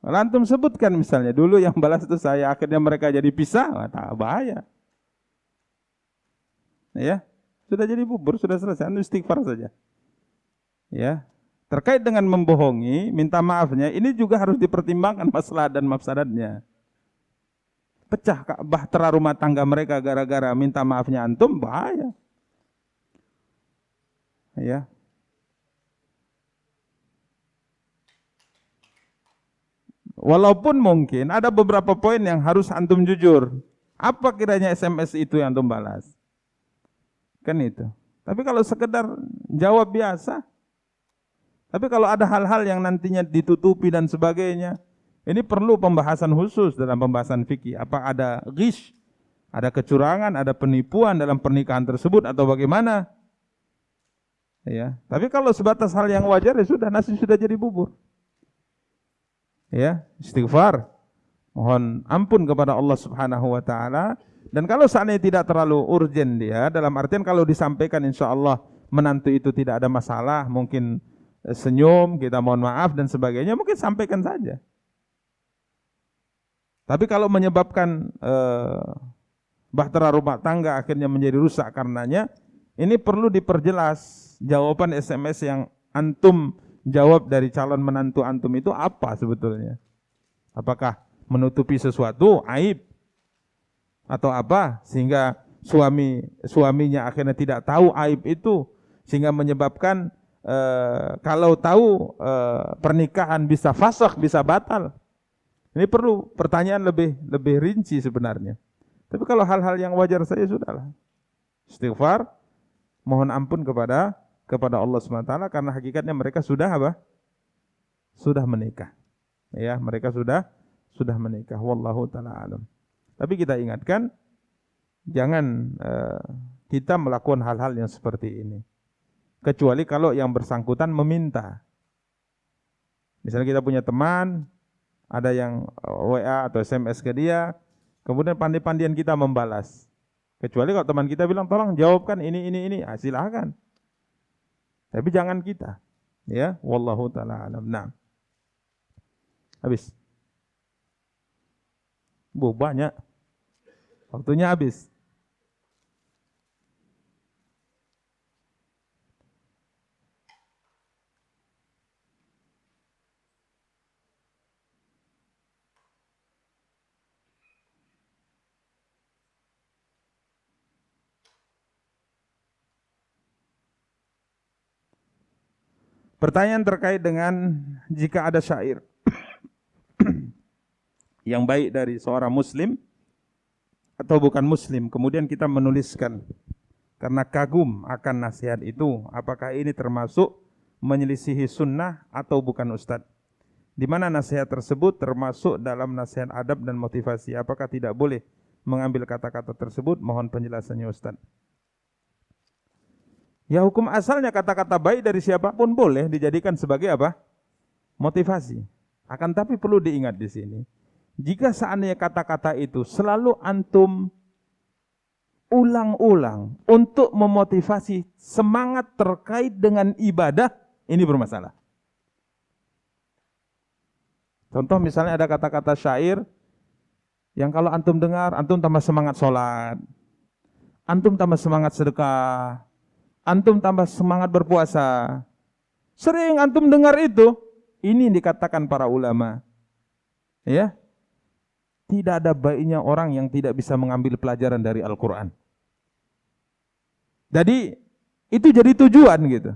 kalau antum sebutkan misalnya dulu yang balas itu saya, akhirnya mereka jadi pisah, tak bahaya. Ya, sudah jadi bubur, sudah selesai, antum istighfar saja. Ya, terkait dengan membohongi, minta maafnya, ini juga harus dipertimbangkan masalah dan mafsadatnya. Pecah bahtera rumah tangga mereka gara-gara minta maafnya antum, bahaya. Ya. Walaupun mungkin ada beberapa poin yang harus antum jujur. Apa kiranya SMS itu yang antum balas? Kan itu. Tapi kalau sekedar jawab biasa, tapi kalau ada hal-hal yang nantinya ditutupi dan sebagainya, ini perlu pembahasan khusus dalam pembahasan fikih. Apa ada ghish, ada kecurangan, ada penipuan dalam pernikahan tersebut atau bagaimana? Ya, tapi kalau sebatas hal yang wajar ya sudah, nasi sudah jadi bubur. Ya, istighfar, mohon ampun kepada Allah Subhanahu wa taala. Dan kalau seandainya tidak terlalu urgen dia, dalam artian kalau disampaikan insya Allah menantu itu tidak ada masalah, mungkin senyum, kita mohon maaf dan sebagainya, mungkin sampaikan saja. Tapi kalau menyebabkan bahtera rumah tangga akhirnya menjadi rusak karenanya, ini perlu diperjelas. Jawaban SMS yang antum jawab dari calon menantu antum itu apa sebetulnya? Apakah menutupi sesuatu, aib? Atau apa? Sehingga suaminya akhirnya tidak tahu aib itu. Sehingga menyebabkan kalau tahu pernikahan bisa fasakh, bisa batal. Ini perlu pertanyaan lebih rinci sebenarnya. Tapi kalau hal-hal yang wajar saja sudahlah. Istighfar, mohon ampun kepada Allah SWT, karena hakikatnya mereka sudah apa? Sudah menikah. Ya, mereka sudah menikah. Wallahu taala alam. Tapi kita ingatkan, jangan kita melakukan hal-hal yang seperti ini. Kecuali kalau yang bersangkutan meminta. Misalnya kita punya teman, ada yang WA atau SMS ke dia, kemudian pandai-pandian kita membalas. Kecuali kalau teman kita bilang, tolong jawabkan ini, silakan. Tapi jangan kita. Ya, wallahu taala alam. Nah. Habis. Banyak. Waktunya habis. Pertanyaan terkait dengan jika ada syair yang baik dari seorang muslim atau bukan muslim, kemudian kita menuliskan karena kagum akan nasihat itu, apakah ini termasuk menyelisihi sunnah atau bukan Ustadz? Di mana nasihat tersebut termasuk dalam nasihat adab dan motivasi? Apakah tidak boleh mengambil kata-kata tersebut? Mohon penjelasannya Ustadz. Ya, hukum asalnya kata-kata baik dari siapapun boleh dijadikan sebagai apa? Motivasi. Akan tapi perlu diingat di sini, jika seandainya kata-kata itu selalu antum ulang-ulang untuk memotivasi semangat terkait dengan ibadah, ini bermasalah. Contoh misalnya ada kata-kata syair yang kalau antum dengar, antum tambah semangat sholat, antum tambah semangat sedekah, antum tambah semangat berpuasa. Sering antum dengar itu, ini dikatakan para ulama. Ya, tidak ada baiknya orang yang tidak bisa mengambil pelajaran dari Al-Quran. Jadi, itu jadi tujuan gitu.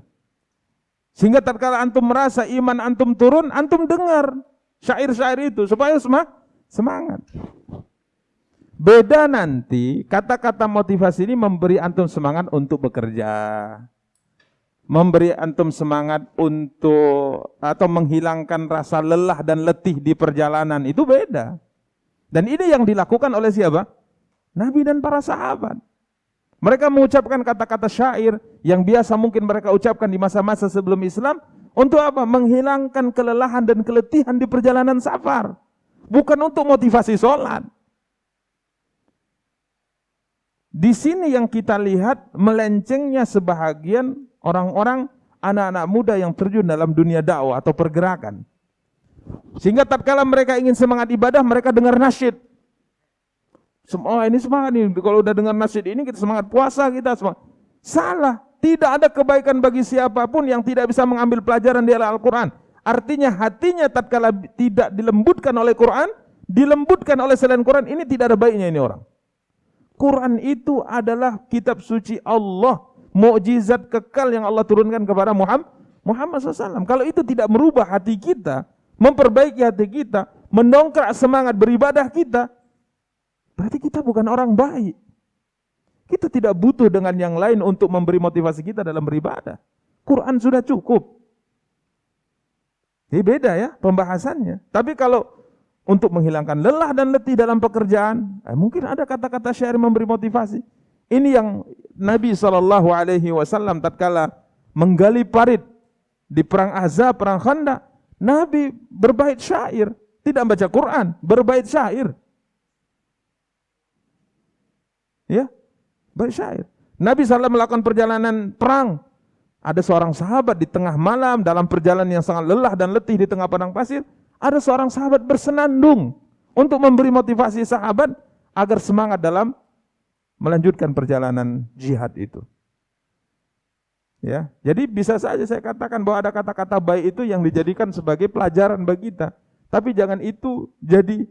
Sehingga tatkala antum merasa iman antum turun, antum dengar syair-syair itu supaya semangat. Beda nanti kata-kata motivasi ini memberi antum semangat untuk bekerja, memberi antum semangat untuk atau menghilangkan rasa lelah dan letih di perjalanan, itu beda. Dan ini yang dilakukan oleh siapa? Nabi dan para sahabat. Mereka mengucapkan kata-kata syair yang biasa mungkin mereka ucapkan di masa-masa sebelum Islam. Untuk apa? Menghilangkan kelelahan dan keletihan di perjalanan safar. Bukan untuk motivasi sholat. Di sini yang kita lihat melencengnya sebahagian orang-orang, anak-anak muda yang terjun dalam dunia dakwah atau pergerakan. Sehingga tatkala mereka ingin semangat ibadah, mereka dengar nasyid. Oh, ini semangat nih, kalau udah dengar nasyid ini kita semangat puasa, kita semangat. Salah, tidak ada kebaikan bagi siapapun yang tidak bisa mengambil pelajaran di Al-Quran. Artinya hatinya tatkala tidak dilembutkan oleh Quran, dilembutkan oleh selain Quran, ini tidak ada baiknya ini orang. Quran itu adalah kitab suci Allah, mukjizat kekal yang Allah turunkan kepada Muhammad SAW. Kalau itu tidak merubah hati kita, memperbaiki hati kita, mendongkrak semangat beribadah kita, berarti kita bukan orang baik. Kita tidak butuh dengan yang lain untuk memberi motivasi kita dalam beribadah. Quran sudah cukup. Ini beda ya pembahasannya. Tapi kalau untuk menghilangkan lelah dan letih dalam pekerjaan, mungkin ada kata-kata syair memberi motivasi. Ini yang Nabi SAW tatkala menggali parit di perang Ahzab, perang Khandaq, Nabi berbait syair, tidak baca Quran, berbait syair. Ya, bait syair. Nabi SAW melakukan perjalanan perang. Ada seorang sahabat di tengah malam dalam perjalanan yang sangat lelah dan letih di tengah padang pasir. Ada seorang sahabat bersenandung untuk memberi motivasi sahabat agar semangat dalam melanjutkan perjalanan jihad itu. Ya, jadi bisa saja saya katakan bahwa ada kata-kata baik itu yang dijadikan sebagai pelajaran bagi kita. Tapi jangan itu jadi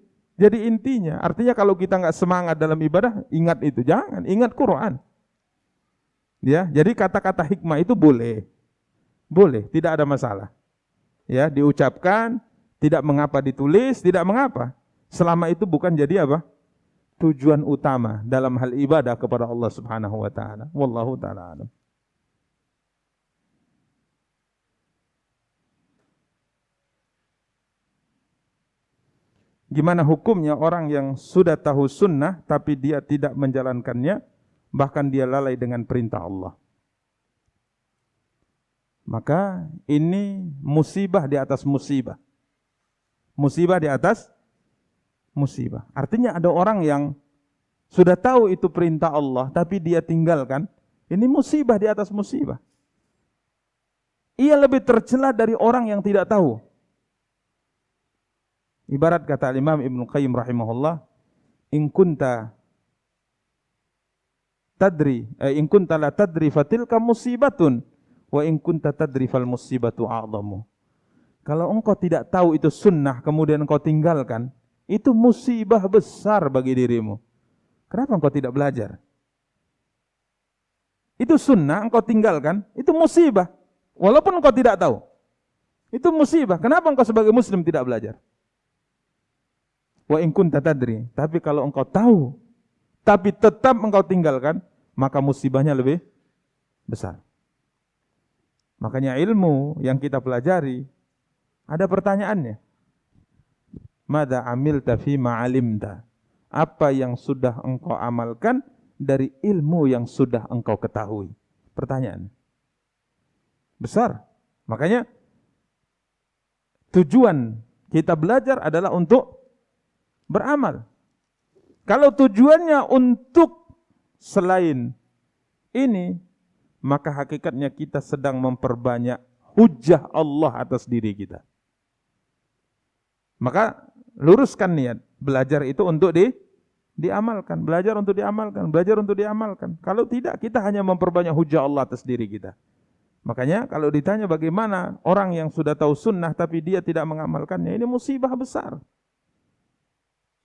intinya. Artinya kalau kita nggak semangat dalam ibadah, ingat itu. Jangan, ingat Quran. Ya, jadi kata-kata hikmah itu boleh. Boleh, tidak ada masalah. Ya, diucapkan, tidak mengapa ditulis, tidak mengapa. Selama itu bukan jadi apa? Tujuan utama dalam hal ibadah kepada Allah Subhanahu wa taala. Wallahu taala alam. Gimana hukumnya orang yang sudah tahu sunnah tapi dia tidak menjalankannya, bahkan dia lalai dengan perintah Allah? Maka ini musibah di atas musibah. Musibah di atas musibah. Artinya ada orang yang sudah tahu itu perintah Allah tapi dia tinggalkan. Ini musibah di atas musibah. Ia lebih tercela dari orang yang tidak tahu. Ibarat kata Imam Ibnu Qayyim rahimahullah, in kunta la tadri fatilka musibatun wa in kunta tadri fal musibatu a'zamu. Kalau engkau tidak tahu itu sunnah kemudian engkau tinggalkan, itu musibah besar bagi dirimu. Kenapa engkau tidak belajar? Itu sunnah engkau tinggalkan, itu musibah. Walaupun engkau tidak tahu. Itu musibah. Kenapa engkau sebagai muslim tidak belajar? Wa in kunta tadri. Tapi kalau engkau tahu, tapi tetap engkau tinggalkan, maka musibahnya lebih besar. Makanya ilmu yang kita pelajari, ada pertanyaannya. Mada amilta fima alimta? Apa yang sudah engkau amalkan dari ilmu yang sudah engkau ketahui? Pertanyaan besar. Makanya tujuan kita belajar adalah untuk beramal. Kalau tujuannya untuk selain ini, maka hakikatnya kita sedang memperbanyak hujjah Allah atas diri kita. Maka luruskan niat, belajar itu untuk diamalkan, belajar untuk diamalkan, belajar untuk diamalkan. Kalau tidak, kita hanya memperbanyak hujjah Allah atas diri kita. Makanya kalau ditanya bagaimana orang yang sudah tahu sunnah tapi dia tidak mengamalkannya, ini musibah besar.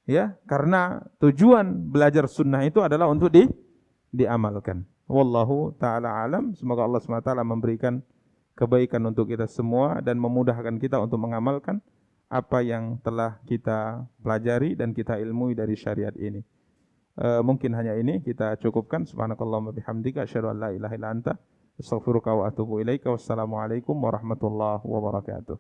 Ya, karena tujuan belajar sunnah itu adalah untuk diamalkan. Wallahu ta'ala alam. Semoga Allah SWT memberikan kebaikan untuk kita semua dan memudahkan kita untuk mengamalkan apa yang telah kita pelajari dan kita ilmui dari syariat ini. Mungkin hanya ini kita cukupkan. Subhanakallahumma bihamdika asyhadu an la ilaha illa anta astaghfiruka wa atubu ilaika. Wassalamualaikum warahmatullahi wabarakatuh.